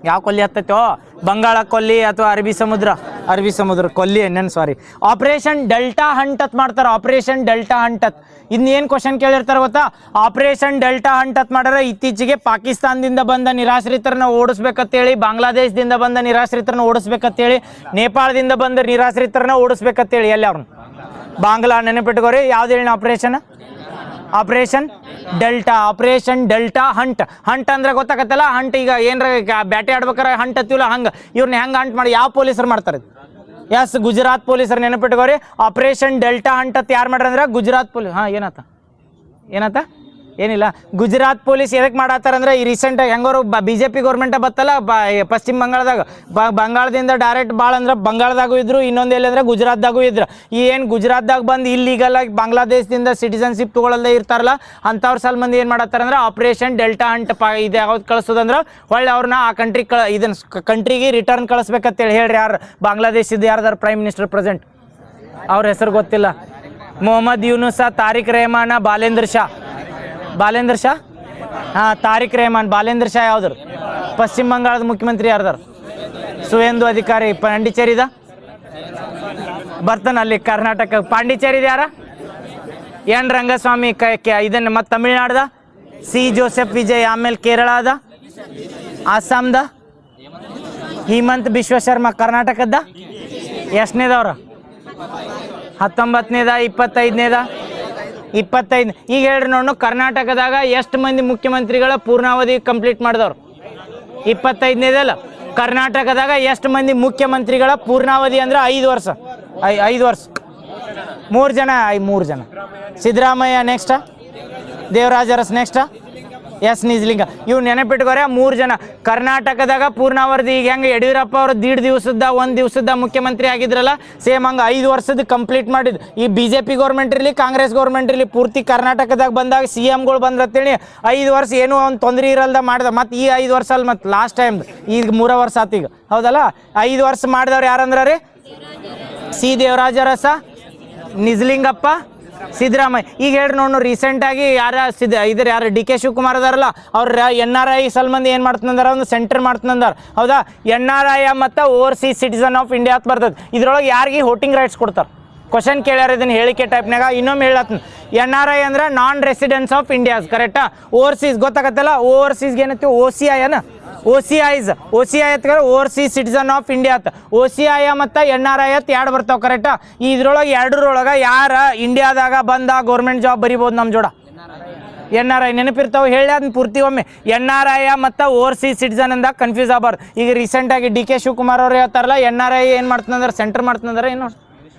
ಯಾವ ಕೊಲ್ಲಿ ಹತ್ತೈತೋ? ಬಂಗಾಳ ಕೊಲ್ಲಿ ಅಥವಾ ಅರಬ್ಬಿ ಸಮುದ್ರ ಕೊಲ್ಲಿ ಏನೇನು. ಸಾರಿ, ಆಪರೇಷನ್ ಡೆಲ್ಟಾ ಹಂಟ್ ಅಂತ ಮಾಡ್ತಾರೆ. ಆಪರೇಷನ್ ಡೆಲ್ಟಾ ಹಂಟ್ ಅಂತ. ಇನ್ನೇನು ಕ್ವಶನ್ ಕೇಳಿರ್ತಾರೆ ಗೊತ್ತಾ? ಆಪರೇಷನ್ ಡೆಲ್ಟಾ ಹಂಟ್ ಅಂತ ಮಾಡ್ಯಾರ. ಇತ್ತೀಚೆಗೆ ಪಾಕಿಸ್ತಾನದಿಂದ ಬಂದ ನಿರಾಶ್ರಿತರನ್ನ ಓಡಿಸ್ಬೇಕಂತೇಳಿ, ಬಾಂಗ್ಲಾದೇಶದಿಂದ ಬಂದ ನಿರಾಶ್ರಿತರನ್ನ ಓಡಿಸ್ಬೇಕಂತೇಳಿ, ನೇಪಾಳದಿಂದ ಬಂದ ನಿರಾಶ್ರಿತರನ್ನ ಓಡಿಸ್ಬೇಕಂತೇಳಿ. ಎಲ್ಲಿ ಅವ್ರನ್ನ? ಬಾಂಗ್ಲಾ. ನೆನಪಿಟ್ಕೋರಿ. ಯಾವ್ದು ಹೇಳಿ? Operation delta Hunt. ಹಂಟ್ ಅಂದ್ರೆ ಗೊತ್ತಾಗತ್ತಲ್ಲ. ಹಂಟ್ ಈಗ ಏನ್ರ ಬ್ಯಾಟೆ ಆಡ್ಬೇಕಾರೆ ಹಂಟ್ ಹತ್ತಿವಲ್ಲ, ಹಂಗೆ ಇವ್ರನ್ನ ಹೆಂಗೆ ಹಂಟ್ ಮಾಡಿ ಯಾವ ಪೊಲೀಸರು ಮಾಡ್ತಾರೆ? ಎಸ್, ಗುಜರಾತ್ ಪೊಲೀಸರು. ನೆನಪಿಟ್ಕೋರಿ. ಆಪರೇಷನ್ ಡೆಲ್ಟಾ ಹಂಟ್ ಅಂತ ಯಾರು ಮಾಡ್ರಿ ಅಂದ್ರೆ ಗುಜರಾತ್ ಪೊಲೀಸ್. ಹಾಂ, ಏನಾತ? ಏನಿಲ್ಲ. ಗುಜರಾತ್ ಪೊಲೀಸ್ ಎದಕ್ಕೆ ಮಾಡತ್ತಾರಂದ್ರೆ ಈ ರೀಸೆಂಟಾಗಿ ಹೆಂಗೋರು BJP ಗೌರ್ಮೆಂಟ ಬತ್ತಲ್ಲ ಪಶ್ಚಿಮ ಬಂಗಾಳದಾಗ, ಬಂಗಾಳದಿಂದ ಡೈರೆಕ್ಟ್ ಭಾಳ ಅಂದ್ರೆ ಬಂಗಾಳದಾಗೂ ಇದ್ರು, ಇನ್ನೊಂದು ಎಲ್ಲಂದ್ರೆ ಗುಜರಾತ್ದಾಗೂ ಇದ್ರು. ಈ ಏನು ಗುಜರಾತ್ದಾಗ ಬಂದು ಇಲ್ಲೀಗಲ್ ಆಗಿ ಬಾಂಗ್ಲಾದೇಶದಿಂದ ಸಿಟಿಸನ್ಶಿಪ್ ತೊಗೊಳ್ಳದೇ ಇರ್ತಾರಲ್ಲ, ಅಂಥವ್ರು ಸ್ವಲ್ಪ ಮಂದಿ ಏನು ಮಾಡತ್ತಾರಂದ್ರೆ ಆಪರೇಷನ್ ಡೆಲ್ಟಾ ಹಂಟ್ ಇದು ಯಾವ್ದು ಕಳಿಸೋದಂದ್ರೆ ಹೊಳ್ಳಿ ಅವ್ರನ್ನ ಆ ಕಂಟ್ರಿಗೆ ರಿಟರ್ನ್ ಕಳಿಸ್ಬೇಕಂತೇಳಿ. ಹೇಳ್ರಿ, ಯಾರು ಬಾಂಗ್ಲಾದೇಶದ ಯಾರ್ದಾರು ಪ್ರೈಮ್ ಮಿನಿಸ್ಟರ್ ಪ್ರೆಸೆಂಟ್? ಅವ್ರ ಹೆಸರು ಗೊತ್ತಿಲ್ಲ. ಮೊಹಮ್ಮದ್ ಯೂನುಸ, ತಾರಿಕ್ ರೆಹಮಾನ, ಬಾಲೇಂದ್ರ ಶಾ. ಹಾಂ, ತಾರಿಕ್ ರೆಹಮಾನ್. ಬಾಲೇಂದ್ರ ಶಾ ಯಾವ್ದರು? ಪಶ್ಚಿಮ ಬಂಗಾಳದ ಮುಖ್ಯಮಂತ್ರಿ. ಯಾರ್ದಾರು? ಸುವೇಂದು ಅಧಿಕಾರಿ. ಪಾಂಡಿಚೇರಿದ ಬರ್ತಾನೆ ಅಲ್ಲಿ ಕರ್ನಾಟಕ. ಪಾಂಡಿಚೇರಿದ ಯಾರ? ಎನ್ ರಂಗಸ್ವಾಮಿ. ಇದನ್ನು ಮತ್ತು ತಮಿಳ್ನಾಡ್ದ C. ಜೋಸೆಫ್ ವಿಜಯ್. ಆಮೇಲೆ ಕೇರಳದ, ಅಸ್ಸಾಂದ ಹಿಮಂತ್ ಬಿಶ್ವ ಶರ್ಮಾ. ಕರ್ನಾಟಕದ ಎಷ್ಟನೇದವ್ರ? 19ನೇದ 25ನೇದ 25. ಈಗ ಹೇಳ್ರಿ ನೋಡು, ಕರ್ನಾಟಕದಾಗ ಎಷ್ಟು ಮಂದಿ ಮುಖ್ಯಮಂತ್ರಿಗಳ ಪೂರ್ಣಾವಧಿ ಕಂಪ್ಲೀಟ್ ಮಾಡಿದವ್ರು? 25ನೇದಲ್ಲ. ಕರ್ನಾಟಕದಾಗ ಎಷ್ಟು ಮಂದಿ ಮುಖ್ಯಮಂತ್ರಿಗಳ ಪೂರ್ಣಾವಧಿ ಅಂದ್ರೆ 5 ವರ್ಷ. 5 ವರ್ಷ. 3 ಜನ. Siddaramaiah next, Devaraja Urs next, S Nijalinga. ಇವು ನೆನಪಿಟ್ಕೋರೆ 3 ಜನ. ಕರ್ನಾಟಕದಾಗ ಪೂರ್ಣಾವಧಿ ಈಗ ಹೆಂಗೆ ಯಡಿಯೂರಪ್ಪ ಅವರು 1 ದಿವಸದ ಮುಖ್ಯಮಂತ್ರಿ ಆಗಿದ್ರಲ್ಲ, ಸೇಮ್ ಹಂಗೆ 5 ವರ್ಷದ ಕಂಪ್ಲೀಟ್ ಮಾಡಿದ್ದು. ಈ BJP ಗೌರ್ಮೆಂಟ್ ಇರಲಿ, ಕಾಂಗ್ರೆಸ್ ಗೌರ್ಮೆಂಟ್ ಇರಲಿ, ಪೂರ್ತಿ ಕರ್ನಾಟಕದಾಗ ಬಂದಾಗ CMಗಳು ಬಂದ್ರತ್ತೇಳಿ 5 ವರ್ಷ ಏನೂ ಒಂದು ತೊಂದರೆ ಇರಲ್ದ ಮಾಡ್ದ. ಮತ್ತು ಈ 5 ವರ್ಷ ಅಲ್ಲಿ ಮತ್ತು ಲಾಸ್ಟ್ ಟೈಮ್ ಈಗ 3 ವರ್ಷ ಆತು ಈಗ, ಹೌದಲ್ಲ? 5 ವರ್ಷ ಮಾಡಿದವ್ರು ಯಾರಂದ್ರೆ ರೀ? C. ದೇವರಾಜ ಅರಸ, ನಿಜಲಿಂಗಪ್ಪ, ಸಿದ್ದರಾಮಯ್ಯ. ಈಗ ಹೇಳ್ರಿ ನೋಡು, ರೀಸೆಂಟಾಗಿ ಯಾರು DK ಶಿವಕುಮಾರ್ ಅದಾರಲ್ಲ, ಅವ್ರ NRI ಸಲ್ಮಂದಿ ಏನು ಮಾಡ್ತಂದಾರ? ಒಂದು ಸೆಂಟರ್ ಮಾಡ್ತಂದಾರ, ಹೌದಾ? NRI ಮತ್ತು ಓವರ್ಸೀಸ್ ಸಿಟಿಸನ್ ಆಫ್ ಇಂಡಿಯಾ ಅಂತ ಬರ್ತದೆ. ಇದ್ರೊಳಗೆ ಯಾರಿಗೆ ವೋಟಿಂಗ್ ರೈಟ್ಸ್ ಕೊಡ್ತಾರೆ? ಕ್ವಶನ್ ಕೇಳ್ಯಾರ ಇದನ್ನು ಹೇಳಿಕೆ ಟೈಪ್ನಾಗ. ಇನ್ನೊಮ್ಮೆ ಹೇಳತ್ನ. NRI ಅಂದ್ರೆ ನಾನ್ ರೆಸಿಡೆನ್ಸ್ ಆಫ್ ಇಂಡಿಯಾಸ್. ಕರೆಕ್ಟಾ? ಓವರ್ಸೀಸ್ ಗೊತ್ತಾಗತ್ತಲ್ಲ. ಓವರ್ಸೀಸ್ಗೆ ಏನೈತಿ? OCI ಅನ್ನ OCI ಅತ್ಕರ ಓವರ್ಸೀಸ್ ಸಿಟಿಸನ್ ಆಫ್ ಇಂಡಿಯಾ ಅಂತ. OCI ಮತ್ತು NRI ಅಂತ 2 ಬರ್ತಾವೆ. ಕರೆಕ್ಟಾ? ಇದ್ರೊಳಗೆ 2ರೊಳಗೆ ಯಾರ ಇಂಡಿಯಾದಾಗ ಬಂದ ಗೌರ್ಮೆಂಟ್ ಜಾಬ್ ಬರಿಬೋದು ನಮ್ಮ ಜೋಡ? NRI. ನೆನಪಿರ್ತಾವೆ. ಹೇಳಿ ಅದನ್ನ ಪೂರ್ತಿ ಒಮ್ಮೆ. NRI ಮತ್ತು ಓವರ್ಸೀಸ್ ಸಿಟಿಸನ್ ಅಂದಾಗ ಕನ್ಫ್ಯೂಸ್ ಆಗಬಾರ್ದು. ಈಗ ರೀಸೆಂಟಾಗಿ DK ಶಿವಕುಮಾರ್ ಅವ್ರು ಹೇಳ್ತಾರಲ್ಲ, NRI ಏನು ಮಾಡ್ತಂದ್ರೆ ಸೆಂಟರ್ ಮಾಡ್ತಂದ್ರೆ ಏನು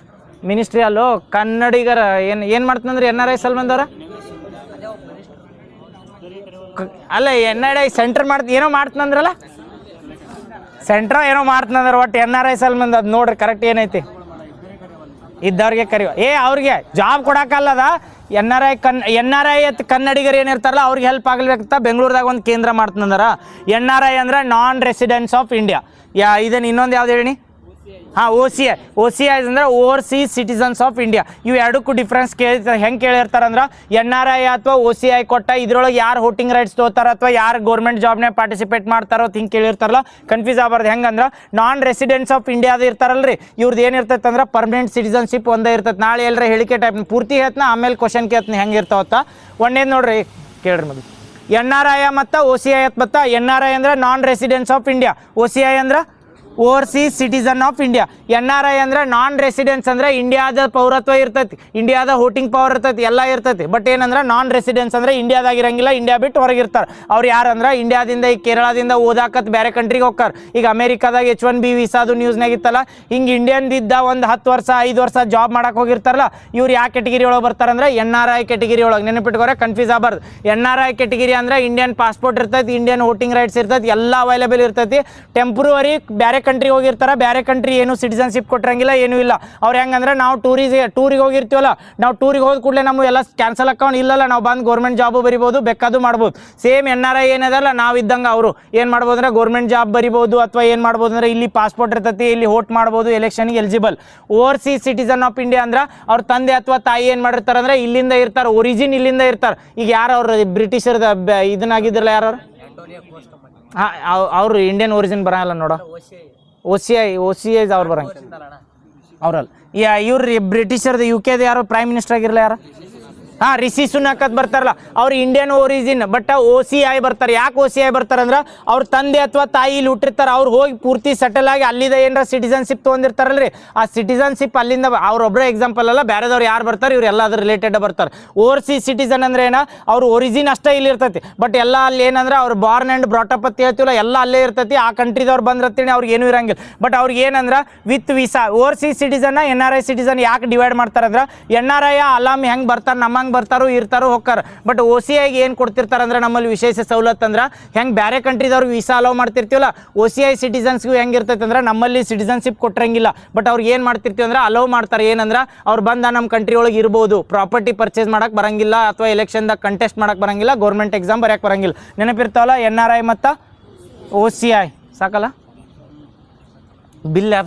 ಮಿನಿಸ್ಟ್ರಿ ಅಲ್ಲೋ ಕನ್ನಡಿಗರ ಏನು ಮಾಡ್ತಂದ್ರೆ NRI ಸಲ್ಮಂದವ್ರ ಅಲ್ಲ NRI ಸೆಂಟರ್ ಏನೋ ಮಾಡ್ತಂದ್ರಲ್ಲ, ಸೆಂಟ್ರ ಏನೋ ಮಾಡ್ತಂದ್ರೆ ಒಟ್ಟು NRI ಸಲ್ಮಂದ್. ಅದು ನೋಡ್ರಿ ಕರೆಕ್ಟ್ ಏನೈತಿ ಇದ್ದವ್ರಿಗೆ ಕರಿವ. ಅವ್ರಿಗೆ ಜಾಬ್ ಕೊಡೋಕ್ಕಲ್ಲದ. NRI ಅಂತ ಕನ್ನಡಿಗರು ಏನಿರ್ತಾರಲ್ಲ ಅವ್ರಿಗೆ ಹೆಲ್ಪ್ ಆಗ್ಬೇಕಂತ ಬೆಂಗಳೂರದಾಗ ಒಂದು ಕೇಂದ್ರ ಮಾಡ್ತಂದಾರ. NRI ಅಂದ್ರೆ ನಾನ್ ರೆಸಿಡೆನ್ಸ್ ಆಫ್ ಇಂಡಿಯಾ. ಇದನ್ನು ಇನ್ನೊಂದು ಯಾವ್ದು ಹೇಳಿ? ಹಾಂ ಒ ಸಿ ಐ ಅಂದ್ರೆ ಓವರ್ಸೀಸ್ ಸಿಟಿಸನ್ಸ್ ಆಫ್ ಇಂಡಿಯಾ. ಇವು ಎರಡಕ್ಕೂ ಡಿಫ್ರೆನ್ಸ್ ಕೇಳಿರ್ತಾರೆ. ಹೆಂಗೆ ಕೇಳಿರ್ತಾರಂದ್ರೆ NRI ಅಥವಾ OCI ಕೊಟ್ಟ ಇದ್ರೊಳಗೆ ಯಾರು ವೋಟಿಂಗ್ ರೈಟ್ಸ್ ತೊಗೋತಾರ ಅಥವಾ ಯಾರು ಗೌರ್ಮೆಂಟ್ ಜಾಬ್ನೇ ಪಾರ್ಟಿಸಿಪೇಟ್ ಮಾಡ್ತಾರೋ ಅಂತ ಹಿಂಗೆ ಕೇಳಿರ್ತಾರಲ್ಲ, ಕನ್ಫ್ಯೂಸ್ ಆಗಬಾರ್ದು. ಹೆಂಗಂದ್ರೆ ನಾನ್ ರೆಸಿಡೆಂಟ್ಸ್ ಆಫ್ ಇಂಡಿಯಾದ ಇರ್ತಾರಲ್ರಿ, ಇವ್ರದ್ದು ಏನಿರ್ತೈತೆ ಅಂದ್ರೆ ಪರ್ಮನೆಂಟ್ ಸಿಟಿಸನ್ಶಿಪ್ ಒಂದೇ ಇರ್ತೈತೆ. ನಾಳೆ ಎಲ್ಲರ ಹೇಳಿಕೆ ಟೈಪ್ ಪೂರ್ತಿ ಹೇಳ್ತನ, ಆಮೇಲೆ ಕ್ವಶನ್ ಕೇಳ್ತೀನಿ ಹೆಂಗೆ ಇರ್ತಾವತ್ತ. ಒಂದೇದು ನೋಡ್ರಿ ಕೇಳ್ರಿ ಮೊದಲು. NRI ಮತ್ತು OCI ಅಂತ ಬತ್ತಾ. NRI ಅಂದ್ರೆ ನಾನ್ ರೆಸಿಡೆಂಟ್ಸ್ ಆಫ್ ಇಂಡಿಯಾ, OCI ಅಂದ್ರೆ overseas citizen of India. NRI ಅಂದ್ರೆ ನಾನ್ ರೆಸಿಡೆನ್ಸ್ ಅಂದ್ರೆ ಇಂಡಿಯಾದ ಪೌರತ್ವ ಇರ್ತೈತಿ, ಇಂಡಿಯಾದ ವೋಟಿಂಗ್ ಪವರ್ ಇರ್ತೈತಿ, ಎಲ್ಲ ಇರ್ತೈತಿ. ಬಟ್ ಏನಂದ್ರೆ ನಾನ್ ರೆಸಿಡೆನ್ಸ್ ಅಂದ್ರೆ ಇಂಡಿಯಾದಾಗ ಇರಂಗಿಲ್ಲ, ಇಂಡಿಯಾ ಬಿಟ್ಟು ಹೊರಗಿರ್ತಾರೆ. ಅವ್ರು ಯಾರಂದ್ರೆ ಇಂಡಿಯಾದಿಂದ ಈ ಕೇರಳದಿಂದ ಓದಾಕತ್ ಬೇರೆ ಕಂಟ್ರಿಗೆ ಹೋಗ್ತಾರೆ. ಈಗ ಅಮೇರಿಕಾದಾಗ H1B ವೀಸಾದು ನ್ಯೂಸ್ನಾಗ ಇತ್ತಲ್ಲ, ಹಿಂಗೆ ಇಂಡಿಯನ್ದಿದ್ದ ಒಂದು 10 ವರ್ಷ 5 ವರ್ಷ ಜಾಬ್ ಮಾಡಕ್ಕೆ ಹೋಗಿರ್ತಾರಲ್ಲ, ಇವ್ರು ಯಾವ ಕೆಟಗಿರಿ ಒಳಗೆ ಬರ್ತಾರಂದ್ರೆ NRI ಕೆಟಗಿರಿ ಒಳಗೆ. ನೆನಪಿಟ್ಕೋರೆ, ಕನ್ಫ್ಯೂಸ್ ಆಗಬಾರ್ದು. NRI ಕೆಟಗಿರಿ ಅಂದ್ರೆ ಇಂಡಿಯನ್ ಪಾಸ್ಪೋರ್ಟ್ ಇರ್ತೈತಿ, ಇಂಡಿಯನ್ ವೋಟಿಂಗ್ ರೈಟ್ಸ್ ಇರ್ತೈತಿ, ಎಲ್ಲ ಅವೈಲೇಬಲ್ ಇರ್ತೈತಿ. ಟೆಂಪ್ರವರಿ ಬೇರೆ ಕಂಟ್ರಿಗೆ ಹೋಗಿರ್ತಾರೆ, ಬೇರೆ ಕಂಟ್ರಿ ಏನು ಸಿಟಿಸನ್ಶಿಪ್ ಕೊಟ್ಟಿರಂಗಿಲ್ಲ, ಏನೂ ಇಲ್ಲ. ಅವ್ರು ಹೆಂಗಂದ್ರೆ ನಾವು ಟೂರಿಗೆ ಹೋಗಿರ್ತೀವಲ್ಲ, ನಾವು ಟೂರಿಗೆ ಹೋದ ಕೂಡಲೇ ನಮ್ಮ ಎಲ್ಲ ಕ್ಯಾನ್ಸಲ್ ಅಕೌಂಟ್ ಇಲ್ಲಲ್ಲ, ನಾವು ಬಂದು ಗೌರ್ಮೆಂಟ್ ಜಾಬು ಬರಿಬೋದು, ಬೇಕಾದು ಮಾಡ್ಬೋದು. ಸೇಮ್ NRI ಏನದಲ್ಲ ನಾವು ಇದ್ದಂಗೆ ಅವರು ಏನು ಮಾಡ್ಬೋದು ಅಂದ್ರೆ ಗೌರ್ಮೆಂಟ್ ಜಾಬ್ ಬರಿಬೋದು, ಅಥವಾ ಏನು ಮಾಡ್ಬೋದು ಅಂದ್ರೆ ಇಲ್ಲಿ ಪಾಸ್ಪೋರ್ಟ್ ಇರ್ತೈತಿ, ಇಲ್ಲಿ ವೋಟ್ ಮಾಡ್ಬೋದು, ಎಲೆಕ್ಷನ್ಗೆ eligible. Overseas citizen of India ಅಂದ್ರೆ ಅವ್ರ ತಂದೆ ಅಥವಾ ತಾಯಿ ಏನು ಮಾಡಿರ್ತಾರೆ ಅಂದ್ರೆ ಇಲ್ಲಿಂದ ಇರ್ತಾರೆ, ಒರಿಜಿನ್ ಇಲ್ಲಿಂದ ಇರ್ತಾರೆ. ಈಗ ಯಾರು ಅವ್ರು ಬ್ರಿಟಿಷರ್ದ ಇದನ್ನಾಗಿದ್ರಲ್ಲ, ಯಾರು ಹಾಂ ಅವರು ಇಂಡಿಯನ್ ಒರಿಜಿನ್ ಬರೋಲ್ಲ ನೋಡೋ. OCI ಅವ್ರು ಬರಂಗ ಅವ್ರಲ್ಲ. ಇವ್ರು ಬ್ರಿಟಿಷರ್ದು UK ಯಾರು ಪ್ರೈಮ್ ಮಿನಿಸ್ಟರ್ ಆಗಿರಲ್ಲ, ಯಾರು ಹಾಂ ರಿಷಿ ಸುನಾಕ್ ಅಂತ ಬರ್ತಾರಲ್ಲ, ಅವ್ರು ಇಂಡಿಯನ್ ಒರಿಜಿನ್. ಬಟ್ OCI ಬರ್ತಾರೆ. ಯಾಕೆ OCI ಬರ್ತಾರೆ ಅಂದ್ರೆ ಅವ್ರ ತಂದೆ ಅಥವಾ ತಾಯಿ ಇಲ್ಲಿ ಹುಟ್ಟಿರ್ತಾರೆ, ಅವ್ರು ಹೋಗಿ ಪೂರ್ತಿ ಸೆಟಲ್ ಆಗಿ ಅಲ್ಲಿದ ಏನಾರ ಸಿಟಿಸನ್ಶಿಪ್ ತೊಗೊಂಡಿರ್ತಾರಲ್ರಿ, ಆ ಸಿಟಿಸನ್ಶಿಪ್ ಅಲ್ಲಿಂದ ಅವ್ರೊಬ್ಬರೇ ಎಕ್ಸಾಂಪಲ್ ಅಲ್ಲ, ಬೇರೆದವ್ರು ಯಾರು ಬರ್ತಾರೆ ಇವ್ರು ಎಲ್ಲ ಅದ್ರ ರಿಲೇಟೆಡ್ ಬರ್ತಾರೆ. ಓವರ್ಸೀಸ್ ಸಿಟಿಸನ್ ಅಂದ್ರೆ ಏನ, ಅವ್ರ ಒರಿಜಿನ್ ಅಷ್ಟೇ ಇಲ್ಲಿ ಇರ್ತೈತಿ, ಬಟ್ ಎಲ್ಲ ಅಲ್ಲಿ ಏನಂದ್ರೆ ಅವ್ರು ಬಾರ್ನ್ ಆ್ಯಂಡ್ ಬ್ರಾಟಪ್ ಅಂತ ಹೇಳ್ತೀವಲ್ಲ, ಎಲ್ಲ ಅಲ್ಲೇ ಇರ್ತೈತಿ. ಆ ಕಂಟ್ರಿದವ್ರು ಬಂದಿರ್ತೀನಿ ಅವ್ರಿಗೆ ಏನೂ ಇರಂಗಿಲ್ಲ. ಬಟ್ ಅವ್ರಿಗೆ ಏನಂದ್ರೆ ವಿತ್ ವೀಸಾ. ಓವರ್ಸೀಸ್ ಸಿಟಿಸನ್ನ NRI ಸಿಟಿಸನ್ ಯಾಕೆ ಡಿವೈಡ್ ಮಾಡ್ತಾರೆ ಅಂದ್ರೆ, NRI ಅಲಾಮ್ ಹೆಂಗೆ ಬರ್ತಾರೆ, ನಮ್ಮಂಗೆ ಬರ್ತಾರೋ ಇರ್ತಾರೋ ಹೋಗ್ತಾರೆ. ಬಟ್ OCIಗೆ ಏನು ಕೊಡ್ತಿರ್ತಾರೆ ಅಂದ್ರೆ ನಮ್ಮಲ್ಲಿ ವಿಶೇಷ ಸವಲತ್ತು ಅಂದ್ರೆ, ಹೆಂಗೆ ಬೇರೆ ಕಂಟ್ರಿದವ್ರಿಗೆ ವೀಸಾ ಅಲೋ ಮಾಡ್ತಿರ್ತೀವಲ್ಲ, OCI ಸಿಟಿಸನ್ಸ್ಗೂ ಹೆಂಗೆ ಇರ್ತೈತೆ ಅಂದ್ರೆ ನಮ್ಮಲ್ಲಿ ಸಿಟಿಸನ್ಶಿಪ್ ಕೊಟ್ಟಿರಂಗಿಲ್ಲ, ಬಟ್ ಅವ್ರಿಗೆ ಏನು ಮಾಡ್ತಿರ್ತೀವಿ ಅಂದ್ರೆ ಅಲೋ ಮಾಡ್ತಾರೆ. ಏನಂದ್ರೆ ಅವ್ರು ಬಂದ ನಮ್ಮ ಕಂಟ್ರಿ ಒಳಗೆ ಇರ್ಬೋದು, ಪ್ರಾಪರ್ಟಿ ಪರ್ಚೇಸ್ ಮಾಡಕ್ಕೆ ಬರಂಗಿಲ್ಲ, ಅಥವಾ ಎಲೆಕ್ಷನ್ದಾಗ ಕಂಟೆಸ್ಟ್ ಮಾಡಕ್ಕೆ ಬರಂಗಿಲ್ಲ, ಗೌರ್ಮೆಂಟ್ ಎಕ್ಸಾಮ್ ಬರೆಯಕ್ಕೆ ಬರಂಗಿಲ್ಲ. ನೆನಪಿರ್ತಾವಲ್ಲ NRI ಮತ್ತು OCI. ಸಾಕಲ್ಲ ಬಿಲ್ ಆ್ಯಪ್ಸ್